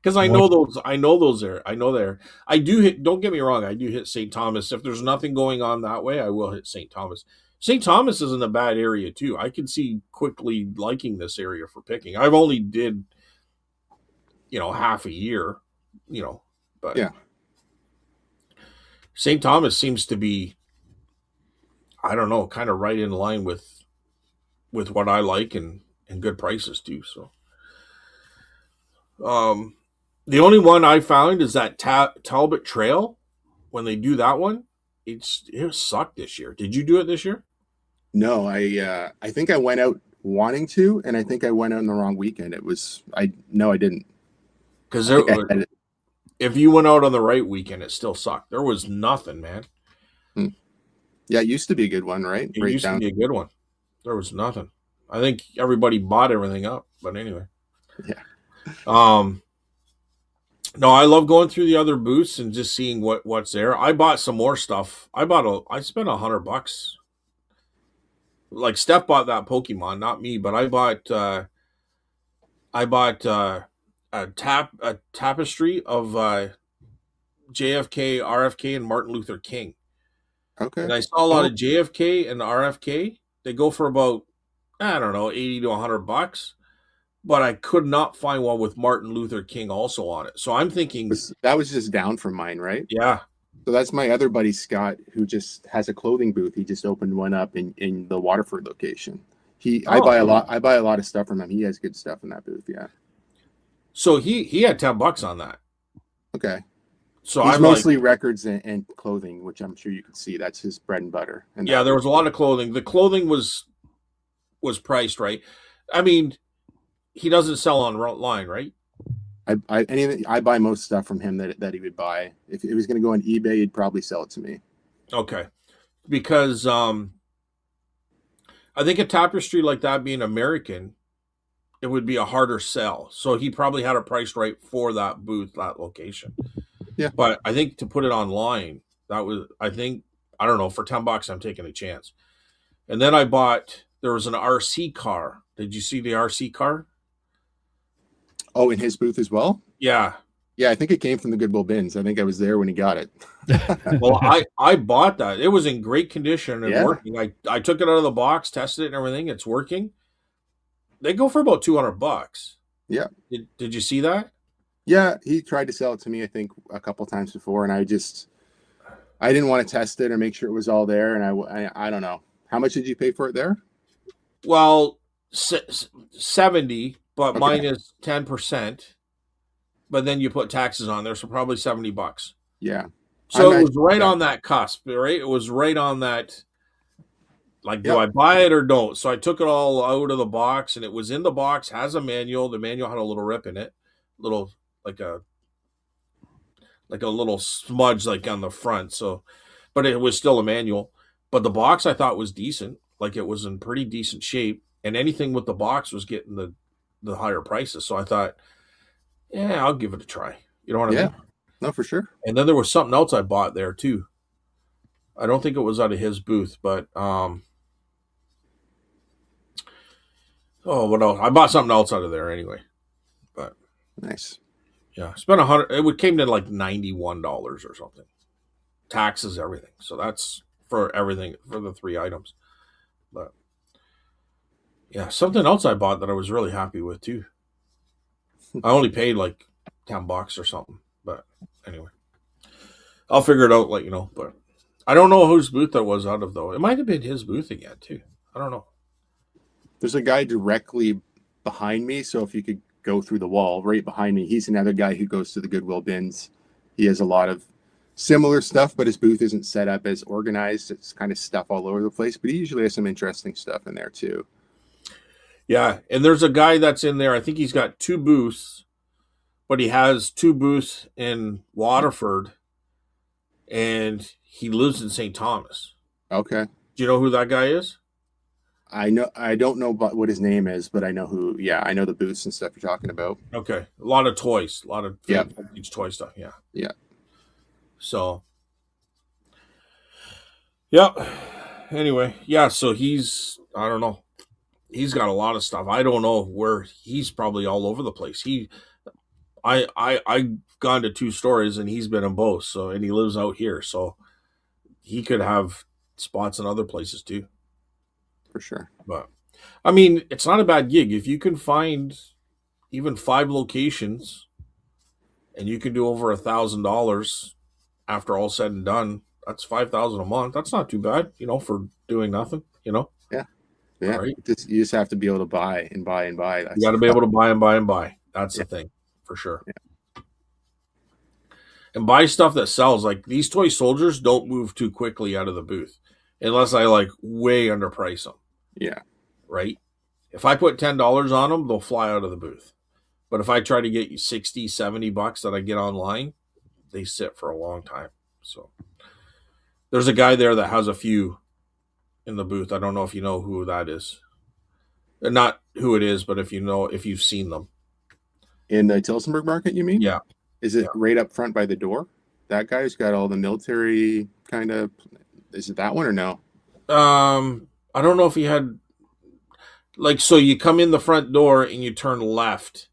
Because I know those. I know those there. I know there. I do hit. Don't get me wrong. I do hit St. Thomas. If there's nothing going on that way, I will hit St. Thomas. St. Thomas isn't a bad area too. I can see quickly liking this area for picking. I've only did, half a year, but Yeah. St. Thomas seems to be, I don't know, kind of right in line with what I like and good prices too. So, the only one I found is that Talbot Trail. When they do that one, it sucked this year. Did you do it this year? No, I think I went out wanting to, and I think I went out on the wrong weekend. I didn't. Because I if you went out on the right weekend, it still sucked. There was nothing, man. Yeah, it used to be a good one, right? It Right used down. to be a good one. There was nothing. I think everybody bought everything up. But anyway. Yeah. No, I love going through the other booths and just seeing what's there. I bought some more stuff. I spent $100. Like Steph bought that Pokemon, not me, but I bought a tapestry of JFK, RFK, and Martin Luther King. Okay. And I saw a lot of JFK and RFK. They go for about, I don't know, $80 to $100. But I could not find one with Martin Luther King also on it. So I'm thinking, That was just down from mine, right? yeah. So that's my other buddy Scott, who just has a clothing booth. He just opened one up in the Waterford location. I buy a lot of stuff from him. He has good stuff in that booth. Yeah. So he had $10 on that. Okay. So He's I'm mostly records and clothing, which I'm sure you can see. That's his bread and butter. And yeah, there was a lot of clothing. The clothing was priced right. I mean, he doesn't sell online, right? I buy most stuff from him that he would buy. If it was going to go on eBay, he'd probably sell it to me. Okay, because I think a tapestry like that being American, it would be a harder sell. So he probably had it priced right for that booth, that location. Yeah, but I think to put it online, I don't know, for $10, I'm taking a chance. And then there was an RC car. Did you see the RC car? Oh, in his booth as well? Yeah. Yeah, I think it came from the Goodwill bins. I think I was there when he got it. Well, I bought that. It was in great condition and working. I took it out of the box, tested it and everything. It's working. They go for about $200. Yeah. Did you see that? Yeah, he tried to sell it to me, I think, a couple times before, and I didn't want to test it or make sure it was all there, and I don't know. How much did you pay for it there? Well, 70, but mine is 10%. but then you put taxes on there, so probably $70. Yeah. So I'm it was actually, right yeah. on that cusp, right? It was right on that. Like, do Yep. I buy it or don't? So I took it all out of the box, and it was in the box. Has a manual. The manual had a little rip in it, little like a little smudge like on the front. So, but it was still a manual. But the box I thought was decent. Like it was in pretty decent shape, and anything with the box was getting the higher prices. So I thought, yeah, I'll give it a try. You know what I Yeah. mean? No, for sure. And then there was something else I bought there too. I don't think it was out of his booth, but oh, what else? I bought something else out of there anyway. But Nice. yeah, spent 100. It came to like $91 or something, taxes, everything. So that's for everything for the 3 items. But yeah, something else I bought that I was really happy with too. I only paid like $10 or something, but anyway, I'll figure it out. Let you know. But I don't know whose booth that was out of though. It might have been his booth again too. I don't know. There's a guy directly behind me, so if you could go through the wall right behind me, he's another guy who goes to the Goodwill bins. He has a lot of similar stuff, but his booth isn't set up as organized. It's kind of stuff all over the place, but he usually has some interesting stuff in there too. Yeah, and there's a guy that's in there. I think he's got 2 booths, but he has 2 booths in Waterford, and he lives in St. Thomas. Okay. Do you know who that guy is? I don't know what his name is, but I know who. Yeah, I know the booths and stuff you're talking about. Okay, a lot of toys, a lot of vintage toy stuff. Yeah, Yeah. So, yeah. Anyway, yeah. So I don't know. He's got a lot of stuff. I don't know where he's probably all over the place. I've gone to 2 stores and he's been in both. So, and he lives out here, so he could have spots in other places too. For sure. But I mean, it's not a bad gig if you can find even 5 locations, and you can do over $1,000 after all said and done. That's $5,000 a month. That's not too bad, for doing nothing. Yeah. Yeah. Right? You just have to be able to buy and buy and buy. You got to be able to buy and buy and buy. That's the thing, for sure. Yeah. And buy stuff that sells. Like these toy soldiers don't move too quickly out of the booth unless I like way underprice them. Yeah. Right? If I put $10 on them, they'll fly out of the booth. But if I try to get you $60, $70 that I get online, they sit for a long time. So there's a guy there that has a few in the booth. I don't know if you know who that is. Not who it is, but if you've seen them. In the Tilsonburg market, you mean? Yeah. Is it right up front by the door? That guy's got all the military kind of. Is it that one or no? I don't know if he had so you come in the front door and you turn left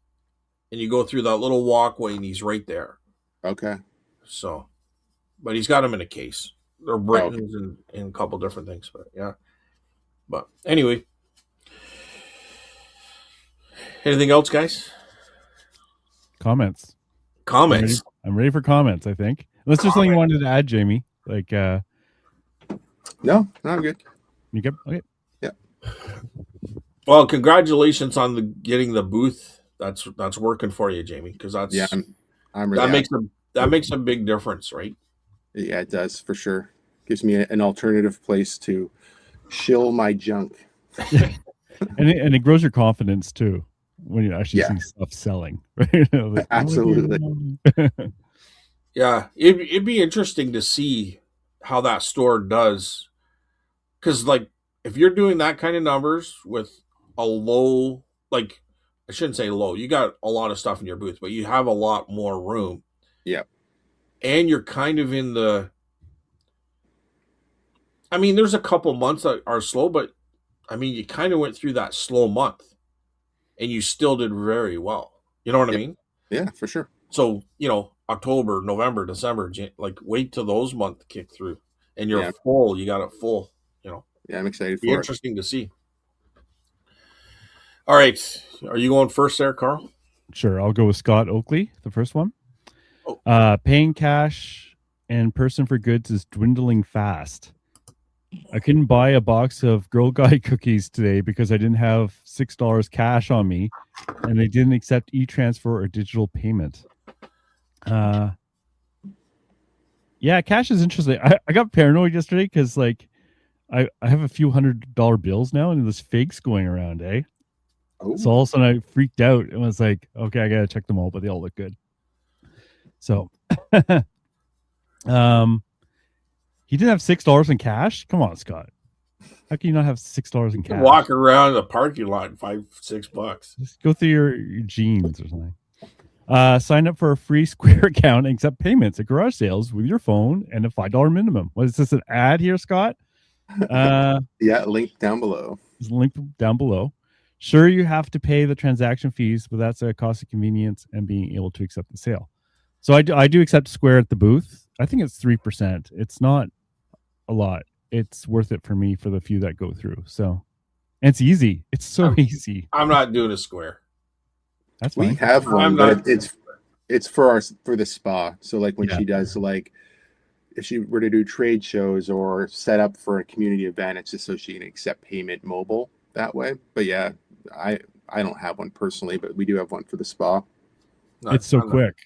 and you go through that little walkway and he's right there. Okay. So, but he's got them in a case. They're Britons and a couple different things, but yeah. But anyway, anything else, guys? Comments. I'm ready for comments, I think. Unless there's something you wanted to add, Jamie. Like No, I'm good. You good? Okay. Yeah. Well, congratulations on getting the booth. That's working for you, Jamie, because that's I'm really that makes a big difference, right? Yeah, it does for sure. Gives me an alternative place to shill my junk. and it grows your confidence too when you actually see stuff selling. Right? Like, absolutely. Yeah, it'd be interesting to see how that store does, because if you're doing that kind of numbers with a low, I shouldn't say low, you got a lot of stuff in your booth, but you have a lot more room. Yeah. And you're kind of in there's a couple months that are slow, but you kind of went through that slow month and you still did very well. You know what I mean? Yeah, for sure. So, October, November, December, wait till those months kick through and you're full. You got it full, Yeah, I'm excited for it. Be interesting to see. All right. Are you going first there, Carl? Sure. I'll go with Scott Oakley, the first one. Oh. Paying cash and person for goods is dwindling fast. I couldn't buy a box of Girl Guide cookies today because I didn't have $6 cash on me, and they didn't accept e-transfer or digital payment. Yeah, cash is interesting. I got paranoid yesterday because like I have a few $100 bills now and there's fakes going around, eh? Oh, So all of a sudden I freaked out and was like, okay, I gotta check them all, but they all look good. So he didn't have $6 in cash. Come on, Scott. How can you not have $6 in cash? Walk around the parking lot, $5-6. Just go through your jeans or something. Sign up for a free Square account and accept payments at garage sales with your phone and a $5 minimum. What is this, an ad here, Scott? yeah, link down below. There's a link down below. Sure, you have to pay the transaction fees, but that's a cost of convenience and being able to accept the sale. So I do accept Square at the booth. I think it's 3%. It's not a lot. It's worth it for me for the few that go through. So, and it's easy. It's so easy. I'm not doing a Square. That's fine. We have one, but it's for the spa. So like when she does like if she were to do trade shows or set up for a community event, it's just so she can accept payment mobile that way. But yeah, I don't have one personally, but we do have one for the spa. It's so quick.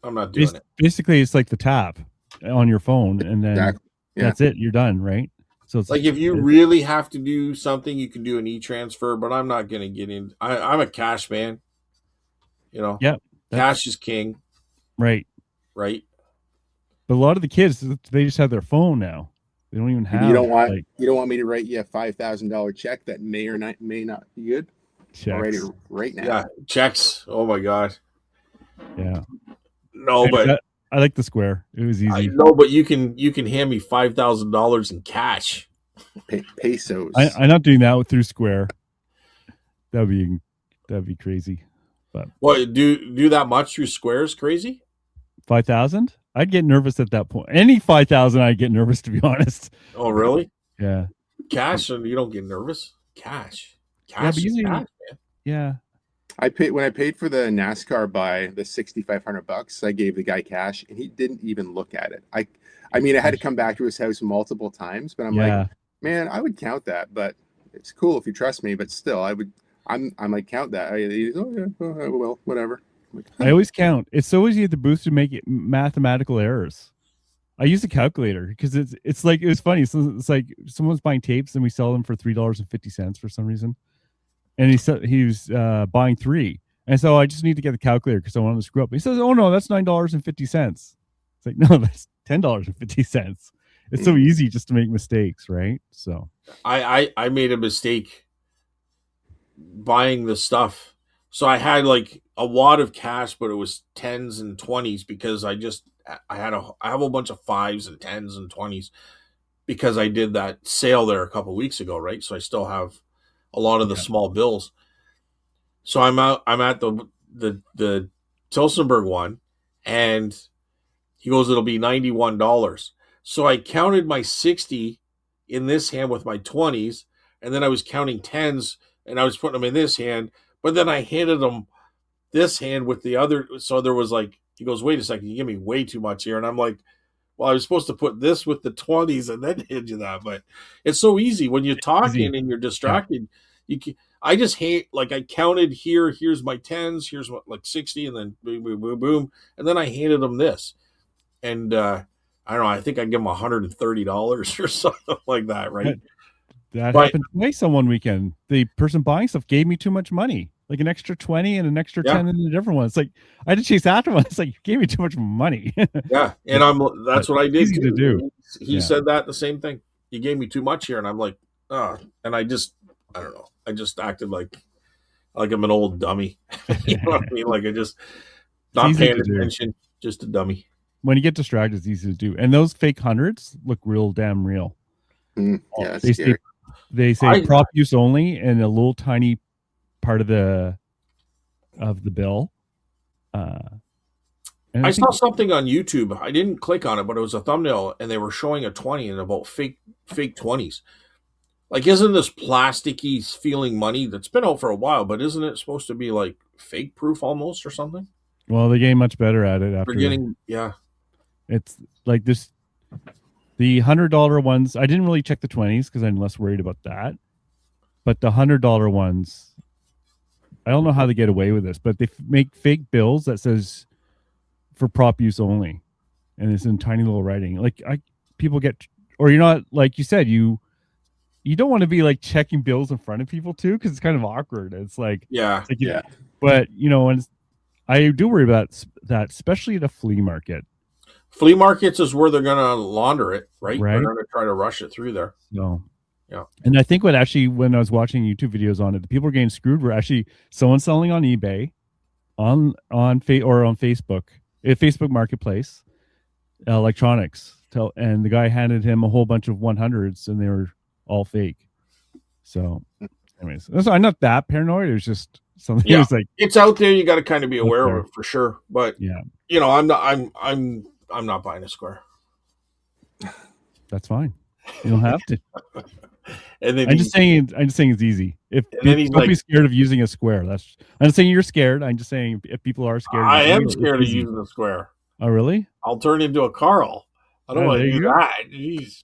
I'm not doing it. Basically, it's like the tap on your phone, and then that's it. You're done, right? So it's like if you really have to do something, you can do an e-transfer. But I'm not going to get in. I'm a cash man. You know, cash is king. Right. But a lot of the kids, they just have their phone now. They don't even have. You don't want me to write you a $5,000 check that may not be good. Already right now. Yeah, checks. Oh my god. Yeah. No, but I like the Square. It was easy. No, but you can hand me $5,000 in cash. Pesos. I'm not doing that through Square. That'd be crazy. But what do that much through Square is crazy? 5,000? I'd get nervous at that point. Any 5,000, I'd get nervous, to be honest. Oh, really? Yeah. Cash, and you don't get nervous. Cash. Yeah, but usually, cash, man. Yeah. When I paid for the NASCAR buy, the $6,500, I gave the guy cash, and he didn't even look at it. I mean, I had to come back to his house multiple times, but I'm like, man, I would count that, but it's cool if you trust me, but still, I'm like, count that. Well, whatever. I always count. It's so easy at the booth to make mathematical errors. I use a calculator because it's like, it was funny. So it's like someone's buying tapes and we sell them for $3.50 for some reason. And he said he was buying 3. And so I just need to get the calculator because I want to screw up. He says, oh no, that's $9.50. It's like, no, that's $10.50. It's so easy just to make mistakes, right? So I made a mistake buying the stuff. So I had like a wad of cash, but it was 10s and 20s because I have a whole bunch of 5s and 10s and 20s because I did that sale there a couple of weeks ago, right? So I still have a lot of the small bills. So I'm at the Tilsonburg one, and he goes, it'll be $91. So I counted my 60 in this hand with my 20s, and then I was counting 10s and I was putting them in this hand, but then I handed him this hand with the other. So there was like, he goes, wait a second, you give me way too much here. And I'm like, well, I was supposed to put this with the 20s and then hand you that. But it's so easy when you're talking and you're distracted. I just hate, like, I counted here, here's my 10s, here's what, like 60, and then boom, boom, boom, boom. And then I handed him this. And I don't know, I think I give him $130 or something like that, right? That happened twice on one weekend. The person buying stuff gave me too much money, like an extra 20 and an extra 10 in a different one. It's like I had to chase after one. It's like, you gave me too much money. Yeah, and that's what I did. Easy to do. He said that the same thing. You gave me too much here, and I'm like, oh, and I don't know. I just acted like I'm an old dummy. You know what I mean? Like I just not paying attention, just a dummy. When you get distracted, it's easy to do. And those fake hundreds look real damn real. Yeah, they say prop use only and a little tiny part of the bill. I saw something on YouTube. I didn't click on it, but it was a thumbnail, and they were showing a 20 and about fake 20s. Like, isn't this plasticky feeling money that's been out for a while, but isn't it supposed to be like fake proof almost or something? Well, they're getting much better at it after. It's like this. The $100 ones, I didn't really check the 20s because I'm less worried about that. But the $100 ones, I don't know how they get away with this, but they make fake bills that says for prop use only, and it's in tiny little writing. Like people get, or you're not, like you said, you don't want to be like checking bills in front of people too, because it's kind of awkward. It's like, Yeah. Yeah. but and I do worry about that, especially at a flea market. Flea markets is where they're going to launder it, right? Right. They're going to try to rush it through there. So, yeah. And I think when I was watching YouTube videos on it, the people were getting screwed were actually someone selling on eBay, on Facebook, Facebook Marketplace, electronics. And the guy handed him a whole bunch of 100s, and they were all fake. So, anyways, I'm not that paranoid. It was just something. Yeah. It was like, it's out there. You got to kind of be aware of it for sure. But yeah, I'm not buying a square. That's fine. You don't have to. And then I'm just saying it's easy. Don't be scared of using a square. I'm not saying you're scared. I'm just saying if people are scared. I am scared of using a square. Oh, really? I'll turn into a Carl. I don't want to do that. Jeez.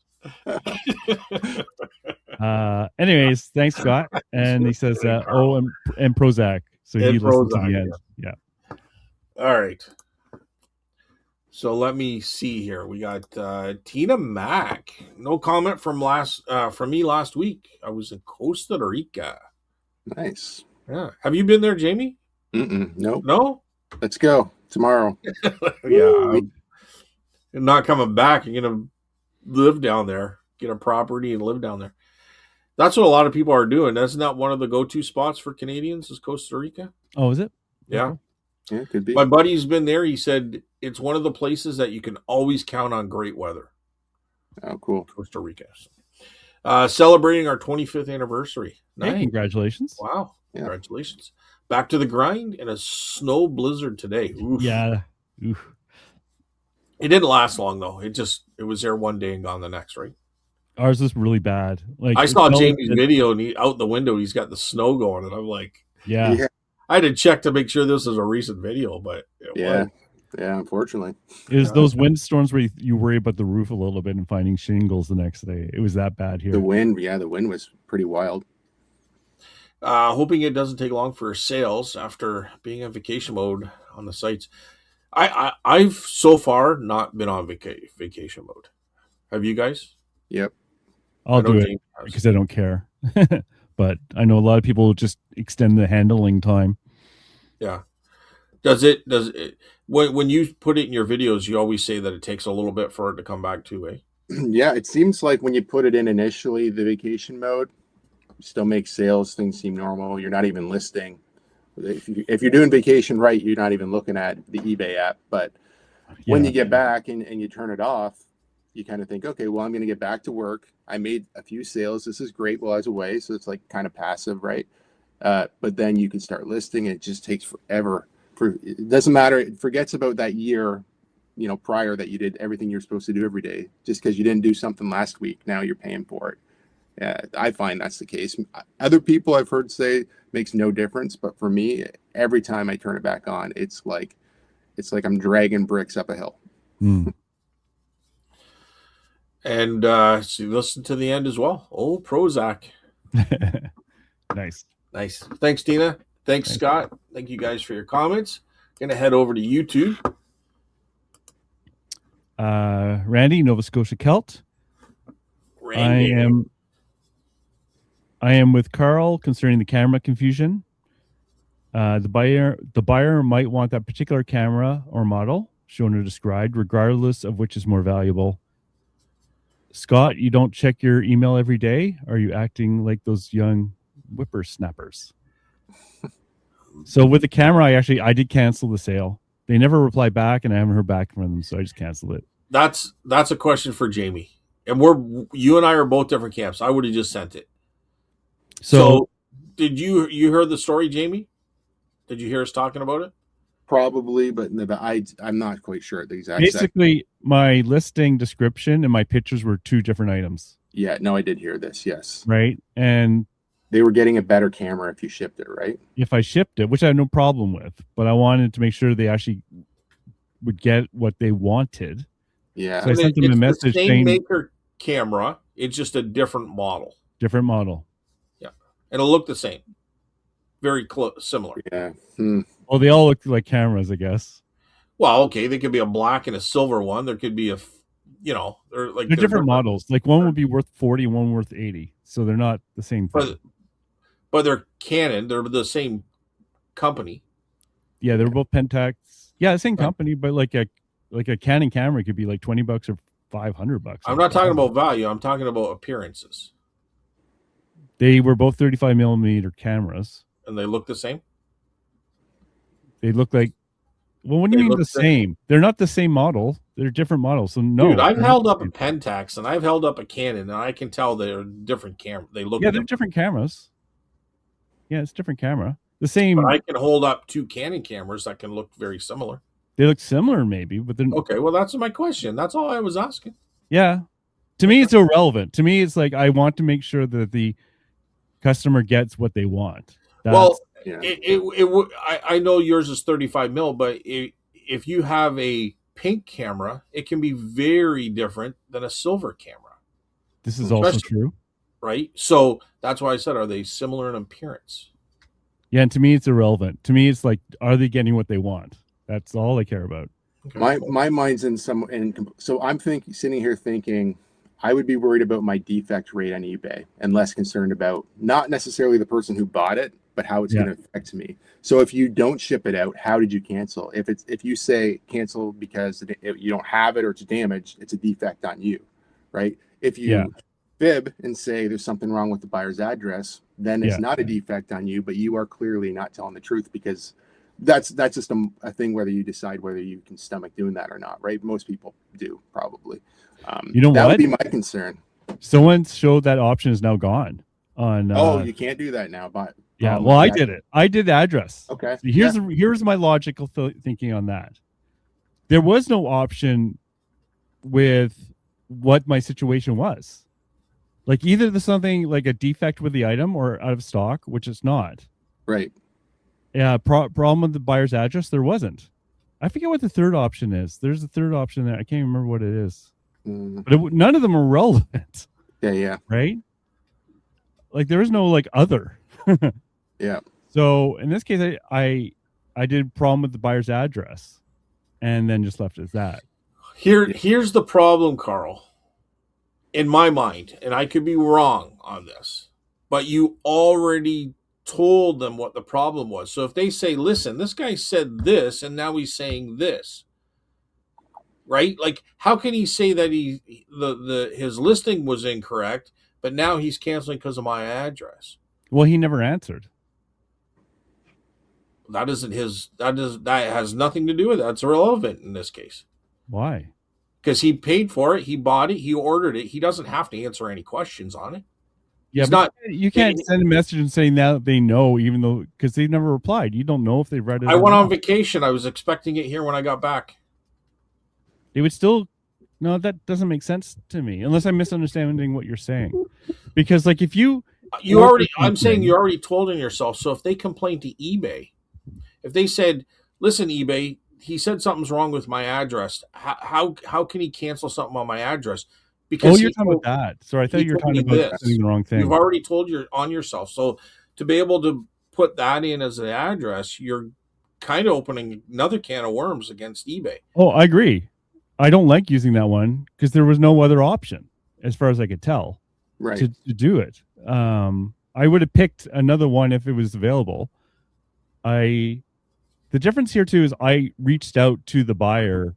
Anyways, thanks, Scott. And he says, and Prozac. So he listened to the end. Yeah. All right. So let me see here. We got Tina Mack. No comment from me last week. I was in Costa Rica. Nice. Yeah. Have you been there, Jamie? Nope. No? Let's go tomorrow. Yeah. I'm not coming back. You're going to live down there, get a property and live down there. That's what a lot of people are doing. Isn't that one of the go-to spots for Canadians is Costa Rica? Oh, is it? Yeah. Yeah, could be. My buddy's been there. He said it's one of the places that you can always count on great weather. Oh, cool. Costa Rica. Celebrating our 25th anniversary. Nice. Hey, congratulations. Wow. Yeah. Congratulations. Back to the grind in a snow blizzard today. Oof. Yeah. Oof. It didn't last long, though. It was there one day and gone the next, right? Ours is really bad. Like I saw Jamie's video, and out the window, he's got the snow going, and I'm like, yeah. I had to check to make sure this is a recent video, but yeah, unfortunately, it was those windstorms where you worry about the roof a little bit and finding shingles the next day. It was that bad here. The wind was pretty wild. Hoping it doesn't take long for sales after being in vacation mode on the sites. I've so far not been on vacation mode. Have you guys? Yep. I'll do it because I don't care. But I know a lot of people just extend the handling time. Yeah. Does it when you put it in your videos, you always say that it takes a little bit for it to come back to, eh? Yeah, it seems like when you put it in initially, the vacation mode still makes sales, things seem normal. You're not even listing. If you're doing vacation right, you're not even looking at the eBay app. But when you get back and you turn it off, you kind of think, okay, well, I'm going to get back to work. I made a few sales. This is great while I was away. So it's like kind of passive, right? But then you can start listing. It just takes forever. It doesn't matter. It forgets about that year, prior that you did everything you're supposed to do every day. Just because you didn't do something last week, now you're paying for it. Yeah, I find that's the case. Other people I've heard say makes no difference. But for me, every time I turn it back on, it's like I'm dragging bricks up a hill. And so you listen to the end as well. Oh, Prozac. Nice. Thanks, Tina. Thanks, Scott. Thank you guys for your comments. Gonna head over to YouTube. Randy, Nova Scotia Celt. Randy. I am with Carl concerning the camera confusion. The buyer might want that particular camera or model shown or described, regardless of which is more valuable. Scott, you don't check your email every day? Are you acting like those young whippersnappers? So with the camera, I did cancel the sale. They never replied back, and I haven't heard back from them, so I just canceled it. That's a question for Jamie. And you and I are both different camps. I would have just sent it. So did you heard the story, Jamie? Did you hear us talking about it? Probably, but I'm not quite sure the exact. Basically, my listing description and my pictures were two different items. Yeah, no, I did hear this. Yes, right, and they were getting a better camera if you shipped it, right? If I shipped it, which I had no problem with, but I wanted to make sure they actually would get what they wanted. Yeah, so I sent them a message the same saying, maker camera, it's just a different model. Different model. Yeah, it'll look the same. Very close, similar. Yeah. Well, they all look like cameras, I guess. Well, okay, they could be a black and a silver one. There could be they're like They're different models. Like one would be worth 40, one worth 80. So they're not the same thing. But they're Canon. They're the same company. Yeah, they're both Pentax. Yeah, the same company, but like a Canon camera could be like $20 or $500. I'm not talking about value. I'm talking about appearances. They were both 35 millimeter cameras. And they look the same? They look like, well, what do you mean the same? They're not the same model. They're different models. So no. Dude, I've held up a Pentax and I've held up a Canon, and I can tell they're different camera. They look they're different cameras. Yeah, it's a different camera. The same. But I can hold up two Canon cameras that can look very similar. They look similar, maybe, but they're okay. Well, that's my question. That's all I was asking. Yeah, to me, it's irrelevant. To me, it's like I want to make sure that the customer gets what they want. I know yours is 35 mil, but if you have a pink camera, it can be very different than a silver camera. This is also true, right? So that's why I said, are they similar in appearance? Yeah, and to me, it's irrelevant. To me, it's like, are they getting what they want? That's all I care about. Okay. My mind's so I'm sitting here thinking I would be worried about my defect rate on eBay and less concerned about not necessarily the person who bought it, but how it's going to affect me. So if you don't ship it out, how did you cancel? If you say cancel because you don't have it or it's damaged, it's a defect on you, right? If you fib and say there's something wrong with the buyer's address, then it's not a defect on you, but you are clearly not telling the truth, because that's just a thing whether you decide whether you can stomach doing that or not, right? Most people do, probably. That would be my concern. Someone showed that option is now gone on. You can't do that now, but well, I did it. I did the address. Okay. So here's my logical thinking on that. There was no option with what my situation was. Like either there's something like a defect with the item or out of stock, which it's not. Right. Yeah. Problem with the buyer's address, there wasn't. I forget what the third option is. There's a third option there. I can't remember what it is. But none of them are relevant. Yeah. Right? Like there is no like other. Yeah. So in this case, I did problem with the buyer's address and then just left it as that. Here's the problem, Carl. In my mind, and I could be wrong on this, but you already told them what the problem was. So if they say, listen, this guy said this and now he's saying this, right? Like, how can he say that his listing was incorrect, but now he's canceling because of my address? Well, he never answered. That has nothing to do with it. That's irrelevant in this case. Why? Because he paid for it, he bought it, he ordered it. He doesn't have to answer any questions on it. Yeah, you can't send a message and say now they know, even though because they've never replied. You don't know if they read it. I went on vacation. I was expecting it here when I got back. They would still. No, that doesn't make sense to me, unless I'm misunderstanding what you're saying. Because like if I'm saying you already told on yourself. So if they complain to eBay, if they said, "Listen, eBay, he said something's wrong with my address. How can he cancel something on my address?" Because you're talking about that. So I thought you were talking about saying the wrong thing. You've already told on yourself. So to be able to put that in as an address, you're kind of opening another can of worms against eBay. Oh, I agree. I don't like using that one because there was no other option, as far as I could tell, to do it. I would have picked another one if it was available. The difference here too is I reached out to the buyer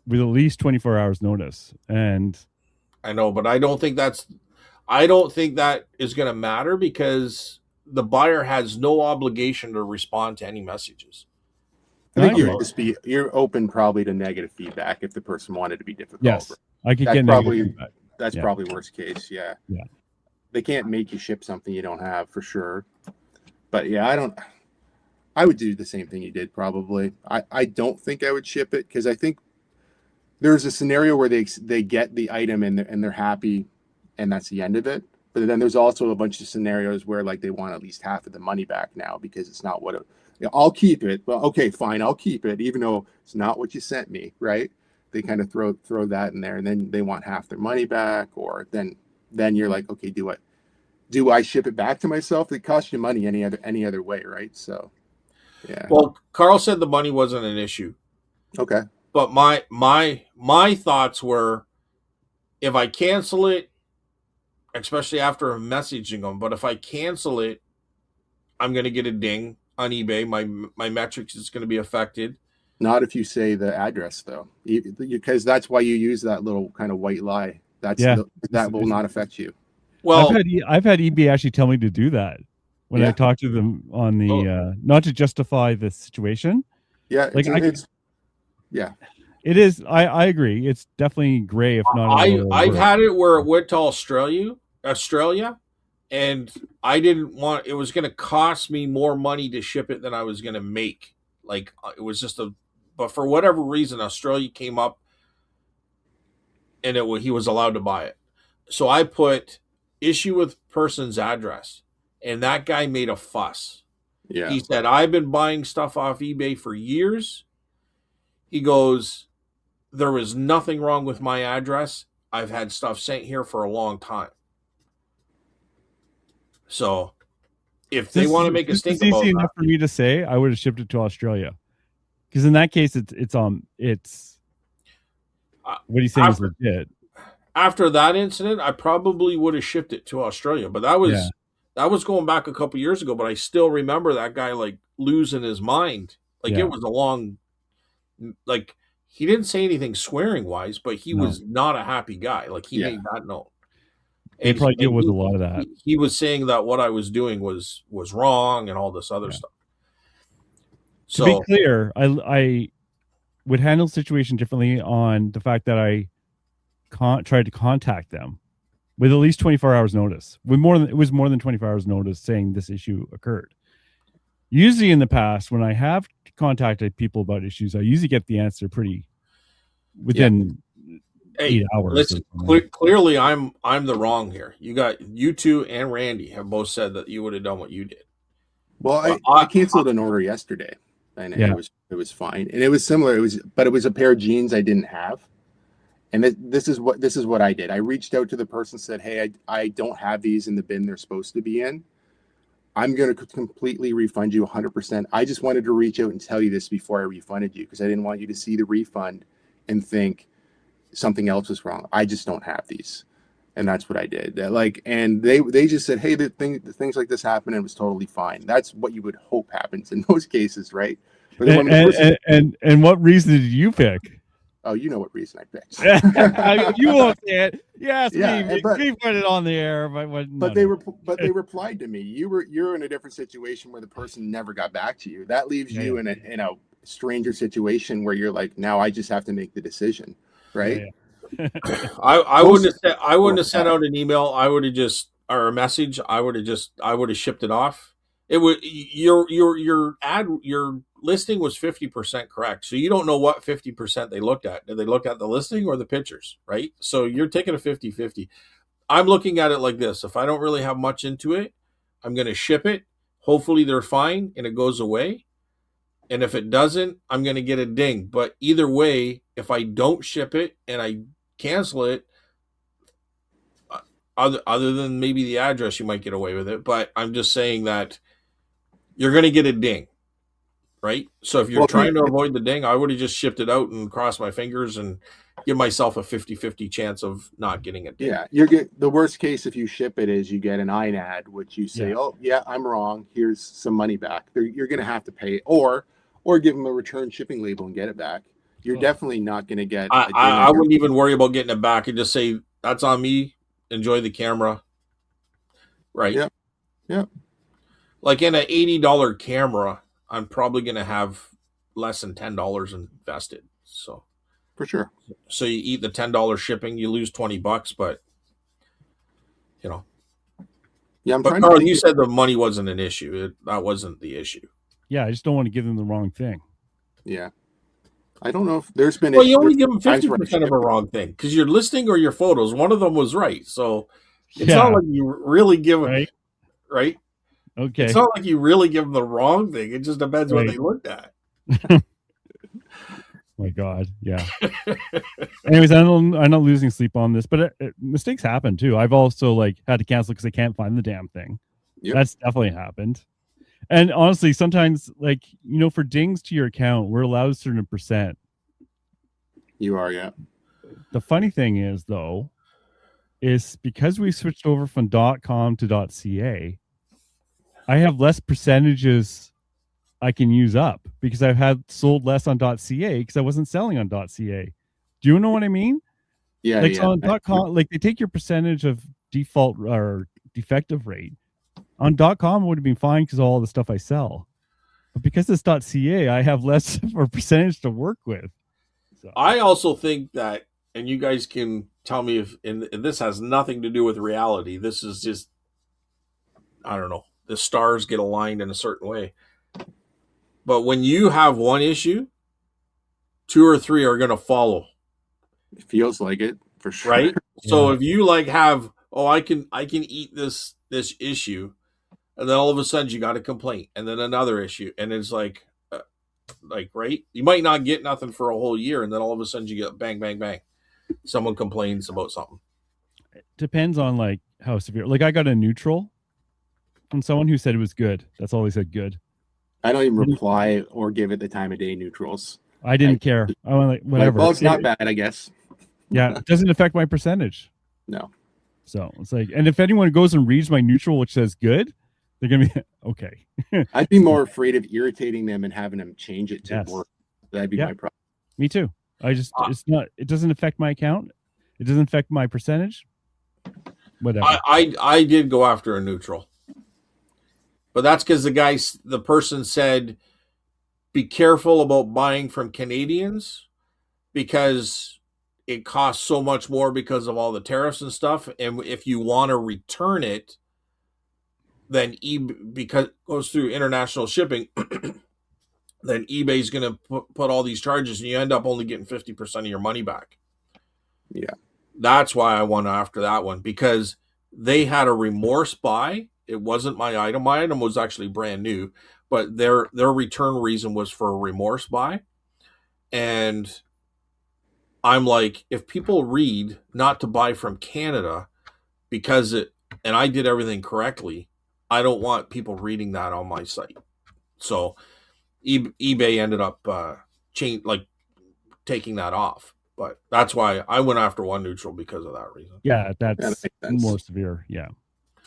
with at least 24 hours notice, and I know, but I don't think that is going to matter because the buyer has no obligation to respond to any messages. I think you're open probably to negative feedback if the person wanted to be difficult. Yes, I could get negative feedback. That's probably worst case. Yeah. They can't make you ship something you don't have for sure. But yeah, I would do the same thing you did probably. I don't think I would ship it because I think there's a scenario where they get the item and they're happy and that's the end of it. But then there's also a bunch of scenarios where like they want at least half of the money back now because it's not I'll keep it. Well, okay, fine, I'll keep it even though it's not what you sent me, right? They kind of throw that in there and then they want half their money back, or then you're like, okay, do I ship it back to myself? It costs you money any other way, right? So yeah. Well, Carl said the money wasn't an issue. Okay. But my thoughts were, if I cancel it, especially after messaging them, but if I cancel it, I'm going to get a ding on eBay. My metrics is going to be affected. Not if you say the address though, because that's why you use that little kind of white lie. Yeah. That will not affect you. I've Well, had eBay actually tell me to do that when I Yeah. talk to them on Oh. the not to justify the situation. Yeah. Like Yeah. it is. I agree. It's definitely gray, if not a little I've worse. had it where it went to Australia, and I didn't want. It was going to cost me more money to ship it than I was going to make. Like it was just but for whatever reason, Australia came up, and he was allowed to buy it. So I put issue with person's address, and that guy made a fuss. Yeah. He said, I've been buying stuff off eBay for years. He goes, there was nothing wrong with my address. I've had stuff sent here for a long time. So if they want to make a stink it's about easy that, enough for me to say, I would have shipped it to Australia. Because in that case, it's what he's saying is legit. after that incident, I probably would have shipped it to Australia. But that was going back a couple years ago. But I still remember that guy like losing his mind. Like it was a long, like he didn't say anything swearing wise, but he was not a happy guy. Like he made that known. And he probably deal with a lot of that. He was saying that what I was doing was wrong and all this other stuff. So to be clear, I would handle the situation differently on the fact that I tried to contact them with at least 24 hours notice. It was more than 24 hours notice saying this issue occurred. Usually in the past, when I have contacted people about issues, I usually get the answer within 8 hours. Listen, clearly I'm the wrong here. You two and Randy have both said that you would have done what you did. Well, I canceled an order yesterday, and it was fine, and it was similar. But it was a pair of jeans I didn't have, and this is what I did. I reached out to the person, said, "Hey, I don't have these in the bin they're supposed to be in. I'm going to completely refund you 100%. I just wanted to reach out and tell you this before I refunded you because I didn't want you to see the refund and think something else is wrong. I just don't have these." And that's what I did. And they just said, "Hey, the things like this happen," and it was totally fine. That's what you would hope happens in those cases, right? But and what reason did you pick? Oh, you know what reason I picked. You won't say it. Yes, we put it on the air, but they replied to me. You're in a different situation where the person never got back to you. That leaves you in a stranger situation where you're like, now I just have to make the decision, right? Yeah. I wouldn't have sent out an email. I would have just or a message. I would have shipped it off. It would your listing was 50% correct. So you don't know what 50% they looked at. Did they look at the listing or the pictures, right? So you're taking a 50-50. I'm looking at it like this. If I don't really have much into it, I'm going to ship it. Hopefully they're fine and it goes away. And if it doesn't, I'm going to get a ding. But either way, if I don't ship it and I cancel it, other than maybe the address, you might get away with it. But I'm just saying that you're going to get a ding, right? So if you're trying to avoid the ding, I would have just shipped it out and crossed my fingers and give myself a 50-50 chance of not getting a ding. Yeah, the worst case if you ship it is you get an INAD, which you say, "Oh, yeah, I'm wrong. Here's some money back." You're going to have to pay, or give them a return shipping label and get it back. You're definitely not going to get. I wouldn't even worry about getting it back and just say, "That's on me. Enjoy the camera." Right. Yeah. Like in an $80 camera, I'm probably going to have less than $10 invested. So for sure. So you eat the $10 shipping, you lose $20, but you know. Yeah, but Carl, you said the money wasn't an issue. That wasn't the issue. Yeah, I just don't want to give them the wrong thing. Yeah. I don't know if there's been. Well, you only give them 50% of a wrong thing because your listing or your photos, one of them was right. So it's not like you really give them right. Okay. It's not like you really give them the wrong thing. It just depends what they looked at. My God, yeah. Anyways, I'm not losing sleep on this, but mistakes happen too. I've also had to cancel because I can't find the damn thing. Yep. That's definitely happened. And honestly, sometimes for dings to your account, we're allowed a certain percent You are, yeah. The funny thing is, though, is because we switched over from .com to .ca, I have less percentages I can use up because I've had sold less on .ca because I wasn't selling on .ca. Do you know what I mean? Yeah, Like, so yeah. on .com, like they take your percentage of default or defective rate. On .com would have been fine because of all the stuff I sell. But because it's .ca, I have less of a percentage to work with. So I also think that, and you guys can tell me if, and this has nothing to do with reality. This is just, I don't know, the stars get aligned in a certain way. But when you have one issue, 2 or 3 are going to follow. It feels like it for sure. Right. yeah. So if you like have, oh, I can eat this issue, and then all of a sudden you got a complaint, and then another issue, and it's like right, you might not get nothing for a whole year, and then all of a sudden you get bang, bang, bang, someone complains about something. Depends on like how severe. Like I got a neutral from someone who said it was good. That's all they said, good. I don't even reply or give it the time of day neutrals. I didn't care. I went like whatever. Well, it's not bad, I guess. Yeah, it doesn't affect my percentage. No. So it's like, and if anyone goes and reads my neutral which says good, they're gonna be okay. I'd be more afraid of irritating them and having them change it to Yes. more. That'd be Yeah. my problem. Me too. I just it's not. It doesn't affect my account. It doesn't affect my percentage. Whatever. I did go after a neutral, but that's because the person said, be careful about buying from Canadians because it costs so much more because of all the tariffs and stuff. And if you want to return it, then because it goes through international shipping, then eBay's going to put all these charges, and you end up only getting 50% of your money back. Yeah. That's why I went after that one, because they had a remorse buy. It wasn't my item. My item was actually brand new, but their return reason was for a remorse buy. And I'm like, if people read not to buy from Canada because and I did everything correctly, I don't want people reading that on my site. So eBay ended up taking that off. But that's why I went after one neutral, because of that reason. Yeah, that's that makes sense. more severe. Yeah.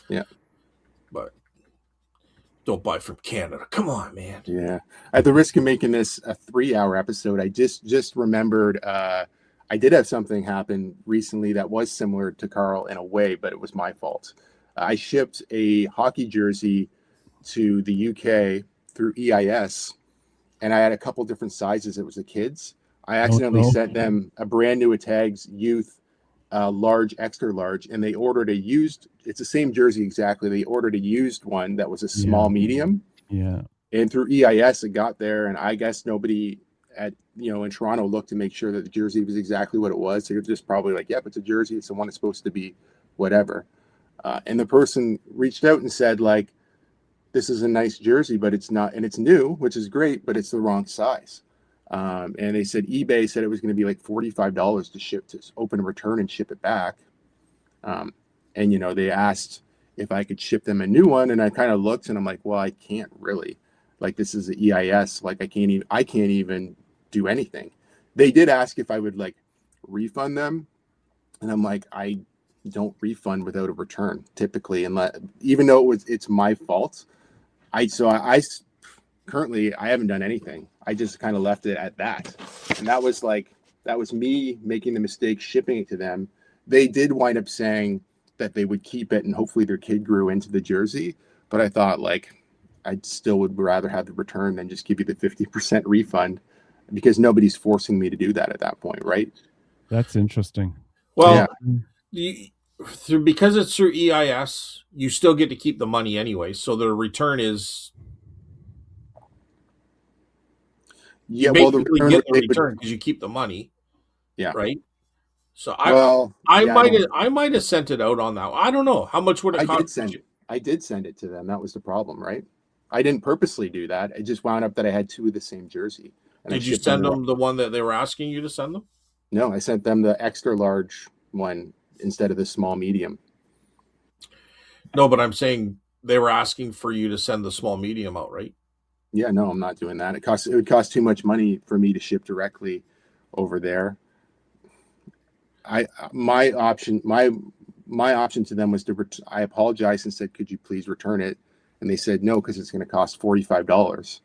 Yeah. But don't buy from Canada. Come on, man. Yeah. At the risk of making this a 3-hour episode, I just remembered I did have something happen recently that was similar to Carl in a way, but it was my fault. I shipped a hockey jersey to the UK through EIS, and I had a couple different sizes. It was the kids. I accidentally sent them a brand new tags youth, large, extra large, and they ordered a used. It's the same jersey exactly. They ordered a used one that was a small medium. Yeah. And through EIS, it got there, and I guess nobody in Toronto looked to make sure that the jersey was exactly what it was. They're just probably like, yep, it's a jersey. It's the one it's supposed to be, whatever. And the person reached out and said, like, this is a nice jersey, but it's not, and it's new, which is great, but it's the wrong size. And they said eBay said it was going to be like $45 to ship, to open a return and ship it back. And they asked if I could ship them a new one, and I kind of looked and I'm like, well, I can't really. Like, this is the EIS. Like, I can't even do anything. They did ask if I would like refund them, and I'm like, I don't refund without a return typically, even though it's my fault. I currently I haven't done anything. I just kind of left it at that, and that was me making the mistake shipping it to them. They did wind up saying that they would keep it and hopefully their kid grew into the jersey, but I thought, like, I still would rather have the return than just give you the 50% refund, because nobody's forcing me to do that at that point, right? That's interesting. Well, because it's through EIS, you still get to keep the money anyway. So the return is the return because you keep the money. Yeah. Right. So I might have sent it out on that. I don't know how much would it cost. I did send it to them. That was the problem, right? I didn't purposely do that. It just wound up that I had two of the same jersey. And did you send them the one that they were asking you to send them? No, I sent them the extra large one instead of the small medium. No, but I'm saying they were asking for you to send the small medium out, right? Yeah, no, I'm not doing that. It would cost too much money for me to ship directly over there. My option to them was I apologized and said, could you please return it? And they said no, because it's going to cost $45.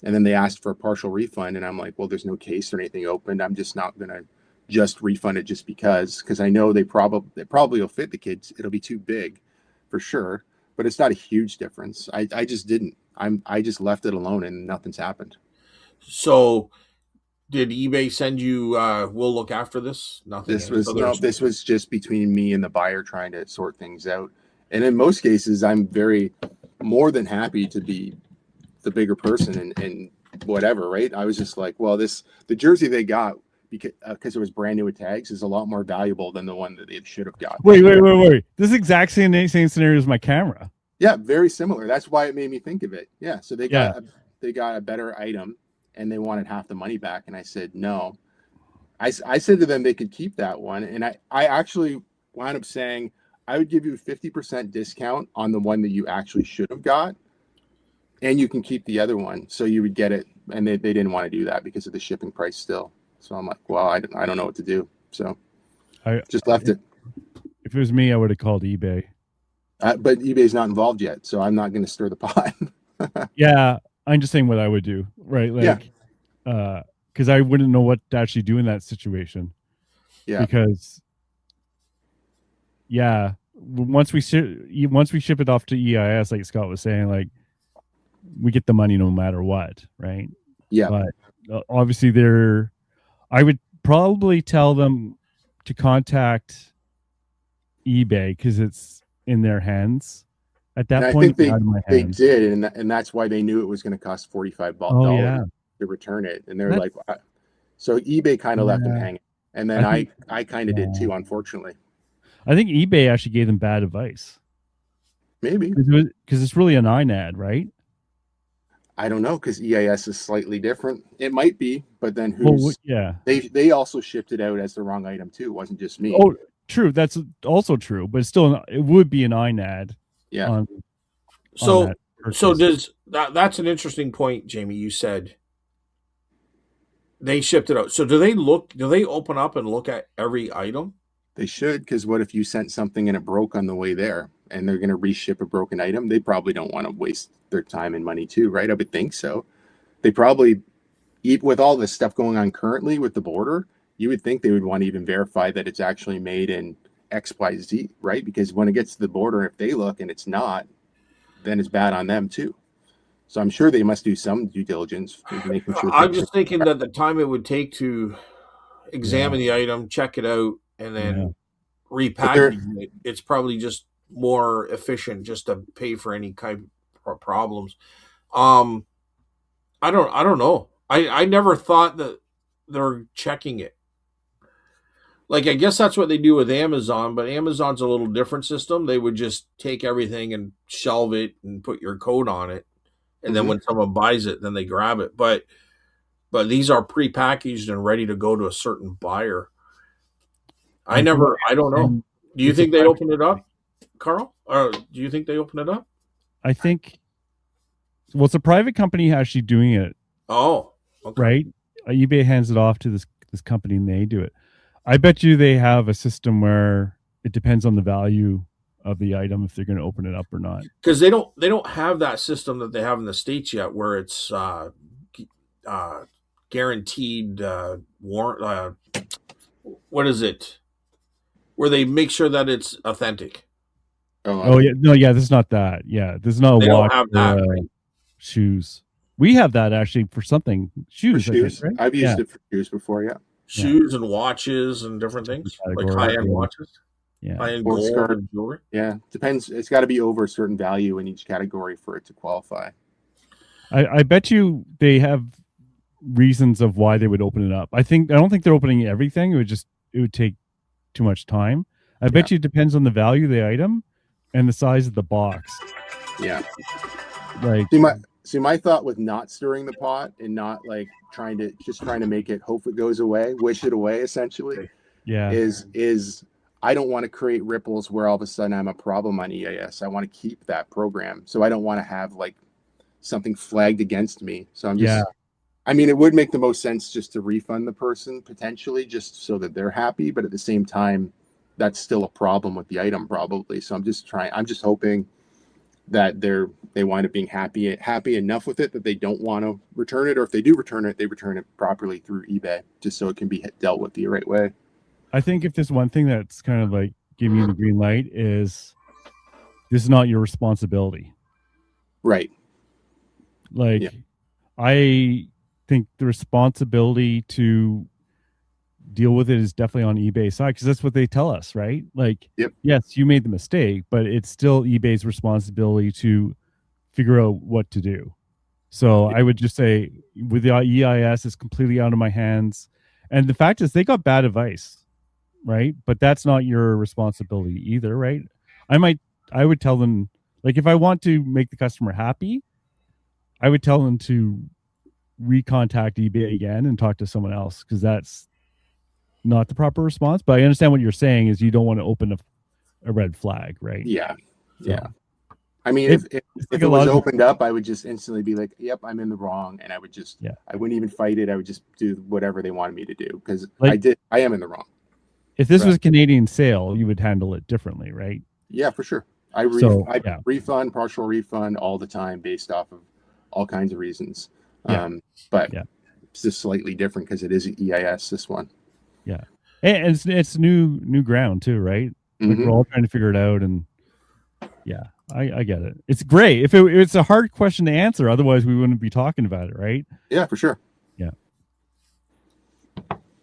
And then they asked for a partial refund, and I'm like, well, there's no case or anything opened. I'm just not going to just refund it just because I know they probably will fit the kids. It'll be too big for sure, but it's not a huge difference. I just didn't. I just left it alone, and nothing's happened. So did eBay send you we'll look after this? Nothing. This was just between me and the buyer trying to sort things out. And in most cases, I'm more than happy to be the bigger person and whatever, right? I was just like, well, the jersey they got because it was brand new with tags is a lot more valuable than the one that they should have got. Wait. This exact same scenario as my camera. Yeah, very similar. That's why it made me think of it. Yeah. So they got a better item and they wanted half the money back. And I said, no. I said to them they could keep that one. And I actually wound up saying I would give you a 50% discount on the one that you actually should have got. And you can keep the other one. So you would get it. And they didn't want to do that because of the shipping price still. So I'm like, well, I don't know what to do. So I just left it. If it was me, I would have called eBay. But eBay's not involved yet. So I'm not going to stir the pot. Yeah. I'm just saying what I would do. Right. Like, because I wouldn't know what to actually do in that situation. Yeah. Because, once we ship it off to EIS, like Scott was saying, like, we get the money no matter what, right? Yeah. But obviously, I would probably tell them to contact eBay because it's in their hands at that point. I think they did, and that's why they knew it was going to cost $45 to return it, and they're like, so eBay kind of left them hanging, and then I kind of did too, unfortunately. I think eBay actually gave them bad advice. Maybe because it's really an INAD, right? I don't know because EIS is slightly different. It might be, but then they also shipped it out as the wrong item too. It wasn't just me. Oh, true. That's also true, but still, it would be an INAD. Yeah. So does that's an interesting point, Jamie. You said they shipped it out. So do they open up and look at every item? They should, because what if you sent something and it broke on the way there and they're going to reship a broken item? They probably don't want to waste their time and money too, right? I would think so. They probably, with all this stuff going on currently with the border, you would think they would want to even verify that it's actually made in XYZ, right? Because when it gets to the border, if they look and it's not, then it's bad on them too. So I'm sure they must do some due diligence. Making sure I'm just thinking that the time it would take to examine the item, check it out, and then repackage it, it's probably just more efficient just to pay for any kind of problems. I don't know. I never thought that they're checking it. Like, I guess that's what they do with Amazon, but Amazon's a little different system. They would just take everything and shelve it and put your code on it. And then when someone buys it, then they grab it. But these are prepackaged and ready to go to a certain buyer. I don't know. Do you think they open it up, Carl? Or do you think they open it up? I think, well, it's a private company actually doing it. Oh, okay. Right? eBay hands it off to this company and they do it. I bet you they have a system where it depends on the value of the item if they're going to open it up or not. Because they don't have that system that they have in the States yet, where it's guaranteed warrant. What is it? Where they make sure that it's authentic. This is not that. Yeah, there's no watch. Don't have that, right? Shoes. We have that actually for something. Shoes. For shoes. Right? I've used it for shoes before. Yeah. Shoes and watches and different things, like high-end watches. Yeah. High-end gold and jewelry. Yeah, depends. It's got to be over a certain value in each category for it to qualify. I bet you they have reasons of why they would open it up. I don't think they're opening everything. It would take too much time. I bet you it depends on the value of the item and the size of the box. Yeah. Like See, my thought with not stirring the pot and not like trying to make it, hope it goes away, wish it away, essentially. Yeah. Is I don't want to create ripples where all of a sudden I'm a problem on EIS. I want to keep that program. So I don't want to have like something flagged against me. So I mean, it would make the most sense just to refund the person potentially, just so that they're happy. But at the same time, that's still a problem with the item probably. So I'm just hoping that they wind up being happy enough with it that they don't want to return it, or if they do return it, they return it properly through eBay, just so it can be dealt with the right way. I think if there's one thing that's kind of like giving you the green light is this is not your responsibility. Right. Like, Yeah. I think the responsibility to deal with it is definitely on eBay side, because that's what they tell us, right? Like, Yep. yes, you made the mistake, but it's still eBay's responsibility to figure out what to do. So I would just say with the EIS, it's completely out of my hands. And the fact is, they got bad advice, right? But that's not your responsibility either, right? I would tell them, like, if I want to make the customer happy, I would tell them to recontact eBay again and talk to someone else, because that's not the proper response. But I understand what you're saying is you don't want to open a red flag, right? Yeah. So, yeah. I mean, if like it was opened up, I would just instantly be like, "Yep, I'm in the wrong," and I would just, I wouldn't even fight it. I would just do whatever they wanted me to do, because like, I am in the wrong. If this was a Canadian sale, you would handle it differently, right? Yeah, for sure. I refund, partial refund all the time based off of all kinds of reasons. But it's just slightly different because it is an EIS, this one. Yeah, and it's new ground too, right? Like, we're all trying to figure it out, and I get it. It's great. If it's a hard question to answer, otherwise we wouldn't be talking about it, right? Yeah, for sure. Yeah.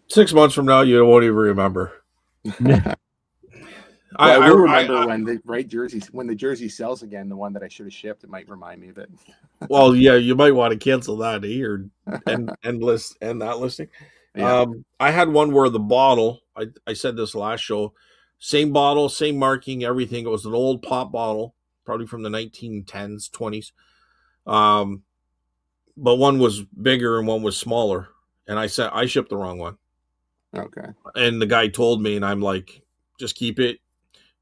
6 months from now, you won't even remember. I will remember when the jersey sells again, the one that I should have shipped, it might remind me of it. Well, yeah, you might want to cancel that or end that listing. Yeah. I had one where the bottle, I said this last show, same bottle, same marking, everything. It was an old pop bottle, probably from the 1910s, 20s. But one was bigger and one was smaller. And I said, I shipped the wrong one. Okay. And the guy told me, and I'm like, just keep it.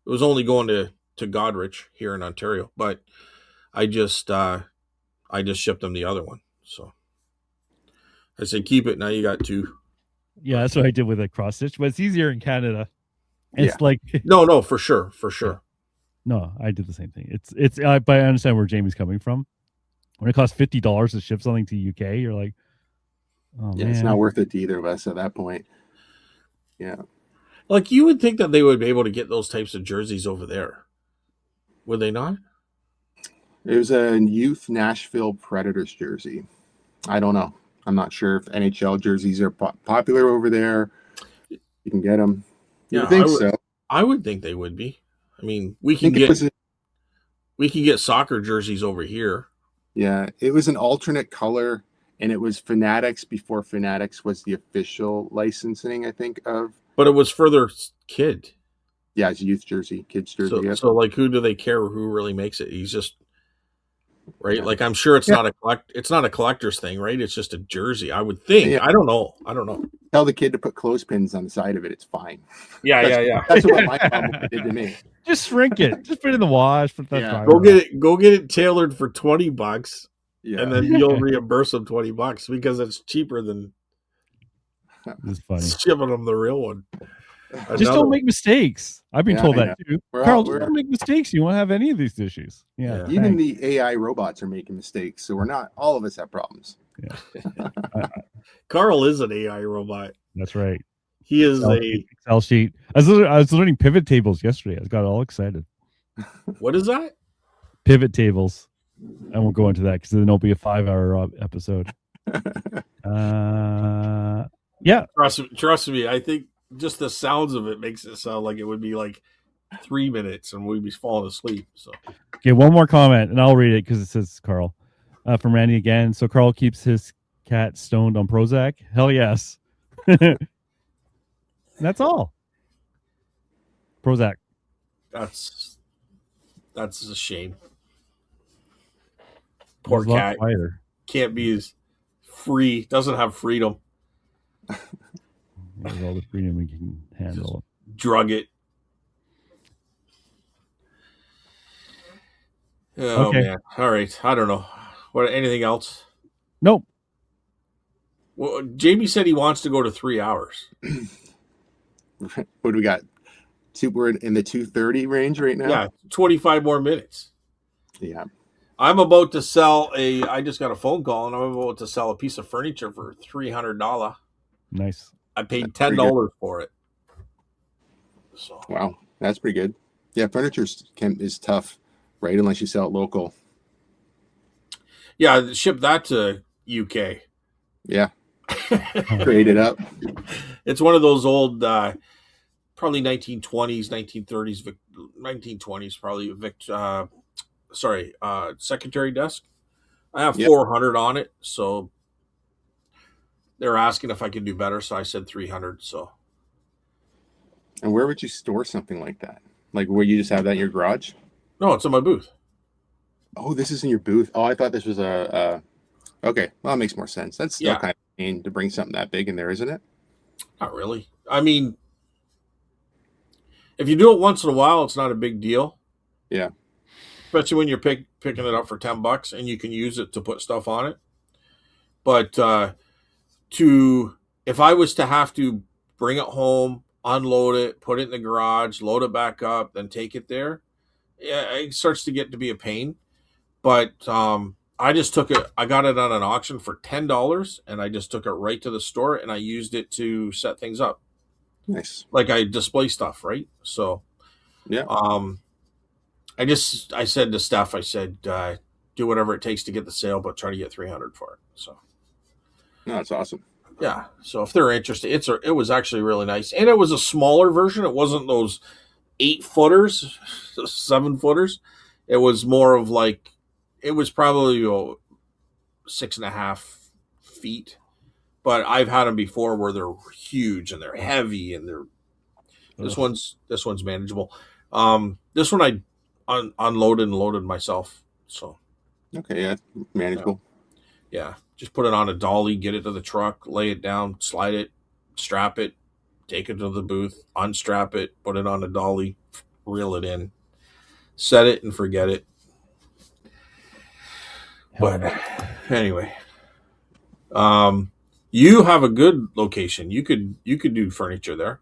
It was only going to Godrich here in Ontario, but I just shipped them the other one. So I said, keep it. Now you got two. Yeah, that's what I did with a cross stitch, but it's easier in Canada. It's like no, for sure. Yeah. No, I did the same thing. But I understand where Jamie's coming from. When it costs $50 to ship something to UK, you're like, oh man, it's not worth it to either of us at that point. Yeah. Like, you would think that they would be able to get those types of jerseys over there. Would they not? There's a youth Nashville Predators jersey. I don't know. I'm not sure if NHL jerseys are popular over there. You can get them. Yeah, so. I would think they would be. I mean, we can get soccer jerseys over here. Yeah, it was an alternate color, and it was Fanatics before Fanatics was the official licensing, I think, of. But it was further kid. Yeah, it's a youth jersey, kids jersey. So like, who do they care who really makes it? He's just right. Yeah. Like, I'm sure it's not a collector's thing, right? It's just a jersey, I would think. Yeah. I don't know. Tell the kid to put clothespins on the side of it. It's fine. Yeah. That's what my mom did to me. Just shrink it. Just put it in the wash. Put that Go get it tailored for $20. Yeah. And then you'll reimburse them $20 because it's cheaper than shipping them the real one. Just don't make mistakes. I've been told that too. Carl, don't make mistakes. You won't have any of these issues. Yeah. Even the AI robots are making mistakes, so we're not. All of us have problems. Yeah. Carl is an AI robot. That's right. He is Excel sheet. I was learning pivot tables yesterday. I got all excited. What is that? Pivot tables. I won't go into that because then it'll be a 5-hour episode. Yeah. Trust me. I think just the sounds of it makes it sound like it would be like 3 minutes and we'd be falling asleep. So, okay, one more comment and I'll read it because it says Carl from Randy again. So Carl keeps his cat stoned on Prozac. Hell yes. That's all. Prozac. That's a shame. Poor cat. Can't be as free. Doesn't have freedom. There's all the freedom we can handle. Just drug it. Oh, okay. Man. All right. I don't know. Anything else? Nope. Well, Jamie said he wants to go to 3 hours. What do we got? We're in the 2:30 range right now. Yeah, 25 more minutes. Yeah. I'm about to sell I just got a phone call and I'm about to sell a piece of furniture for $300. Nice. I paid That's pretty $10 for it. So Wow, that's pretty good. Yeah, furniture is tough, right? Unless you sell it local. yeah, ship that to UK. Yeah, trade it up. It's one of those old, probably 1920s, 1930s, 1920s, probably secretary desk. I have Yep. 400 on it, so they're asking if I can do better. So I said 300. So And where would you store something like that? Like where you just have that in your garage? no, it's in my booth. Oh, this is in your booth. Oh, I thought this was okay. Well, it makes more sense. That's still Yeah, kind of mean to bring something that big in there, isn't it? not really. I mean, if you do it once in a while, it's not a big deal. Yeah. Especially when you're picking it up for $10 and you can use it to put stuff on it. But to if I was to have to bring it home, unload it, put it in the garage, load it back up, then take it there, yeah, it starts to get to be a pain. But I just took it. I got it on an auction for $10, and I just took it right to the store, and I used it to set things up. Nice. Like I display stuff, right? So, Yeah. I said to Steph, I said, do whatever it takes to get the sale, but try to get 300 for it. So, No, that's awesome. yeah. So if they're interested, it was actually really nice, and it was a smaller version. It wasn't those 8-footers, 7-footers. It was more of like it was probably 6.5 feet. But I've had them before where they're huge and they're heavy and this one's manageable. This one I unloaded and loaded myself. So Okay, yeah, manageable. yeah, just put it on a dolly, get it to the truck, lay it down, slide it, strap it, take it to the booth, unstrap it, put it on a dolly, reel it in, set it and forget it. But anyway, you have a good location. You could do furniture there.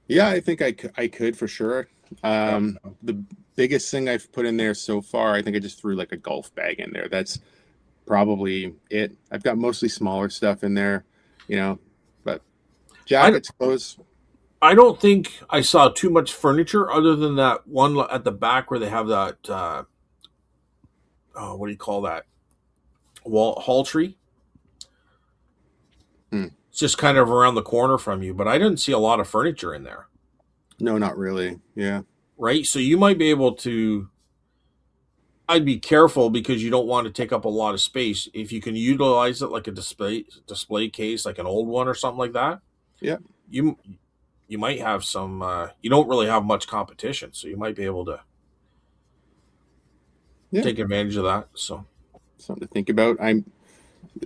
Yeah, I think I could for sure. The biggest thing I've put in there so far, I think I just threw like a golf bag in there. That's probably it. I've got mostly smaller stuff in there, but jackets, clothes. I don't think I saw too much furniture other than that one at the back where they have that what do you call that? Hall tree. It's just kind of around the corner from you, but I didn't see a lot of furniture in there. No, not really. Yeah. Right? So you might be able to I'd be careful because you don't want to take up a lot of space. If you can utilize it like a display case, like an old one or something like that. Yeah. You might have some you don't really have much competition, so you might be able to take advantage of that. So something to think about.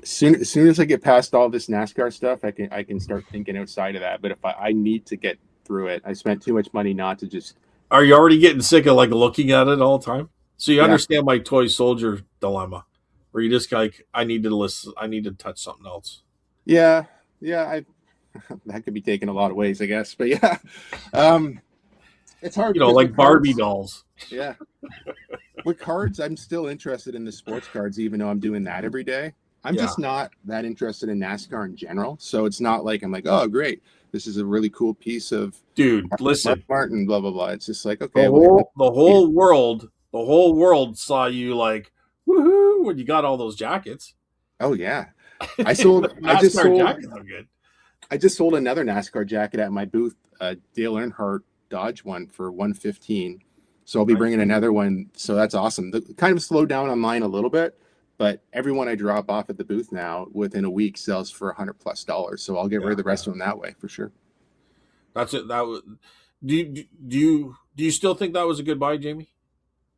As soon as I get past all this NASCAR stuff, I can start thinking outside of that. But if I need to get through it, I spent too much money not to just. Are you already getting sick of like looking at it all the time? So you understand my toy soldier dilemma, where you just like I need to listen, I need to touch something else. Yeah, that could be taken a lot of ways, I guess. But yeah, it's hard. Like Barbie dolls. Yeah. With cards, I'm still interested in the sports cards, even though I'm doing that every day. I'm just not that interested in NASCAR in general. So it's not like I'm like, oh, great, this is a really cool piece of listen, Martin, blah blah blah. It's just like okay, the whole world saw you like woohoo when you got all those jackets. Oh yeah, I just sold another NASCAR jacket at my booth, Dale Earnhardt Dodge one for $115. So I'll be bringing another one. So that's awesome. Kind of slowed down on mine a little bit. But everyone I drop off at the booth now within a week sells for $100+. So I'll get rid of the rest of them that way for sure. That's it. That was. Do you still think that was a good buy, Jamie?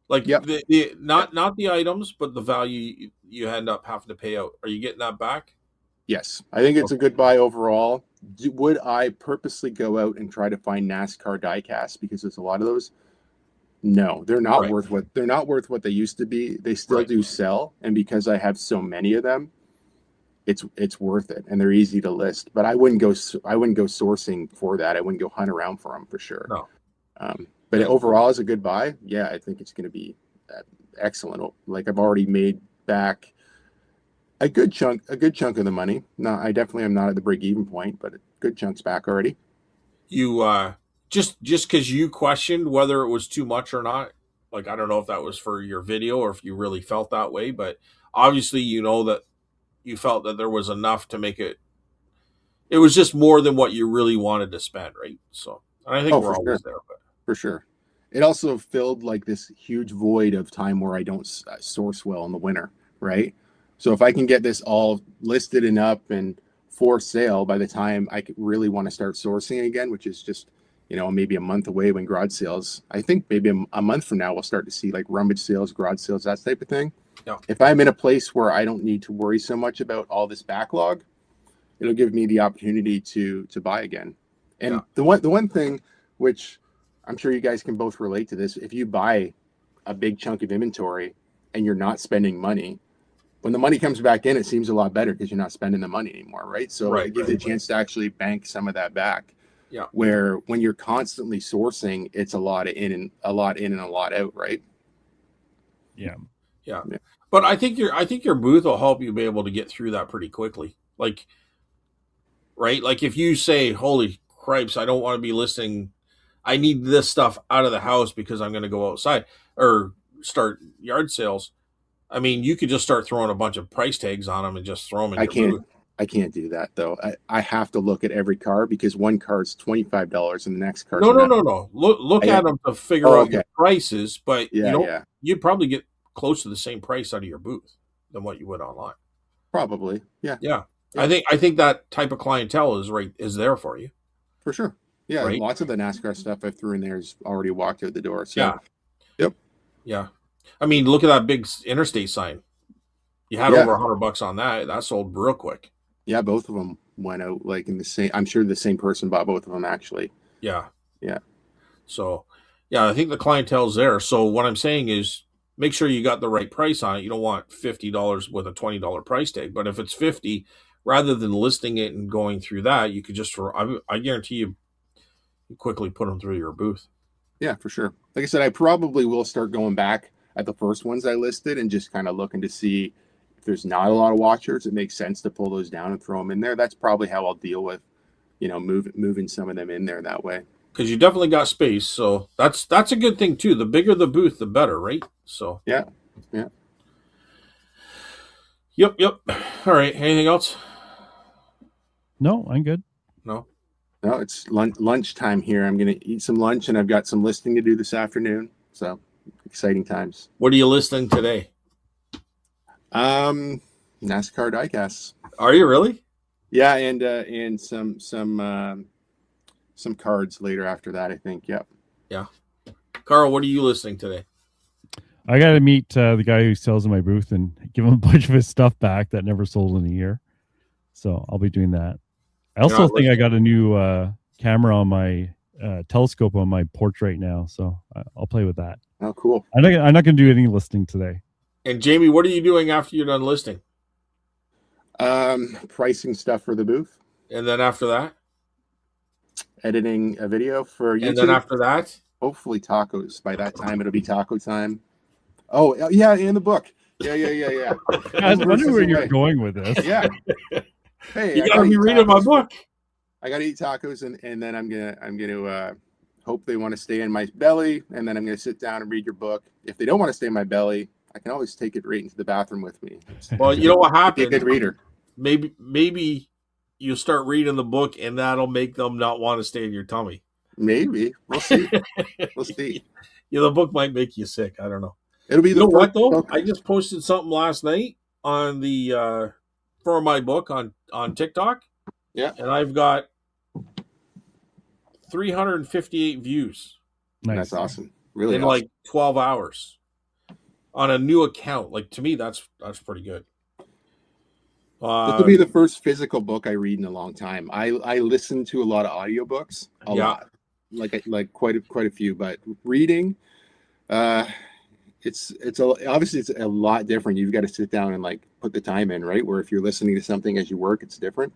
Like not the items, but the value you end up having to pay out. Are you getting that back? Yes, I think it's a good buy overall. Would I purposely go out and try to find NASCAR diecasts because there's a lot of those? No, they're not worth what they used to be. They still do sell, and because I have so many of them, it's worth it, and they're easy to list. But I wouldn't go sourcing for that. I wouldn't go hunt around for them for sure. No. But Yeah. overall, as a good buy, yeah, I think it's going to be excellent. Like I've already made back a good chunk of the money. No, I definitely am not at the break even point, but a good chunk's back already. You just because you questioned whether it was too much or not. Like, I don't know if that was for your video or if you really felt that way, but obviously you know that you felt that there was enough to make it. It was just more than what you really wanted to spend, right? So, and I think we're For always sure. there, but For sure. It also filled like this huge void of time where I don't source well in the winter, right? So if I can get this all listed and up and for sale by the time I really want to start sourcing again, which is just, maybe a month away when garage sales, I think maybe a month from now, we'll start to see like rummage sales, garage sales, that type of thing. Yeah. If I'm in a place where I don't need to worry so much about all this backlog, it'll give me the opportunity to buy again. And the one thing which I'm sure you guys can both relate to this. If you buy a big chunk of inventory and you're not spending money, when the money comes back in, it seems a lot better because you're not spending the money anymore, right? So it gives you a chance to actually bank some of that back. Yeah. Where when you're constantly sourcing, it's a lot in and a lot out, right? Yeah. But I think your booth will help you be able to get through that pretty quickly. Like, right? Like if you say, "Holy cripes, I don't want to be listing. I need this stuff out of the house because I'm going to go outside or start yard sales." I mean, you could just start throwing a bunch of price tags on them and just throw them in your booth. I can't do that though. I have to look at every car because one car is $25 and the next car. No. Look at them to figure out your prices, but you'd probably get close to the same price out of your booth than what you would online. Probably, yeah. I think that type of clientele is there for you for sure. Yeah, right? Lots of the NASCAR stuff I threw in there has already walked out the door. So, yeah. I mean, look at that big interstate sign. You had over $100 on that. That sold real quick. Yeah, both of them went out like in the same. I'm sure the same person bought both of them actually. Yeah. Yeah. So, I think the clientele's there. So what I'm saying is, make sure you got the right price on it. You don't want $50 with a $20 price tag, but if it's $50, rather than listing it and going through that, you could just. I guarantee you quickly put them through your booth. Yeah, for sure. Like I said, I probably will start going back at the first ones I listed and just kind of looking to see if there's not a lot of watchers. It makes sense to pull those down and throw them in there. That's probably how I'll deal with, moving some of them in there that way. Because you definitely got space, so that's a good thing too. The bigger the booth, the better, right? So yeah. Yep. All right. Anything else? No, I'm good. No, it's lunch time here. I'm gonna eat some lunch, and I've got some listing to do this afternoon. So exciting times. What are you listing today? NASCAR diecasts. Are you really? Yeah, and some cards later after that, I think. Yep. Yeah. Carl, what are you listing today? I got to meet the guy who sells in my booth and give him a bunch of his stuff back that never sold in a year. So I'll be doing that. I also think I got a new camera on my telescope on my porch right now. So I'll play with that. Oh, cool. I'm not going to do any listing today. And Jamie, what are you doing after you're done listing? Pricing stuff for the booth. And then after that? Editing a video for YouTube. And then after that? Hopefully tacos. By that time, it'll be taco time. Oh, yeah, in the book. Yeah. I was wondering where you're going with this. Yeah. Hey, you gotta be reading my book. I gotta eat tacos, and then I'm gonna hope they want to stay in my belly, and then I'm gonna sit down and read your book. If they don't want to stay in my belly, I can always take it right into the bathroom with me. Well, you know what happens? Be a good reader. Maybe you'll start reading the book, and that'll make them not want to stay in your tummy. Maybe we'll see. We'll see. Yeah, the book might make you sick. I don't know. It'll be the what though? Book. I just posted something last night on the for my book on TikTok. Yeah, and I've got 358 views. Nice. That's awesome. Really, in like 12 hours on a new account. Like to me, that's pretty good. This will be the first physical book I read in a long time. I listen to a lot of audiobooks, a lot, like quite a few, but reading, obviously it's a lot different. You've got to sit down and like put the time in, right? Where if you're listening to something as you work, it's different.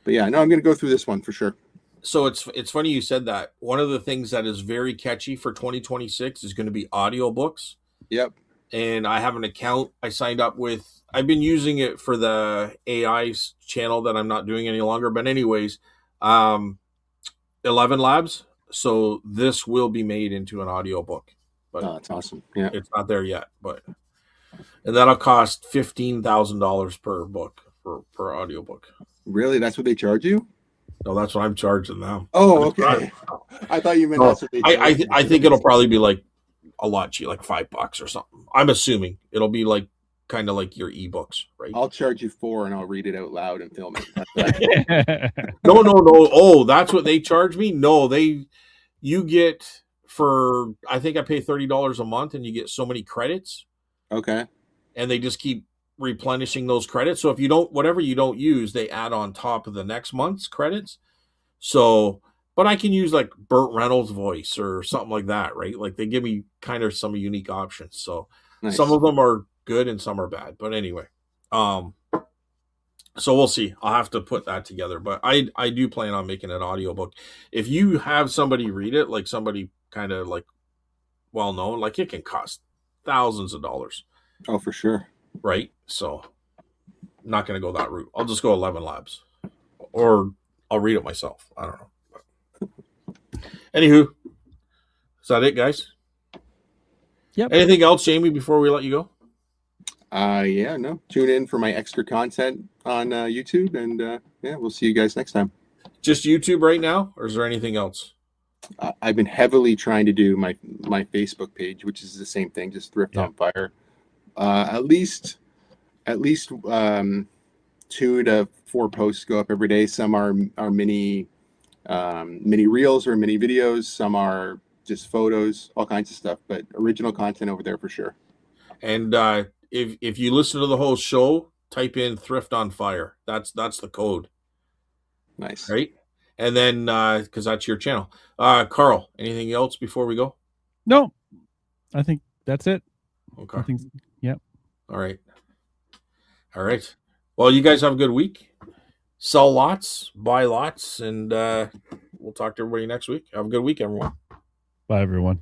But yeah, no, I'm going to go through this one for sure. So it's funny you said that. One of the things that is very catchy for 2026 is going to be audiobooks. Yep. And I have an account I signed up with. I've been using it for the AI channel that I'm not doing any longer. But anyways, 11 Labs. So this will be made into an audiobook. But Oh, that's awesome. Yeah. it's not there yet. And that'll cost $15,000 per book per audiobook. Really? That's what they charge you? No, that's what I'm charging them. Oh, okay. I thought you meant that's what they charge you. I think it'll probably be like a lot cheap, like $5 or something. I'm assuming it'll be like kind of like your ebooks, right? I'll charge you $4 and I'll read it out loud and film it. No. Oh, that's what they charge me? No, you get for, I think I pay $30 a month and you get so many credits. Okay. And they just keep replenishing those credits. So if you don't, whatever you don't use, they add on top of the next month's credits. So, but I can use like Burt Reynolds' voice or something like that, right? Like they give me kind of some unique options. So Nice. Some of them are good and some are bad. But anyway, so we'll see. I'll have to put that together. But I do plan on making an audiobook. If you have somebody read it, like somebody kind of like well known, like it can cost thousands of dollars. Oh, for sure. Right? So I'm not going to go that route. I'll just go 11 Labs. Or I'll read it myself. I don't know. Anywho, is that it, guys? Yep. Anything else, Jamie, before we let you go? Yeah, no. Tune in for my extra content on YouTube, and yeah, we'll see you guys next time. Just YouTube right now, or is there anything else? I've been heavily trying to do my Facebook page, which is the same thing, just Thrift on Fire. At least 2 to 4 posts go up every day. Some are mini reels or mini videos. Some are just photos, all kinds of stuff. But original content over there for sure. And if you listen to the whole show, type in Thrift on Fire. That's the code. Nice. Right? And then because that's your channel. Carl, anything else before we go? No, I think that's it. Okay. Yep. All right. Well, you guys have a good week. Sell lots, buy lots, and we'll talk to everybody next week. Have a good week, everyone. Bye, everyone.